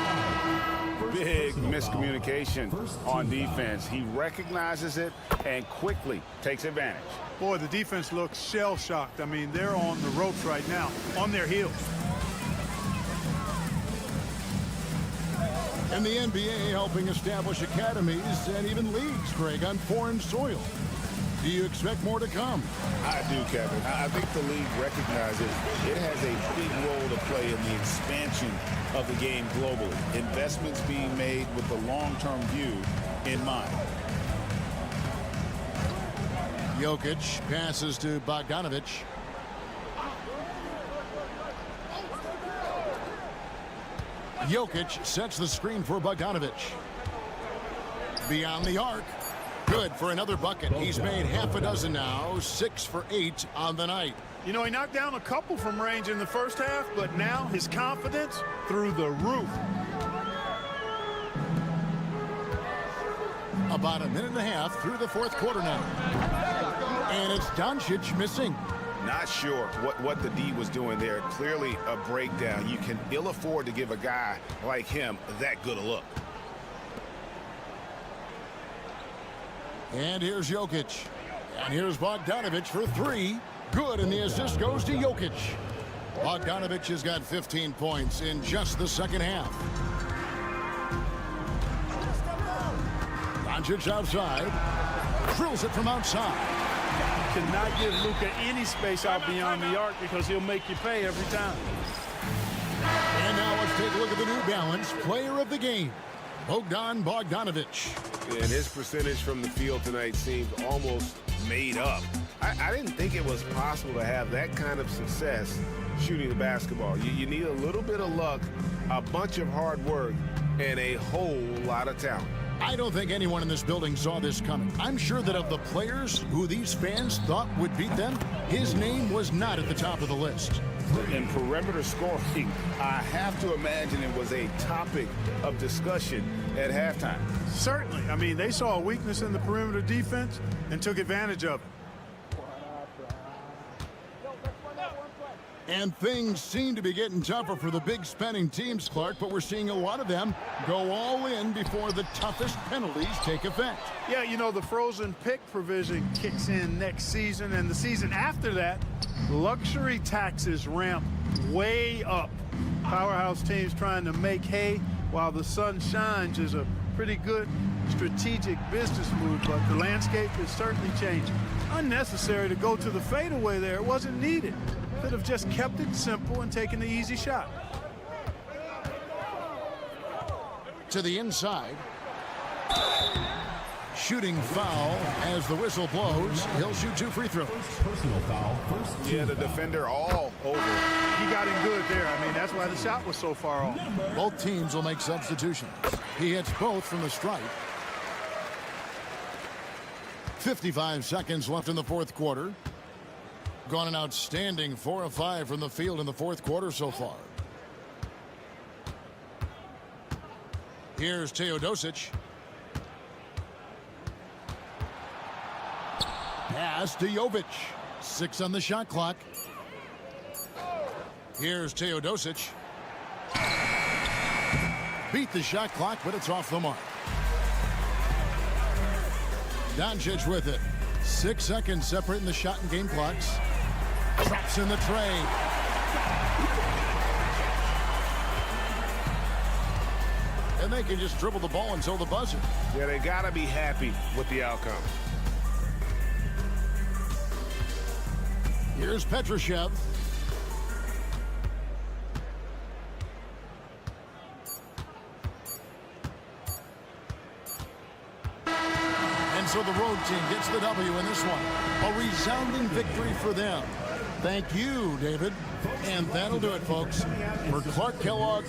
[SPEAKER 5] Big miscommunication on defense. He recognizes it and quickly takes advantage.
[SPEAKER 16] Boy, the defense looks shell-shocked. I mean, they're on the ropes right now, on their heels.
[SPEAKER 1] And the NBA helping establish academies and even leagues, Greg, on foreign soil. Do you expect more to come?
[SPEAKER 3] I do, Kevin. I think the league recognizes it has a big role to play in the expansion of the game globally. Investments being made with the long-term view in mind.
[SPEAKER 1] Jokic passes to Bogdanovic. Jokic sets the screen for Bogdanovic. Beyond the arc. Good for another bucket. He's made half a dozen now, 6 for 8 on the night.
[SPEAKER 16] You know, he knocked down a couple from range in the first half, but now his confidence through the roof.
[SPEAKER 1] About a minute and a half through the fourth quarter now. And it's Doncic missing.
[SPEAKER 5] Not sure what the D was doing there. Clearly a breakdown. You can ill afford to give a guy like him that good a look.
[SPEAKER 1] And here's Jokic. And here's Bogdanovic for 3. Good, and the assist goes to Jokic. Bogdanovic has got 15 points in just the second half. Doncic outside. Drills it from outside.
[SPEAKER 16] You cannot give Luka any space out beyond the arc because he'll make you pay every time.
[SPEAKER 1] And now let's take a look at the New Balance player of the game, Bogdan Bogdanovic.
[SPEAKER 5] And his percentage from the field tonight seems almost made up. I didn't think it was possible to have that kind of success shooting the basketball. You need a little bit of luck, a bunch of hard work, and a whole lot of talent.
[SPEAKER 1] I don't think anyone in this building saw this coming. I'm sure that of the players who these fans thought would beat them, his name was not at the top of the list.
[SPEAKER 5] In perimeter scoring, I have to imagine it was a topic of discussion at halftime.
[SPEAKER 16] Certainly. I mean, they saw a weakness in the perimeter defense and took advantage of it.
[SPEAKER 1] And things seem to be getting tougher for the big spending teams, Clark, but we're seeing a lot of them go all in before the toughest penalties take effect.
[SPEAKER 16] Yeah, you know, the frozen pick provision kicks in next season, and the season after that, luxury taxes ramp way up. Powerhouse teams trying to make hay while the sun shines is a pretty good strategic business move, but the landscape is certainly changing. Unnecessary to go to the fadeaway there. It wasn't needed. Could have just kept it simple and taken the easy shot.
[SPEAKER 1] To the inside. Shooting foul as the whistle blows. He'll shoot 2 free throws.
[SPEAKER 4] Personal foul.
[SPEAKER 5] Yeah, the defender all over.
[SPEAKER 16] He got him good there. I mean, that's why the shot was so far off.
[SPEAKER 1] Both teams will make substitutions. He hits both from the stripe. 55 seconds left in the fourth quarter. Gone an outstanding 4 of 5 from the field in the fourth quarter so far. Here's Teodosic. Pass to Jovic. 6 on the shot clock. Here's Teodosic. Beat the shot clock, but it's off the mark. Doncic with it. 6 seconds separating the shot and game clocks. Drops in the tray. And they can just dribble the ball until the buzzer.
[SPEAKER 5] Yeah, they got to be happy with the outcome.
[SPEAKER 1] Here's Petrushev. And so the road team gets the W in this one. A resounding victory for them. Thank you, David. And that'll do it, folks. For Clark Kellogg,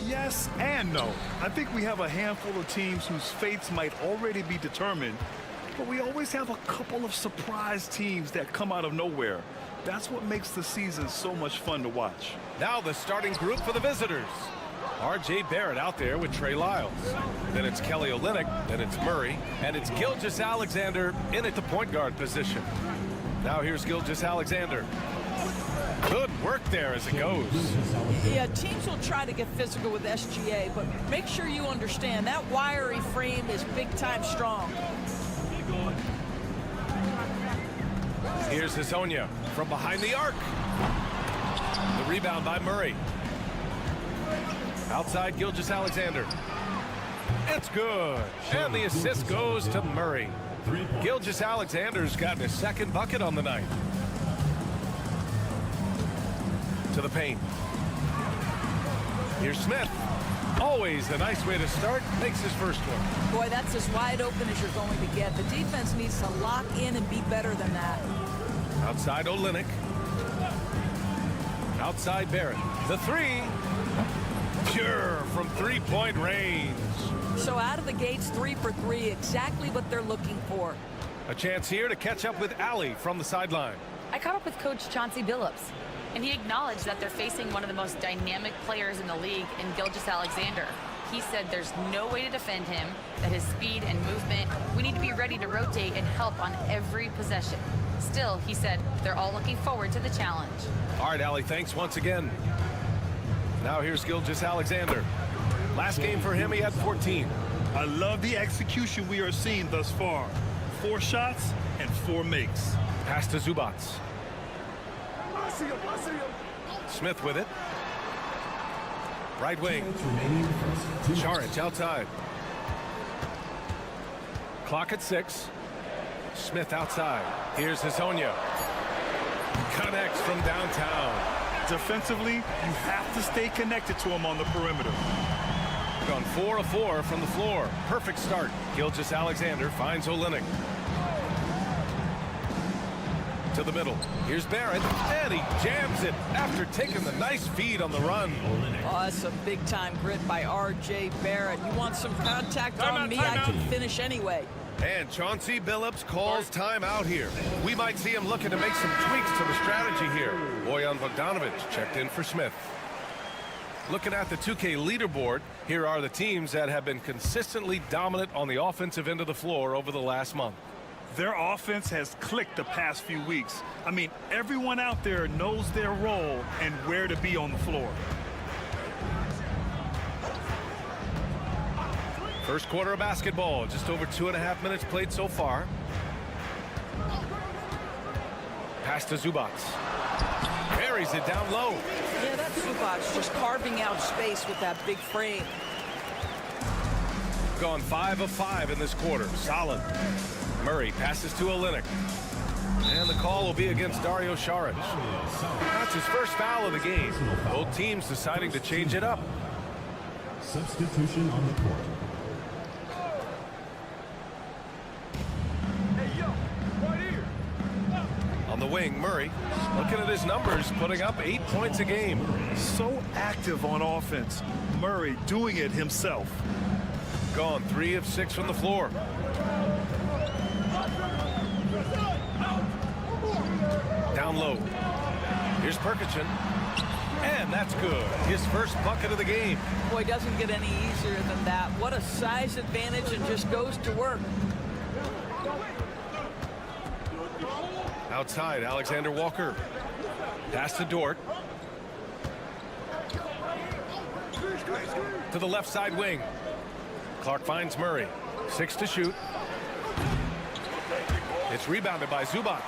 [SPEAKER 10] Yes and no. I think we have a handful of teams whose fates might already be determined, but we always have a couple of surprise teams that come out of nowhere. That's what makes the season so much fun to watch.
[SPEAKER 8] Now the starting group for the visitors. R.J. Barrett out there with Trey Lyles. Then it's Kelly Olynyk, then it's Murray, and it's Gilgeous-Alexander in at the point guard position. Now here's Gilgeous-Alexander. Good work there as it goes.
[SPEAKER 2] Yeah, teams will try to get physical with SGA, but make sure you understand that wiry frame is big-time strong.
[SPEAKER 8] Here's Hezonja from behind the arc. The rebound by Murray. Outside Gilgeous-Alexander. It's good. And the assist goes to Murray. Gilgeous-Alexander's gotten his second bucket on the night. To the paint. Here's Smith. Always a nice way to start. Makes his first one.
[SPEAKER 2] Boy, that's as wide open as you're going to get. The defense needs to lock in and be better than that.
[SPEAKER 8] Outside Olynyk. Outside Barrett. The three. Pure from three-point range.
[SPEAKER 2] So out of the gates, 3 for 3, exactly what they're looking for.
[SPEAKER 8] A chance here to catch up with Allie from the sideline.
[SPEAKER 13] I caught up with Coach Chauncey Billups, and he acknowledged that they're facing one of the most dynamic players in the league in Gilgeous-Alexander. He said there's no way to defend him, that his speed and movement, we need to be ready to rotate and help on every possession. Still, he said, they're all looking forward to the challenge.
[SPEAKER 8] All right, Allie, thanks once again. Now here's Gilgeous-Alexander. Last game for him, he had 14.
[SPEAKER 10] I love the execution we are seeing thus far. 4 shots and 4 makes.
[SPEAKER 8] Pass to Zubac. Smith with it. Right wing. Charic outside. Clock at 6. Smith outside. Here's Hazonia. Connects from downtown.
[SPEAKER 10] Defensively, you have to stay connected to him on the perimeter.
[SPEAKER 8] Gone 4 of 4 from the floor. Perfect start. Gilgeous-Alexander finds Olynyk. To the middle. Here's Barrett, and he jams it after taking the nice feed on the run.
[SPEAKER 2] Oh, that's some big-time grit by R.J. Barrett. You want some contact on me, I can finish anyway.
[SPEAKER 8] And Chauncey Billups calls timeout here. We might see him looking to make some tweaks to the strategy here. Bojan Bogdanovic checked in for Smith. Looking at the 2K leaderboard, here are the teams that have been consistently dominant on the offensive end of the floor over the last month.
[SPEAKER 10] Their offense has clicked the past few weeks. I mean, everyone out there knows their role and where to be on the floor.
[SPEAKER 8] First quarter of basketball, just over 2.5 minutes played so far. Pass to Zubac. Buries it down low.
[SPEAKER 2] Yeah, that's Zubac just carving out space with that big frame.
[SPEAKER 8] Gone 5 of 5 in this quarter. Solid. Murray passes to Olynyk. And the call will be against Dario Saric. That's his first foul of the game. Both teams deciding to change it up.
[SPEAKER 4] Substitution on the court.
[SPEAKER 8] On the wing, Murray, looking at his numbers, putting up 8 points a game.
[SPEAKER 10] So active on offense. Murray doing it himself.
[SPEAKER 8] Gone 3 of 6 from the floor. Down low. Here's Perkichin. And that's good. His first bucket of the game.
[SPEAKER 2] Boy, it doesn't get any easier than that. What a size advantage, and just goes to work.
[SPEAKER 8] Outside, Alexander Walker. Pass to Dort. To the left side wing. Clark finds Murray. 6 to shoot. It's rebounded by Zubac.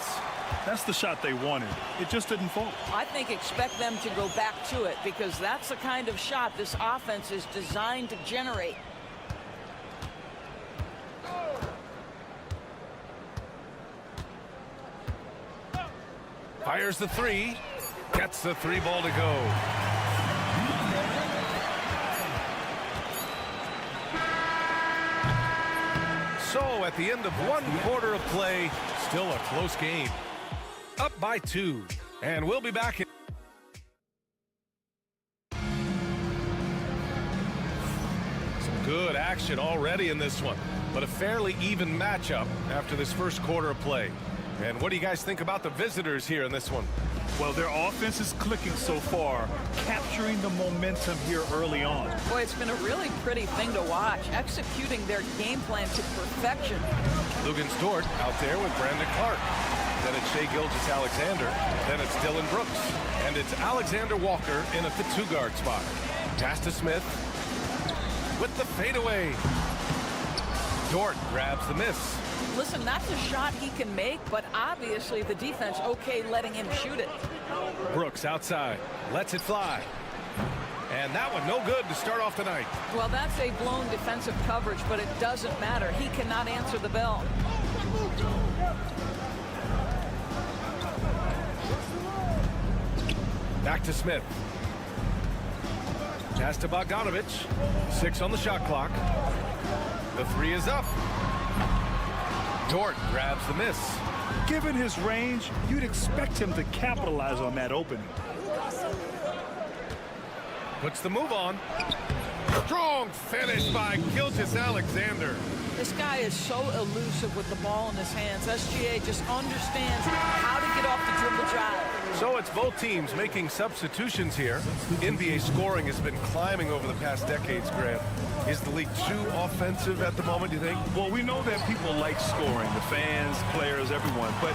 [SPEAKER 10] That's the shot they wanted. It just didn't fall.
[SPEAKER 2] I think expect them to go back to it, because that's the kind of shot this offense is designed to generate.
[SPEAKER 8] Fires the 3. Gets the 3 ball to go. So at the end of 1 quarter of play, still a close game. Up by 2. And we'll be back in. Some good action already in this one, but a fairly even matchup after this first quarter of play. And what do you guys think about the visitors here in this one?
[SPEAKER 10] Well, their offense is clicking so far, capturing the momentum here early on.
[SPEAKER 2] Boy, it's been a really pretty thing to watch, executing their game plan to perfection.
[SPEAKER 8] Lugens Dort out there with Brandon Clark. Then it's Shai Gilgeous-Alexander. Then it's Dylan Brooks. And it's Alexander Walker in at the 2-guard spot. Pass to Smith with the fadeaway. Dort grabs the miss.
[SPEAKER 2] Listen, that's a shot he can make, but obviously the defense okay letting him shoot it.
[SPEAKER 8] Brooks outside, lets it fly. And that one no good to start off the night.
[SPEAKER 2] Well, that's a blown defensive coverage, but it doesn't matter. He cannot answer the bell.
[SPEAKER 8] Back to Smith. Pass to Bogdanovic. 6 on the shot clock. The 3 is up. Dort grabs the miss.
[SPEAKER 10] Given his range, you'd expect him to capitalize on that opening.
[SPEAKER 8] Puts the move on. Strong finish by Gilgeous-Alexander.
[SPEAKER 2] This guy is so elusive with the ball in his hands. SGA just understands how to get off the dribble drive.
[SPEAKER 8] So it's both teams making substitutions here. NBA scoring has been climbing over the past decades, Grant. Is the league too offensive at the moment, do you think?
[SPEAKER 10] Well, we know that people like scoring, the fans, players, everyone, but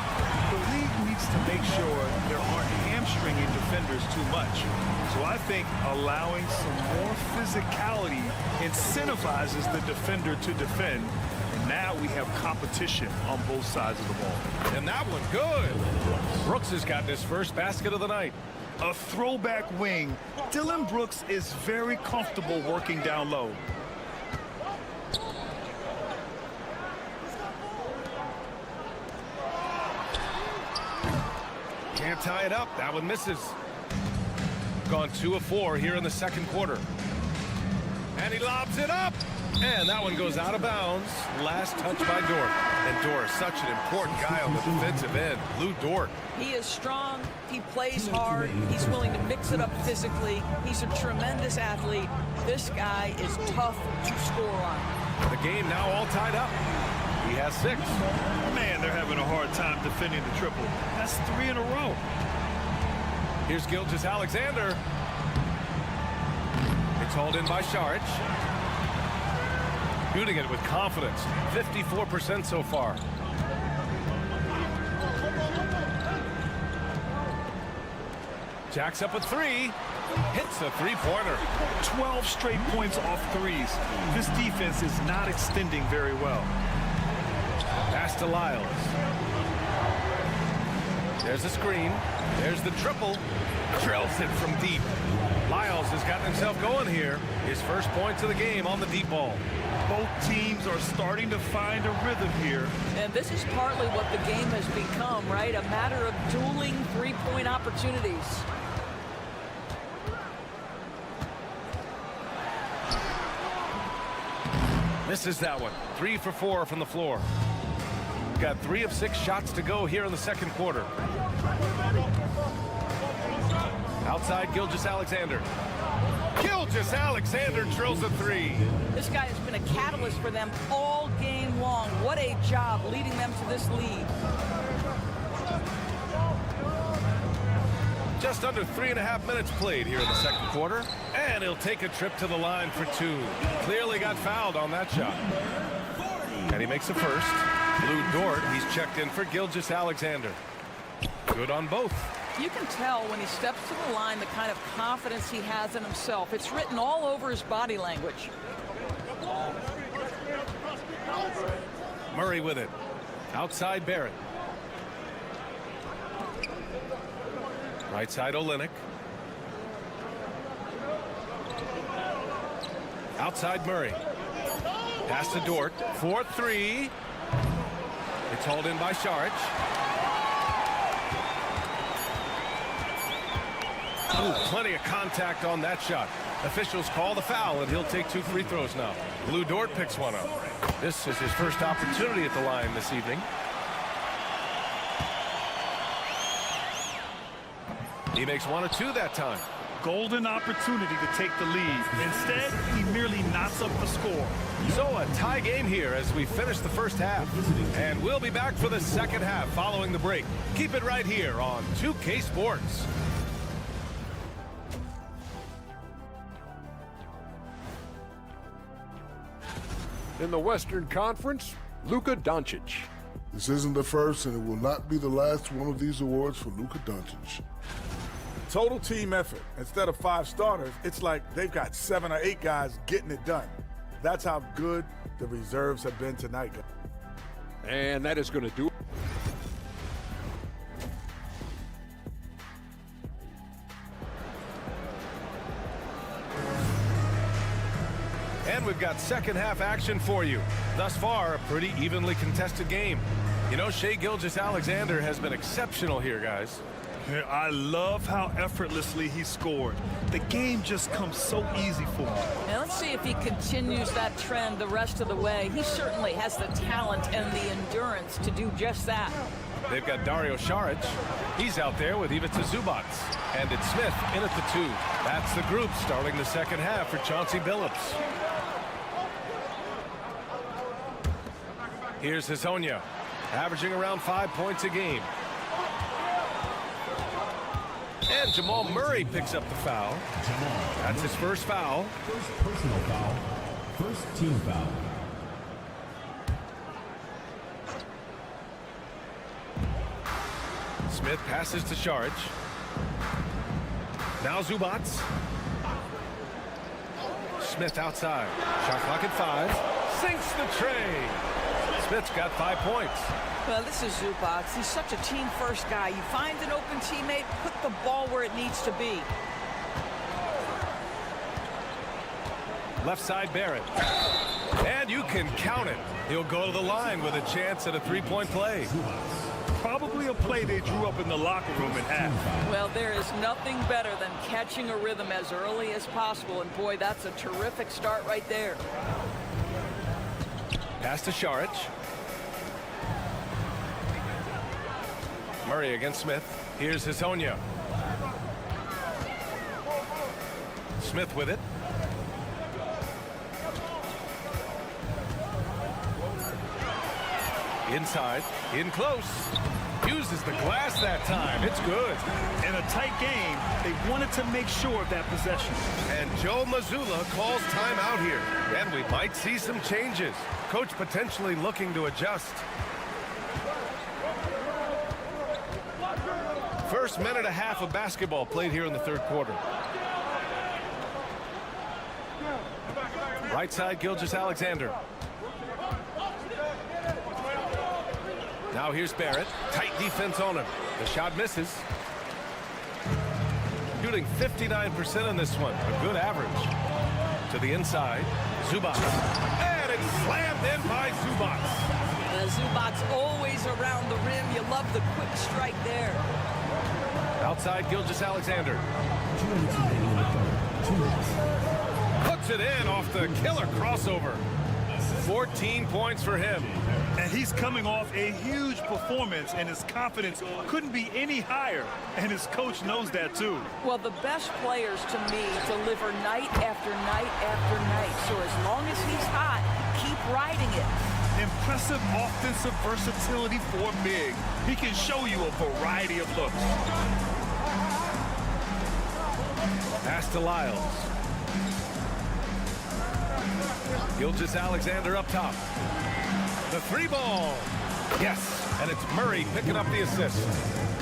[SPEAKER 10] the league needs to make sure there aren't hamstringing defenders too much. So I think allowing some more physicality incentivizes the defender to defend. And now we have competition on both sides of the ball.
[SPEAKER 8] And that one good. Brooks has gotten his first basket of the night.
[SPEAKER 10] A throwback wing. Dylan Brooks is very comfortable working down low.
[SPEAKER 8] Can't tie it up. That one misses. Gone 2 of 4 here in the second quarter. And he lobs it up. And that one goes out of bounds. Last touch by Dort. And Dort, such an important guy on the defensive end. Lou Dort.
[SPEAKER 2] He is strong. He plays hard. He's willing to mix it up physically. He's a tremendous athlete. This guy is tough to score on.
[SPEAKER 8] The game now all tied up. He has 6.
[SPEAKER 16] Man, they're having a hard time defending the triple. That's 3 in a row.
[SPEAKER 8] Here's Gilgeous-Alexander. It's hauled in by Saric. Shooting it with confidence. 54% so far. Jacks up a 3. Hits a 3-pointer.
[SPEAKER 10] 12 straight points off threes. This defense is not extending very well.
[SPEAKER 8] Pass to Lyles. There's a screen. There's the triple. Drills it from deep. Lyles has gotten himself going here. His first points of the game on the deep ball.
[SPEAKER 10] Both teams are starting to find a rhythm here.
[SPEAKER 2] And this is partly what the game has become, right? A matter of dueling three-point opportunities.
[SPEAKER 8] Misses that one. 3 for 4 from the floor. Got 3 of 6 shots to go here in the second quarter. Outside, Gilgeous-Alexander. Gilgeous-Alexander drills a 3.
[SPEAKER 2] This guy has been a catalyst for them all game long. What a job leading them to this lead.
[SPEAKER 8] Just under 3.5 minutes played here in the second quarter. And he'll take a trip to the line for 2. Clearly got fouled on that shot. And he makes the first. Lou Dort, he's checked in for Gilgeous-Alexander. Good on both.
[SPEAKER 2] You can tell when he steps to the line the kind of confidence he has in himself. It's written all over his body language.
[SPEAKER 8] Murray with it. Outside Barrett. Right side Olynyk. Outside Murray. Pass to Dort. 4-3. It's hauled in by Saric. Ooh, plenty of contact on that shot. Officials call the foul, and he'll take 2 free throws now. Lou Dort picks one up. This is his first opportunity at the line this evening. He makes 1 of 2 that time.
[SPEAKER 10] Golden opportunity to take the lead. Instead, he merely knots up the score.
[SPEAKER 8] So a tie game here as we finish the first half. And we'll be back for the second half following the break. Keep it right here on 2K Sports.
[SPEAKER 12] In the Western Conference, Luka Doncic.
[SPEAKER 7] This isn't the first, and it will not be the last one of these awards for Luka Doncic.
[SPEAKER 6] Total team effort. Instead of 5 starters, it's like they've got 7 or 8 guys getting it done. That's how good the reserves have been tonight.
[SPEAKER 12] And that is going to do it.
[SPEAKER 8] And we've got second half action for you. Thus far, a pretty evenly contested game. You know, Shai Gilgeous-Alexander has been exceptional here, guys.
[SPEAKER 10] I love how effortlessly he scored. The game just comes so easy for him.
[SPEAKER 2] And let's see if he continues that trend the rest of the way. He certainly has the talent and the endurance to do just that.
[SPEAKER 8] They've got Dario Saric. He's out there with Ivica Zubac. And it's Smith in at the 2. That's the group starting the second half for Chauncey Billups. Here's Hezonja, averaging around 5 points a game. And Jamal Murray picks up the foul. That's his first foul.
[SPEAKER 4] First personal foul. First team foul.
[SPEAKER 8] Smith passes to Saric. Now Zubac. Smith outside. Shot clock at 5. Sinks the tray. Smith's got 5 points.
[SPEAKER 2] Well, this is Zubac. He's such a team-first guy. You find an open teammate, put the ball where it needs to be.
[SPEAKER 8] Left side, Barrett. And you can count it. He'll go to the line with a chance at a three-point play.
[SPEAKER 10] Probably a play they drew up in the locker room at half.
[SPEAKER 2] Well, there is nothing better than catching a rhythm as early as possible. And, boy, that's a terrific start right there.
[SPEAKER 8] Pass to Šarić. Murray against Smith. Here's Hezonja. Smith with it. Inside, in close. Uses the glass that time. It's good.
[SPEAKER 10] In a tight game, they wanted to make sure of that possession.
[SPEAKER 8] And Joe Mazzulla calls timeout here. And we might see some changes. Coach potentially looking to adjust. First minute and a half of basketball played here in the third quarter. Right side, Gilgeous-Alexander. Now here's Barrett. Tight defense on him. The shot misses. Shooting 59% on this one. A good average. To the inside. Zubac. And it's slammed in by Zubac.
[SPEAKER 2] Zubac's always around the rim. You love the quick strike there.
[SPEAKER 8] Outside, Gilgeous-Alexander. Puts it in off the killer crossover. 14 points for him.
[SPEAKER 10] And he's coming off a huge performance, and his confidence couldn't be any higher. And his coach knows that, too.
[SPEAKER 2] Well, the best players, to me, deliver night after night after night. So as long as he's hot, keep riding it.
[SPEAKER 10] Impressive offensive versatility for big. He can show you a variety of looks.
[SPEAKER 8] Pass to Lyles. Gilgeous-Alexander up top. The three ball. Yes, and it's Murray picking up the assist.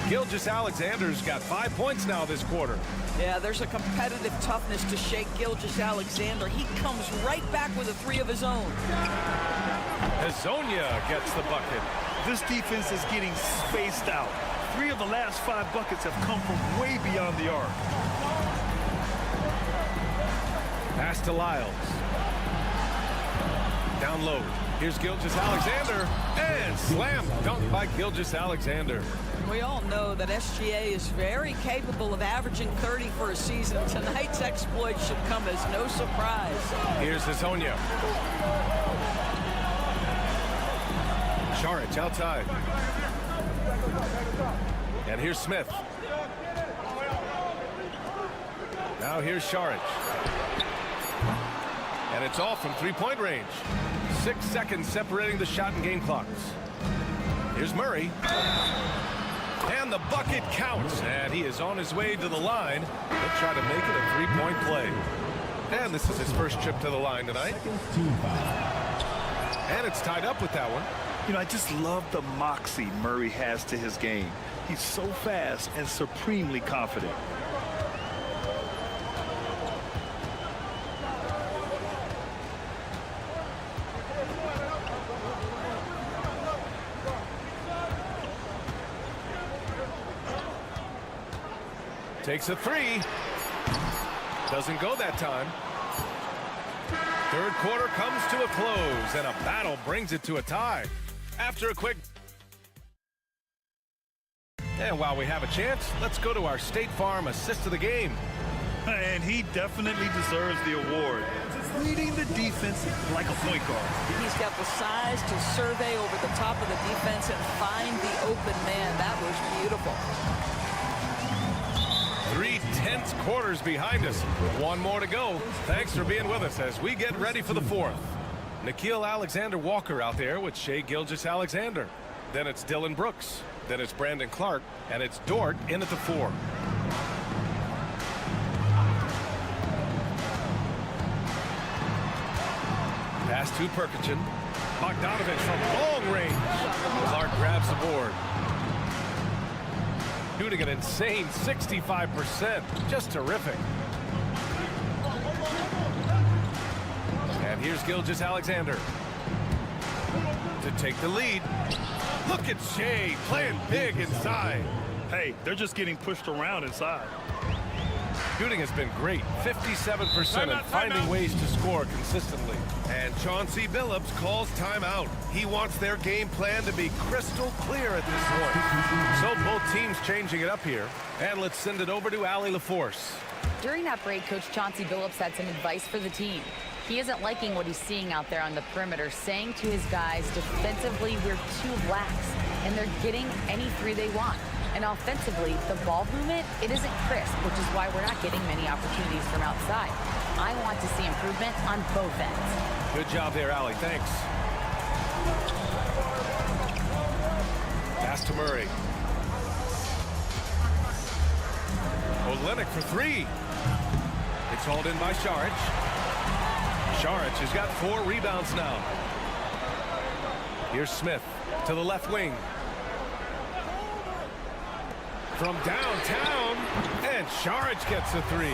[SPEAKER 8] Gilgeous-Alexander's got 5 points now this quarter.
[SPEAKER 2] Yeah, there's a competitive toughness to shake Gilgeous-Alexander. He comes right back with a three of his own.
[SPEAKER 8] Hezonja gets the bucket.
[SPEAKER 10] This defense is getting spaced out. 3 of the last 5 buckets have come from way beyond the arc.
[SPEAKER 8] Pass to Lyles. Down low. Here's Gilgeous-Alexander. And slam dunk by Gilgeous-Alexander.
[SPEAKER 2] We all know that SGA is very capable of averaging 30 for a season. Tonight's exploit should come as no surprise.
[SPEAKER 8] Here's Hezonja. Šarić outside. And here's Smith. Now here's Šarić. And it's off from three-point range. 6 seconds separating the shot and game clocks. Here's Murray. And the bucket counts. And he is on his way to the line. He'll try to make it a three-point play. And this is his first trip to the line tonight. And it's tied up with that one.
[SPEAKER 10] You know, I just love the moxie Murray has to his game. He's so fast and supremely confident.
[SPEAKER 8] Takes a three. Doesn't go that time. Third quarter comes to a close, and a battle brings it to a tie. After a quick... And while we have a chance, let's go to our State Farm assist of the game.
[SPEAKER 10] And he definitely deserves the award. Leading the defense like a point guard.
[SPEAKER 2] He's got the size to survey over the top of the defense and find the open man. That was beautiful.
[SPEAKER 8] 3 tense quarters behind us. One more to go. Thanks for being with us as we get ready for the fourth. Nickeil Alexander-Walker out there with Shai Gilgeous-Alexander. Then it's Dylan Brooks. Then it's Brandon Clark. And it's Dort in at the 4. Pass to Perkichin. Bogdanovich from long range. Clark grabs the board. Shooting an insane 65%. Just terrific. And here's Gilgeous-Alexander. to take the lead. Look at Shea playing big inside.
[SPEAKER 10] Hey, they're just getting pushed around inside.
[SPEAKER 8] Shooting has been great, 57%, and finding ways to score consistently. And Chauncey Billups calls timeout. He wants their game plan to be crystal clear at this point. So both teams changing it up here. And let's send it over to Allie LaForce.
[SPEAKER 13] During that break, Coach Chauncey Billups had some advice for the team. He isn't liking what he's seeing out there on the perimeter, saying to his guys, defensively, we're too lax, and they're getting any three they want. And offensively, the ball movement, it isn't crisp, which is why we're not getting many opportunities from outside. I want to see improvement on both ends.
[SPEAKER 8] Good job there, Allie. Thanks. Pass to Murray. Olenek for three. It's hauled in by Šarić. Šarić has got 4 rebounds now. Here's Smith to the left wing. From downtown, and Šarić gets a 3.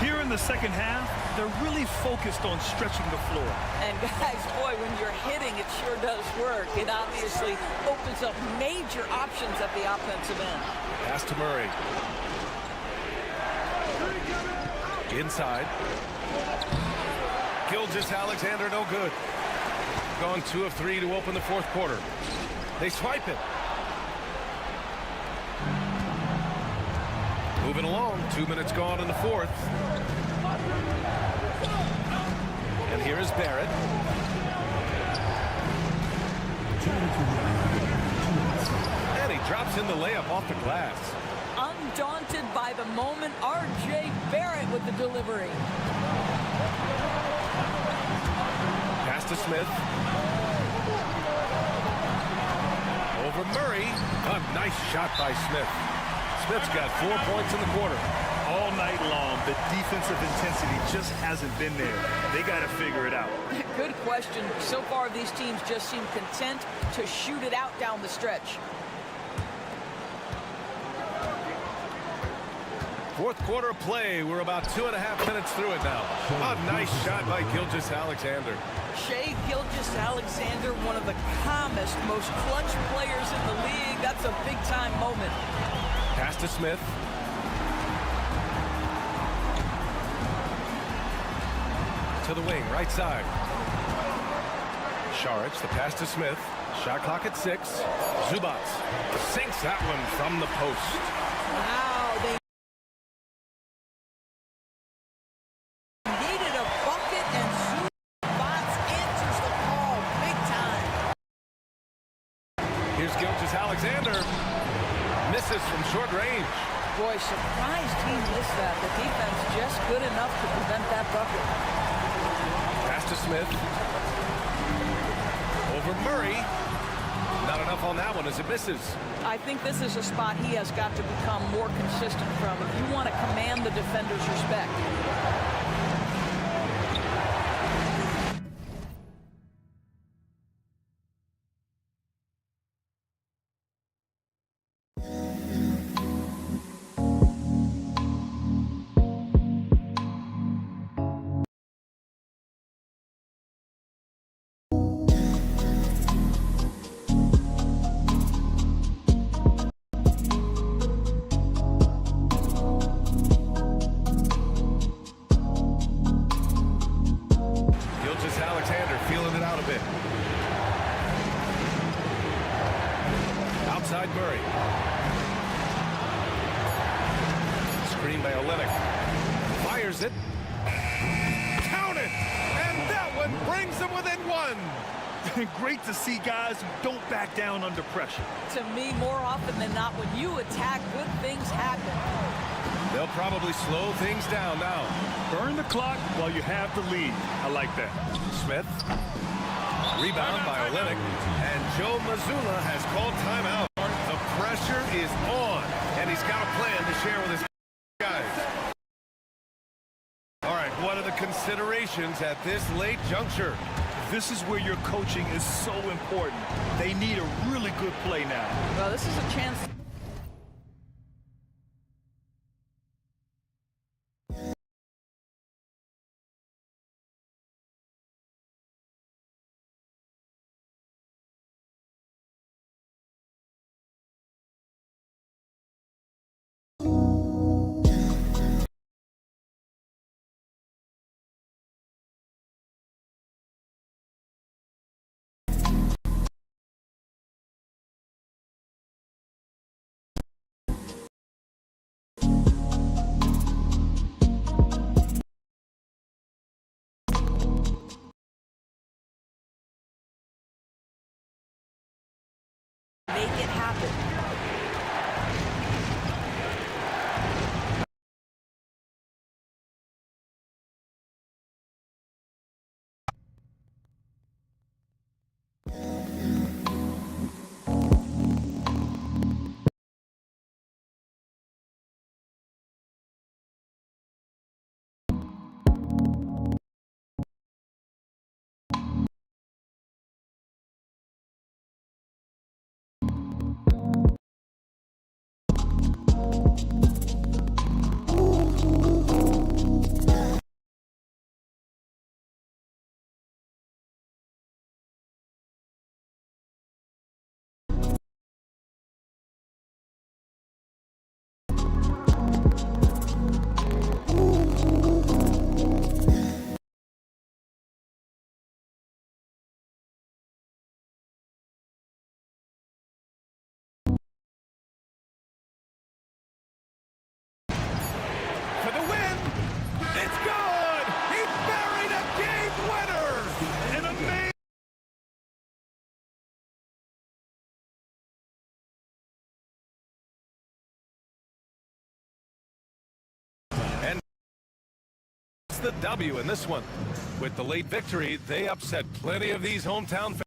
[SPEAKER 10] Here in the second half, they're really focused on stretching the floor.
[SPEAKER 2] And guys, boy, when you're hitting, it sure does work. It obviously opens up major options at the offensive end.
[SPEAKER 8] Pass to Murray. Inside. Gilgeous-Alexander, no good. Gone 2 of 3 to open the fourth quarter. They swipe it. Moving along, 2 minutes gone in the fourth. And here is Barrett. And he drops in the layup off the glass.
[SPEAKER 2] Undaunted by the moment, R.J. Barrett with the delivery.
[SPEAKER 8] Pass to Smith. Over Murray. A nice shot by Smith. Smith's got 4 points in the quarter.
[SPEAKER 10] All night long, the defensive intensity just hasn't been there. They got to figure it out.
[SPEAKER 2] Good question. So far, these teams just seem content to shoot it out down the stretch.
[SPEAKER 8] Fourth quarter of play. We're about 2.5 minutes through it now. A nice shot by Gilgeous-Alexander.
[SPEAKER 2] Shai Gilgeous-Alexander, one of the calmest, most clutch players in the league. That's a big-time moment.
[SPEAKER 8] Pass to Smith. To the wing, right side. Šarić, the pass to Smith. Shot clock at 6. Zubac sinks that one from the post.
[SPEAKER 2] Wow, they needed a bucket, and Zubac answers the call big time.
[SPEAKER 8] Here's Gilgeous-Alexander. Misses from short range.
[SPEAKER 2] Boy, surprised he missed that. The defense just good enough to prevent that bucket.
[SPEAKER 8] Pass to Smith. Over Murray. Not enough on that one as it misses.
[SPEAKER 2] I think this is a spot he has got to become more consistent from if you want to command the defender's respect.
[SPEAKER 8] Gilgeous-Alexander feeling it out a bit. Outside Murray. Screen by Olenek. Fires it. Count it! And that one brings them within 1.
[SPEAKER 10] Great to see guys who don't back down under pressure.
[SPEAKER 2] To me, more often than not, when you attack, good things happen.
[SPEAKER 8] They'll probably slow things down now.
[SPEAKER 10] Burn the clock while you have the lead. I like that.
[SPEAKER 8] Smith. Rebound by Olenek. And Joe Mazzulla has called timeout. The pressure is on, and he's got a plan to share with his guys. All right, what are the considerations at this late juncture?
[SPEAKER 10] This is where your coaching is so important. They need a really good play now.
[SPEAKER 2] Well, this is a chance
[SPEAKER 8] the W in this one. With the late victory, they upset plenty of these hometown fans.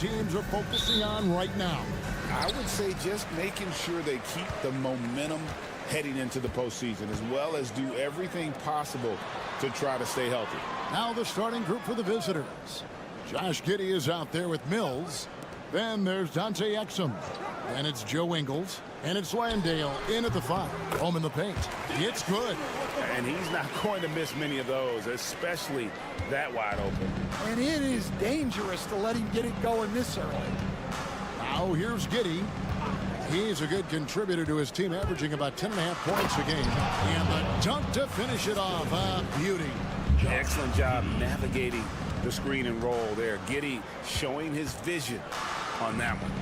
[SPEAKER 1] teams are focusing on right now?
[SPEAKER 3] I would say just making sure they keep the momentum heading into the postseason, as well as do everything possible to try to stay healthy.
[SPEAKER 1] Now the starting group for the visitors. Josh Giddey is out there with Mills. Then there's Dante Exum. Then it's Joe Ingles. And it's Landale in at the 5. Home in the paint. It's good.
[SPEAKER 3] And he's not going to miss many of those, especially that wide open.
[SPEAKER 11] And it is dangerous to let him get it going this early.
[SPEAKER 1] Now here's Giddey. He's a good contributor to his team, averaging about 10.5 points a game. And the dunk to finish it off. A beauty.
[SPEAKER 3] Excellent job navigating the screen and roll there. Giddey showing his vision on that one.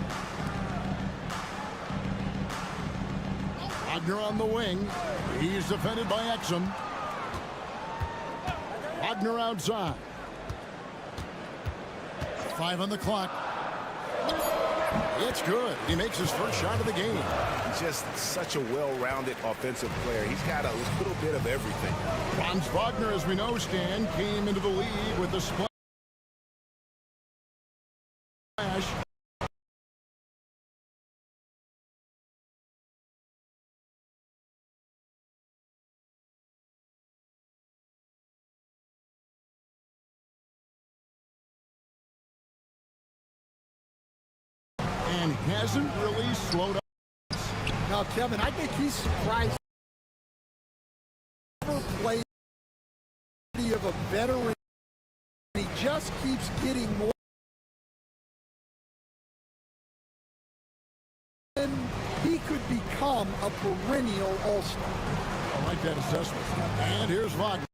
[SPEAKER 1] Wagner on the wing. He's defended by Exum. Wagner outside. 5 on the clock. It's good. He makes his first shot of the game.
[SPEAKER 5] He's just such a well-rounded offensive player. He's got a little bit of everything.
[SPEAKER 1] Franz Wagner, as we know, Stan, came into the league with the splash. And hasn't really slowed up.
[SPEAKER 11] Now, Kevin, I think he's surprised. Never played of a veteran. He just keeps getting more. And he could become a perennial all-star.
[SPEAKER 1] I like that assessment. And here's Wagner.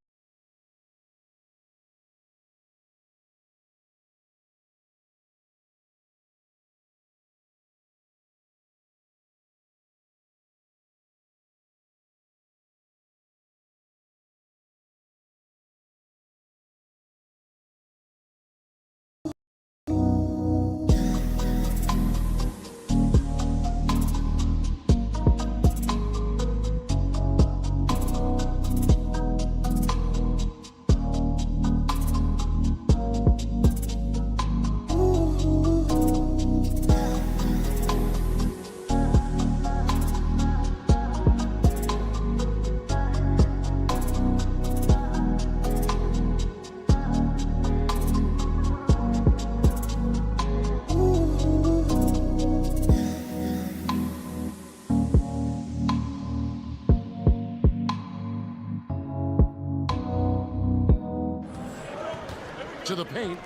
[SPEAKER 1] To the paint.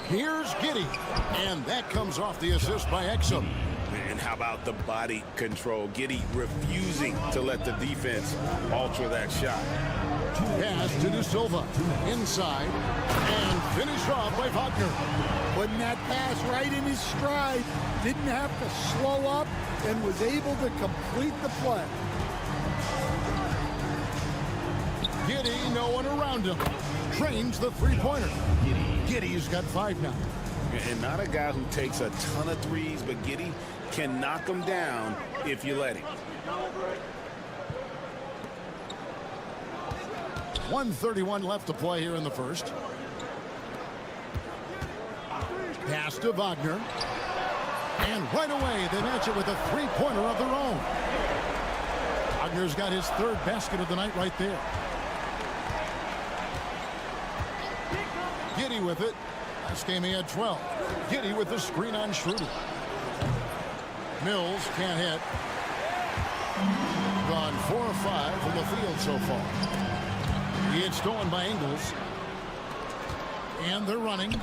[SPEAKER 1] Here's Giddey. And that comes off the assist by Exum.
[SPEAKER 3] And how about the body control? Giddey refusing to let the defense alter that shot.
[SPEAKER 1] Pass to De Silva. Inside. And finished off by Wagner.
[SPEAKER 11] Putting that pass right in his stride. Didn't have to slow up and was able to complete the play.
[SPEAKER 1] Giddey, no one around him. Trains the three-pointer. Giddey's got 5 now.
[SPEAKER 3] And not a guy who takes a ton of threes, but Giddey can knock them down if you let him.
[SPEAKER 1] 1:31 left to play here in the first. Pass to Wagner. And right away, they match it with a three-pointer of their own. Wagner's got his 3rd basket of the night right there. Giddey with it. Last game he had 12. Giddey with the screen on Schroeder. Mills can't hit. Gone 4 of 5 from the field so far. He had stolen by Ingles. And they're running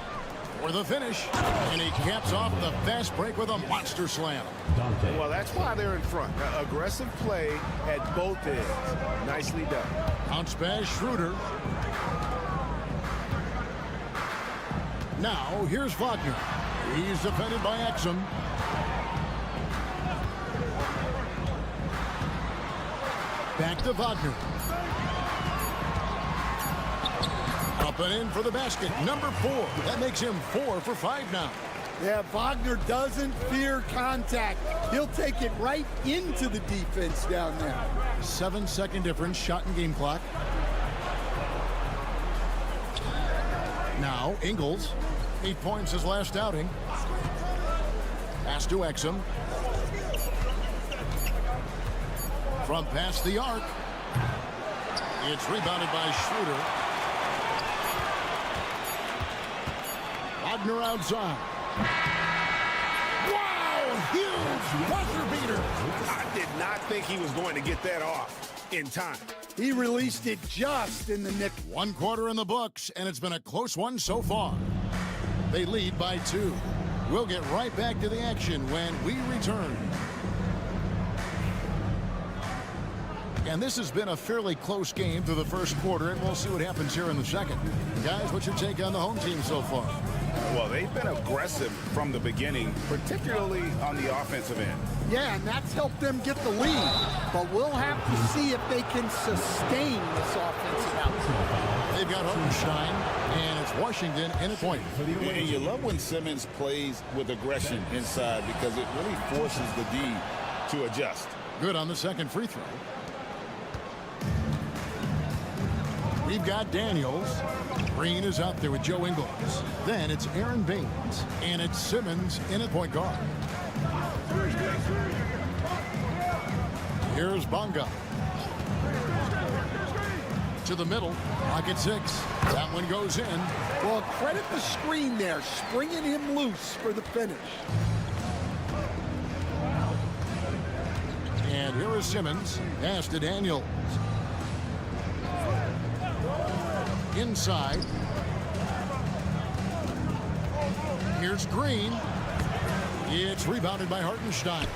[SPEAKER 1] for the finish. And he caps off the fast break with a monster slam.
[SPEAKER 5] Well, that's why they're in front. Aggressive play at both ends. Nicely done.
[SPEAKER 1] Bounce pass Schroeder. Now, here's Wagner. He's defended by Exum. Back to Wagner. Up and in for the basket. Number 4. That makes him 4 for 5 now.
[SPEAKER 11] Yeah, Wagner doesn't fear contact. He'll take it right into the defense down there.
[SPEAKER 1] 7-second difference, shot and game clock. Now, Ingles. 8 points his last outing. Pass to Exum. From past the arc. It's rebounded by Schroeder. Wagner outside. Wow, huge buzzer beater.
[SPEAKER 5] I did not think he was going to get that off in time.
[SPEAKER 11] He released it just in the nick.
[SPEAKER 1] 1 quarter in the books, and it's been a close one so far. They lead by 2. We'll get right back to the action when we return. And this has been a fairly close game through the first quarter, and we'll see what happens here in the second. Guys, what's your take on the home team so far?
[SPEAKER 5] Well, they've been aggressive from the beginning, particularly on the offensive end.
[SPEAKER 11] Yeah, and that's helped them get the lead. But we'll have to see if they can sustain this offensive output.
[SPEAKER 1] They've got Hartenstein, and it's Washington in a point.
[SPEAKER 3] And you love when Simmons plays with aggression inside because it really forces the D to adjust.
[SPEAKER 1] Good on the second free throw. We've got Daniels. Green is out there with Joe Ingles. Then it's Aaron Baines, and it's Simmons in at point guard. Here's Bonga. To the middle, pocket 6. That one goes in.
[SPEAKER 11] Well, credit the screen there, springing him loose for the finish.
[SPEAKER 1] And here is Simmons. Pass to Daniels. Inside. Here's Green. It's rebounded by Hartenstein.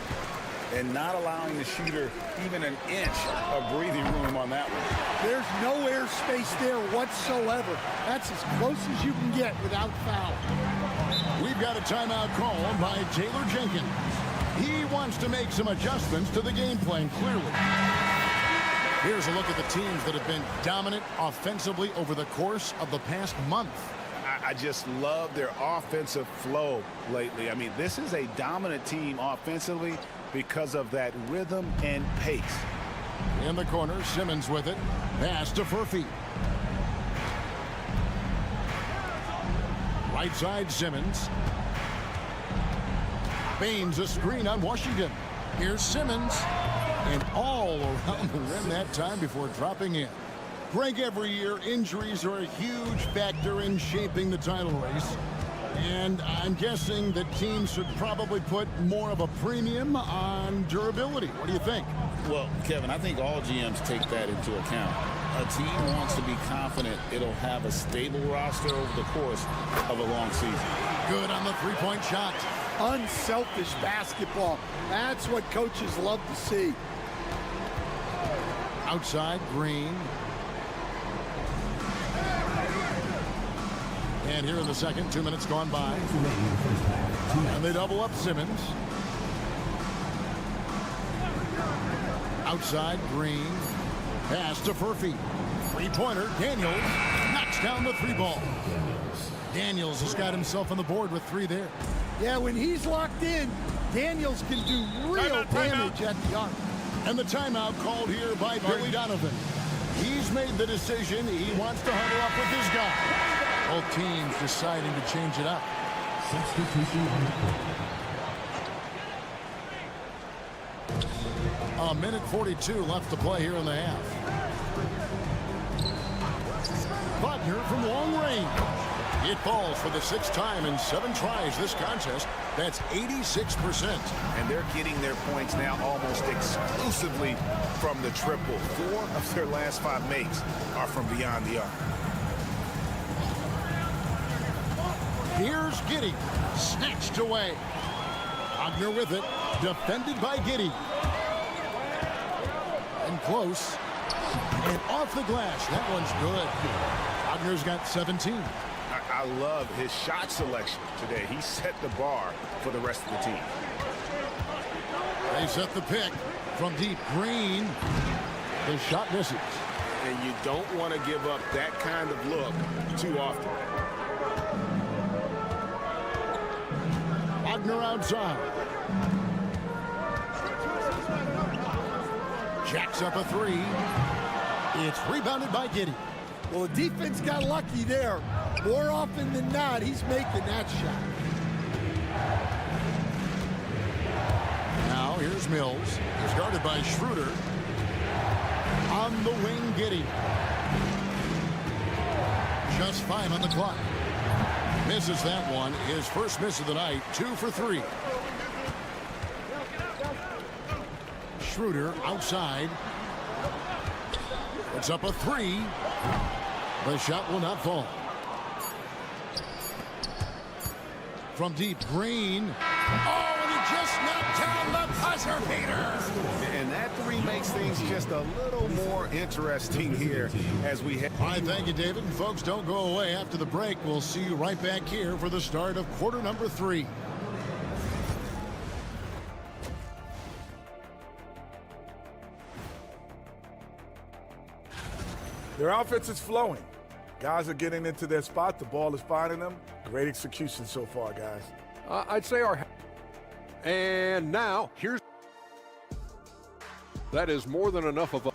[SPEAKER 3] And not allowing the shooter even an inch of breathing room on that one.
[SPEAKER 11] There's no airspace there whatsoever. That's as close as you can get without foul.
[SPEAKER 1] We've got a timeout called by Taylor Jenkins. He wants to make some adjustments to the game plan, clearly. Here's a look at the teams that have been dominant offensively over the course of the past month.
[SPEAKER 5] I just love their offensive flow lately. I mean, this is a dominant team offensively because of that rhythm and pace.
[SPEAKER 1] In the corner, Simmons with it. Pass to Furphy. Right side, Simmons. Baines a screen on Washington. Here's Simmons. And all around the rim that time before dropping in. Greg, every year, injuries are a huge factor in shaping the title race. And I'm guessing that teams should probably put more of a premium on durability. What do you think?
[SPEAKER 3] Well, Kevin, I think all GMs take that into account. A team wants to be confident it'll have a stable roster over the course of a long season.
[SPEAKER 1] Good on the three-point shot.
[SPEAKER 11] Unselfish basketball. That's what coaches love to see.
[SPEAKER 1] Outside, Green. And here in the second, 2 minutes gone by. And they double up Simmons. Outside, Green. Pass to Furphy. Three-pointer, Daniels knocks down the 3 ball. Daniels has got himself on the board with 3 there.
[SPEAKER 11] Yeah, when he's locked in, Daniels can do real damage at the arc.
[SPEAKER 1] And the timeout called here by Billy Donovan. He's made the decision. He wants to huddle up with his guy. Both teams deciding to change it up. A minute 42 left to play here in the half. Wagner from long range. It falls for the 6th time in 7 tries this contest. That's 86%.
[SPEAKER 5] And they're getting their points now almost exclusively from the triple. 4 of their last 5 makes are from beyond the arc.
[SPEAKER 1] Here's Giddey. Snatched away. Wagner with it. Defended by Giddey. And close. And off the glass. That one's good. Wagner's got 17.
[SPEAKER 5] I love his shot selection today. He set the bar for the rest of the team.
[SPEAKER 1] They set the pick from deep. Green. The shot misses.
[SPEAKER 5] And you don't want to give up that kind of look too often.
[SPEAKER 1] Wagner outside. Jacks up a 3. It's rebounded by Giddey.
[SPEAKER 11] Well, the defense got lucky there. More often than not, he's making that shot.
[SPEAKER 1] Here's Mills. He's guarded by Schroeder. On the wing, Giddey. Just 5 on the clock. Misses that one. His first miss of the night. 2 for 3. Schroeder outside. It's up a 3. The shot will not fall. From deep, Green. Oh, and he just knocked down the buzzer beater.
[SPEAKER 5] And that 3 makes things just a little more interesting here as we head.
[SPEAKER 1] All right, thank you, David. And folks, don't go away after the break. We'll see you right back here for the start of quarter number 3.
[SPEAKER 6] Their offense is flowing. Guys are getting into their spot. The ball is finding them. Great execution so far, guys.
[SPEAKER 12] I'd say our... And now, here's... That is more than enough of a...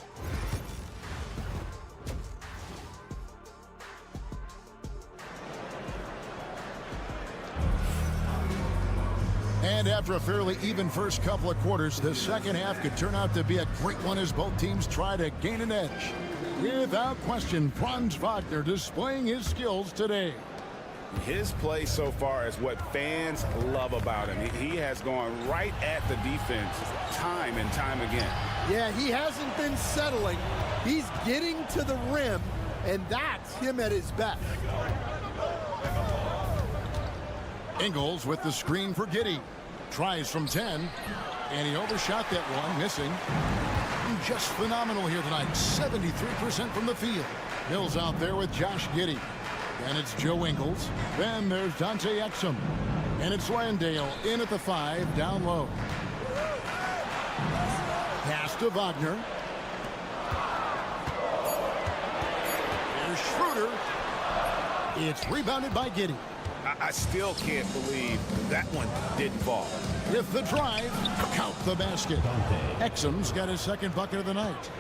[SPEAKER 1] And after a fairly even first couple of quarters, the second half could turn out to be a great one as both teams try to gain an edge. Without question, Franz Wagner displaying his skills today.
[SPEAKER 3] His play so far is what fans love about him. He has gone right at the defense time and time again.
[SPEAKER 11] Yeah, he hasn't been settling. He's getting to the rim, and that's him at his best.
[SPEAKER 1] Ingles with the screen for Giddey. Tries from 10, and he overshot that one, missing. Just phenomenal here tonight. 73% from the field. Mills out there with Josh Giddey. And it's Joe Ingles. Then there's Dante Exum. And it's Landale in at the 5, down low. Pass to Wagner. Here's Schroeder. It's rebounded by Giddey.
[SPEAKER 3] I still can't believe that one didn't fall.
[SPEAKER 1] With the drive, count the basket. Exum's got his second bucket of the night.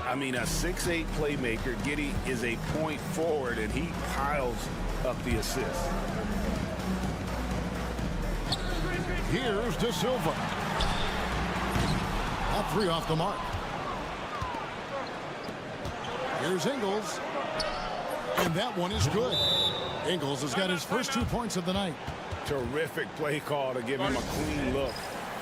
[SPEAKER 3] I mean, a 6'8" playmaker. Giddey is a point forward, and he piles up the assist.
[SPEAKER 1] Here's De Silva. A 3 off the mark. Here's Ingles. And that one is good. Ingles has got his first 2 points of the night.
[SPEAKER 3] Terrific play call to give him a clean look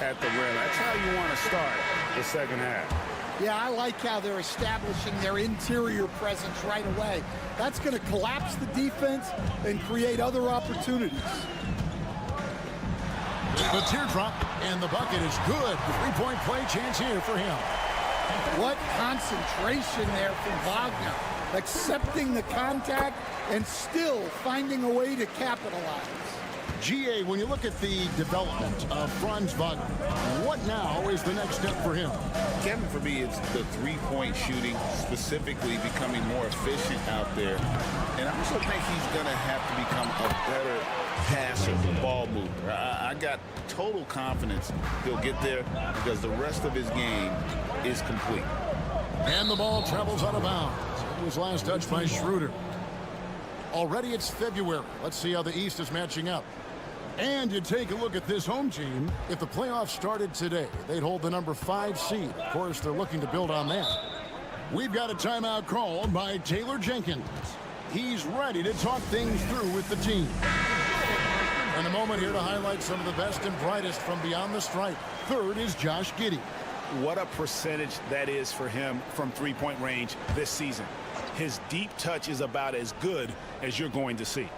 [SPEAKER 3] at the rim. That's how you want to start the second half.
[SPEAKER 11] Yeah, I like how they're establishing their interior presence right away. That's going to collapse the defense and create other opportunities.
[SPEAKER 1] The teardrop, and the bucket is good. 3-point play chance here for him.
[SPEAKER 11] What concentration there from Wagner. Accepting the contact and still finding a way to capitalize.
[SPEAKER 1] GA, when you look at the development of Franz Wagner, what now is the next step for him?
[SPEAKER 3] Kevin, for me, it's the three-point shooting, specifically becoming more efficient out there. And I also think he's going to have to become a better passer, ball mover. I got total confidence he'll get there because the rest of his game is complete.
[SPEAKER 1] And the ball travels out of bounds. It was last touched by Schroeder. Already it's February. Let's see how the East is matching up. And you take a look at this home team. If the playoffs started today, they'd hold the number 5 seed. Of course, they're looking to build on that. We've got a timeout called by Taylor Jenkins. He's ready to talk things through with the team. And a moment here to highlight some of the best and brightest from beyond the stripe. Third is Josh Giddey.
[SPEAKER 5] What a percentage that is for him from three-point range this season. His deep touch is about as good as you're going to see.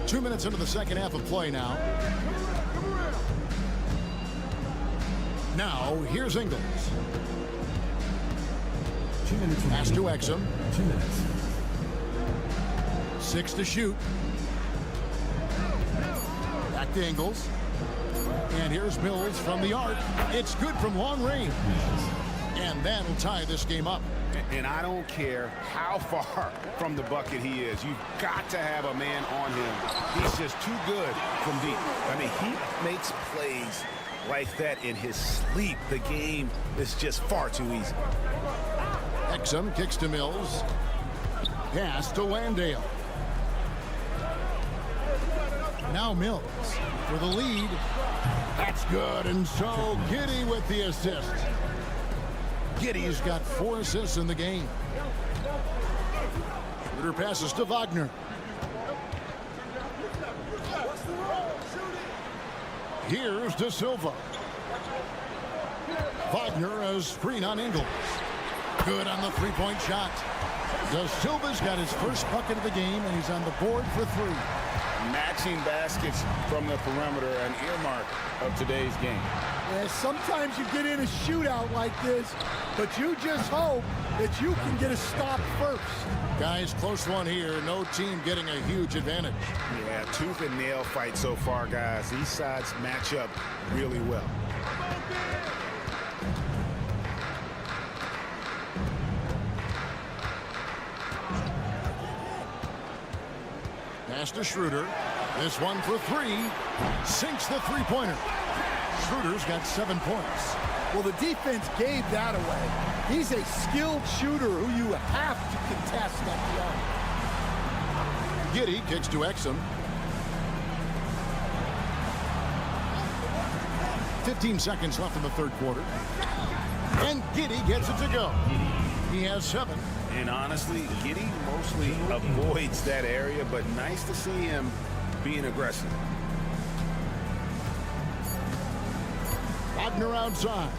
[SPEAKER 1] 2 minutes into the second half of play now. Now, here's Ingles.
[SPEAKER 4] 2 minutes.
[SPEAKER 1] Pass to Exum.
[SPEAKER 4] 2 minutes.
[SPEAKER 1] 6 to shoot. Back to Ingles. And here's Mills from the arc. It's good from long range. And that'll tie this game up.
[SPEAKER 5] And I don't care how far from the bucket he is. You've got to have a man on him. He's just too good from deep. I mean, he makes plays like that in his sleep. The game is just far too easy.
[SPEAKER 1] Exum kicks to Mills. Pass to Landale. Now Mills for the lead. That's It's good, and so Giddey with the assist. Giddey's got 4 assists in the game. Schroeder passes to Wagner. Here's De Silva. Wagner a screen on Ingles. Good on the three-point shot. De Silva's got his first bucket of the game, and he's on the board for 3.
[SPEAKER 3] Matching baskets from the perimeter, an earmark of today's game.
[SPEAKER 11] Yeah, sometimes you get in a shootout like this, but you just hope that you can get a stop first.
[SPEAKER 1] Guys, close one here. No team getting a huge advantage.
[SPEAKER 5] Yeah, tooth and nail fight so far, guys. These sides match up really well.
[SPEAKER 1] Pass to Schroeder. This one for 3. Sinks the three-pointer. Schroeder's got 7 points.
[SPEAKER 11] Well, the defense gave that away. He's a skilled shooter who you have to contest at the arc.
[SPEAKER 1] Giddey kicks to Exum. 15 seconds left in the third quarter. And Giddey gets it to go. He has 7.
[SPEAKER 5] And honestly, Giddey mostly avoids that area, but nice to see him being aggressive.
[SPEAKER 1] Wagner outside.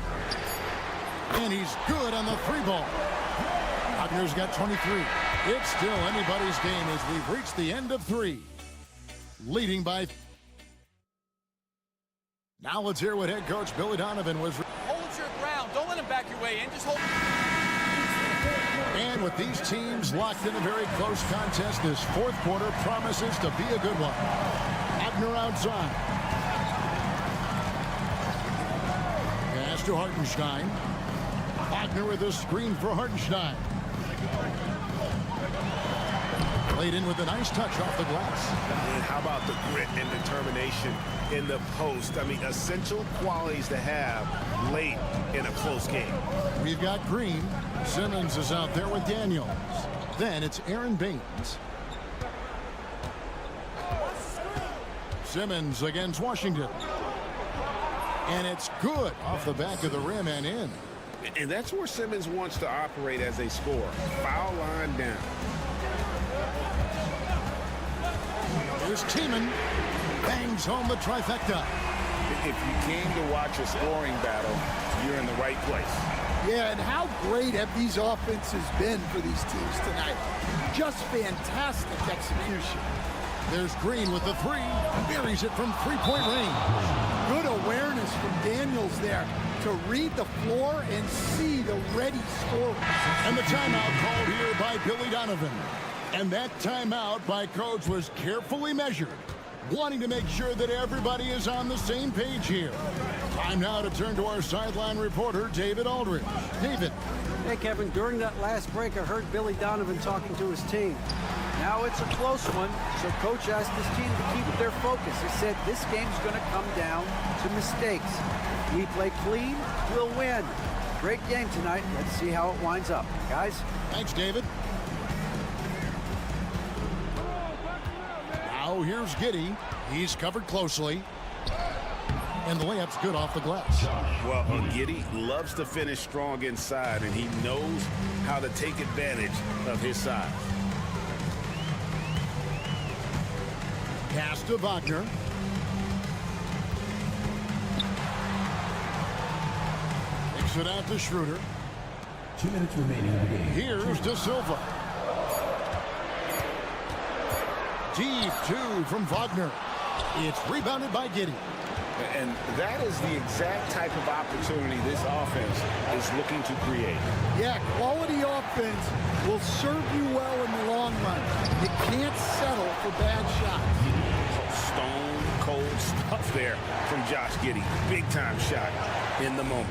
[SPEAKER 1] And he's good on the 3-ball. Wagner's got 23. It's still anybody's game as we've reached the end of 3. Leading by... Now let's hear what head coach Billy Donovan was...
[SPEAKER 17] Hold your ground. Don't let him back your way in. Just hold...
[SPEAKER 1] And with these teams locked in a very close contest, this fourth quarter promises to be a good one. Wagner outside. Pass to Hartenstein. Wagner with a screen for Hartenstein. Played in with a nice touch off the glass.
[SPEAKER 5] And how about the grit and determination in the post? I mean, essential qualities to have late in a close game.
[SPEAKER 1] We've got Green. Simmons is out there with Daniels. Then it's Aaron Baines. Simmons against Washington. And it's good off the back of the rim and in.
[SPEAKER 5] And that's where Simmons wants to operate as a scorer. Foul line down.
[SPEAKER 1] Here's Tiemann. Bangs home the trifecta.
[SPEAKER 5] If you came to watch a scoring battle, you're in the right place.
[SPEAKER 11] Yeah, and how great have these offenses been for these teams tonight? Just fantastic execution.
[SPEAKER 1] There's Green with the 3. Buries it from three-point range.
[SPEAKER 11] Good awareness from Daniels there to read the floor and see the ready scorer.
[SPEAKER 1] And the timeout called here by Billy Donovan. And that timeout by coach was carefully measured, wanting to make sure that everybody is on the same page here. Time now to turn to our sideline reporter, David Aldridge. David.
[SPEAKER 9] Hey, Kevin, during that last break, I heard Billy Donovan talking to his team. Now it's a close one, so coach asked his team to keep their focus. He said this game's going to come down to mistakes. If we play clean, we'll win. Great game tonight. Let's see how it winds up. Guys?
[SPEAKER 1] Thanks, David. Now here's Giddey. He's covered closely. And the layup's good off the glass.
[SPEAKER 5] Well, Giddey loves to finish strong inside, and he knows how to take advantage of his size.
[SPEAKER 1] Pass to Wagner. Kicks it out to Schroeder.
[SPEAKER 4] 2 minutes remaining in the game.
[SPEAKER 1] Here's De Silva. Deep 2 from Wagner. It's rebounded by Giddey.
[SPEAKER 5] And that is the exact type of opportunity this offense is looking to create.
[SPEAKER 11] Yeah, quality offense will serve you well in the long run. You can't settle for bad shots.
[SPEAKER 5] Stone cold stuff there from Josh Giddey. Big time shot in the moment.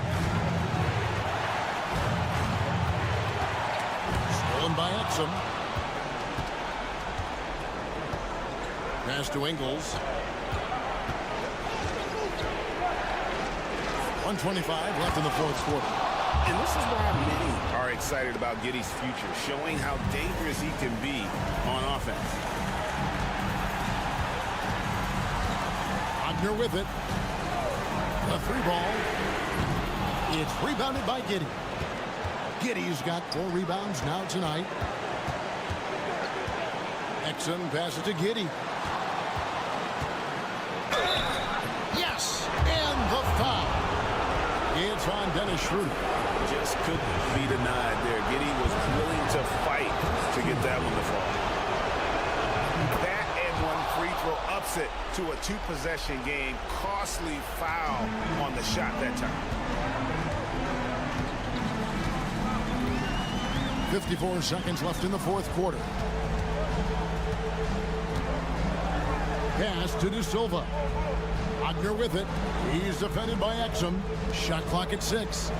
[SPEAKER 1] Stolen by Exum. Pass to Ingles. 1:25 left in the fourth quarter.
[SPEAKER 5] And this is why many are excited about Giddey's future, showing how dangerous he can be on offense.
[SPEAKER 1] Wagner with it. The three ball. It's rebounded by Giddey. Giddey's got 4 rebounds now tonight. Exum passes to Giddey. Yes, and the foul. It's on Dennis Schroeder.
[SPEAKER 3] Just couldn't be denied there. Giddey was willing to fight to get that one to fall.
[SPEAKER 5] That and one free throw ups it to a 2-possession game. Costly foul on the shot that time.
[SPEAKER 1] 54 seconds left in the fourth quarter. Pass to De Silva. Wagner with it. He's defended by Exum. Shot clock at 6.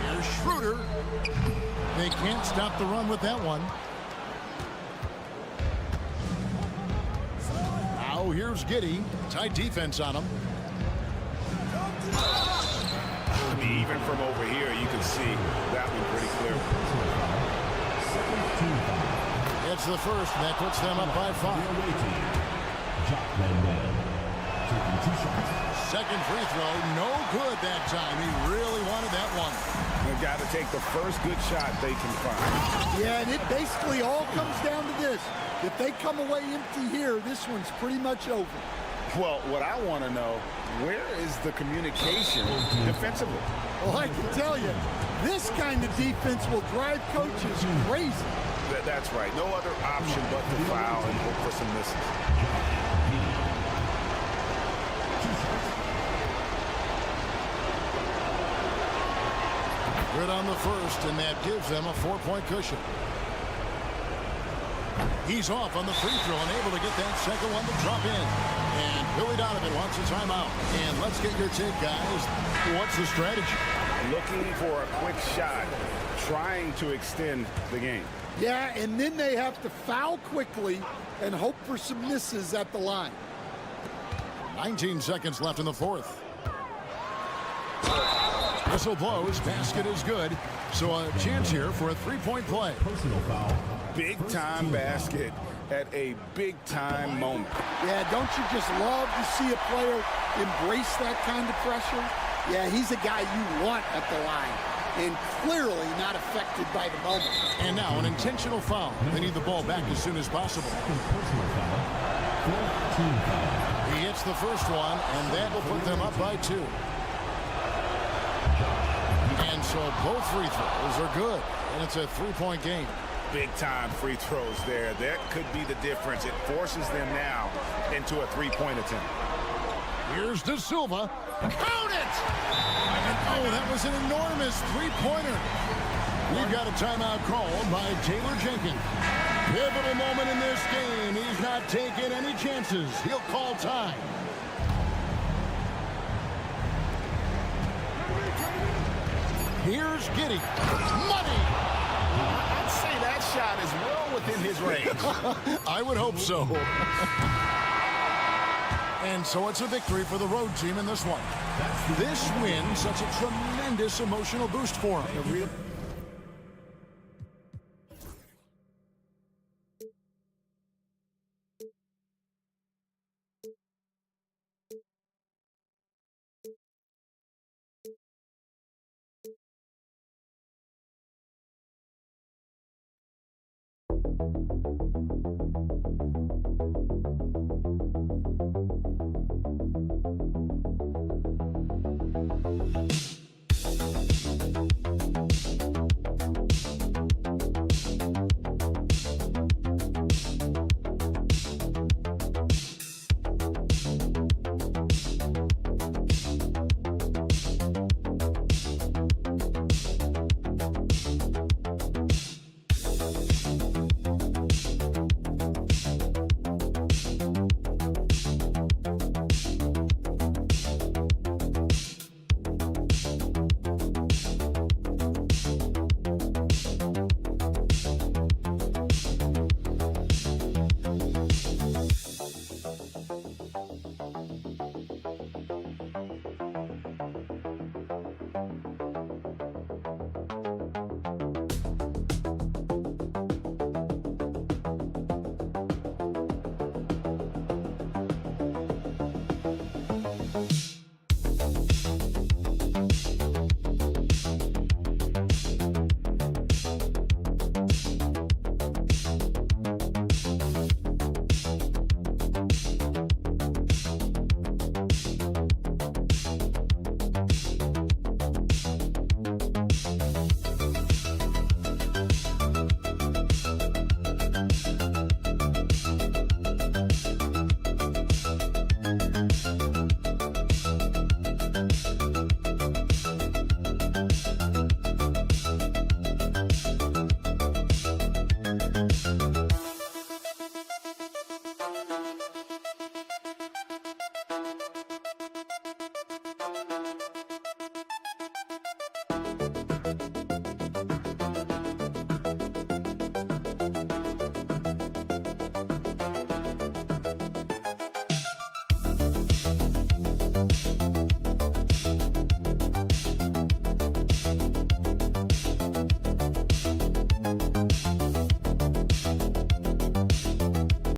[SPEAKER 1] Here's Schroeder. They can't stop the run with that one. Now here's Giddey. Tight defense on him.
[SPEAKER 5] I mean, even from over here, you can see that one pretty clear.
[SPEAKER 1] It's the first, and that puts them up by 5. Second free throw, no good that time. He really wanted that one.
[SPEAKER 5] They've got to take the first good shot they can find.
[SPEAKER 11] Yeah, and it basically all comes down to this. If they come away empty here, this one's pretty much over.
[SPEAKER 5] Well, what I want to know, where is the communication defensively?
[SPEAKER 11] Well, I can tell you, this kind of defense will drive coaches crazy.
[SPEAKER 5] That's right. No other option but to foul and hope for some misses.
[SPEAKER 1] Good on the first, and that gives them a 4-point cushion. He's off on the free throw and able to get that second one to drop in. And Billy Donovan wants a timeout. And let's get your take, guys. What's the strategy?
[SPEAKER 5] Looking for a quick shot, trying to extend the game.
[SPEAKER 11] Yeah, and then they have to foul quickly and hope for some misses at the line.
[SPEAKER 1] 19 seconds left in the fourth. Whistle blows. Basket is good. So a chance here for a 3-point play.
[SPEAKER 7] Personal foul.
[SPEAKER 5] Big-time basket at a big-time moment.
[SPEAKER 11] Yeah, don't you just love to see a player embrace that kind of pressure? Yeah, he's a guy you want at the line, and clearly not affected by the moment.
[SPEAKER 1] And now an intentional foul. They need the ball back as soon as possible.
[SPEAKER 7] Personal foul. 14 foul.
[SPEAKER 1] He hits the first one, and that will put them up by 2. And so both free throws are good, and it's a 3-point game.
[SPEAKER 5] Big-time free throws there. That could be the difference. It forces them now into a 3-point attempt.
[SPEAKER 1] Here's De Silva. Count it! Oh, that was an enormous 3-pointer. We've got a timeout called by Taylor Jenkins. Pivotal moment in this game. He's not taking any chances. He'll call time. Here's Giddey. Money!
[SPEAKER 5] I'd say that shot is well within his range.
[SPEAKER 1] I would hope so. And so it's a victory for the road team in this one. This win, such a tremendous emotional boost for them. it.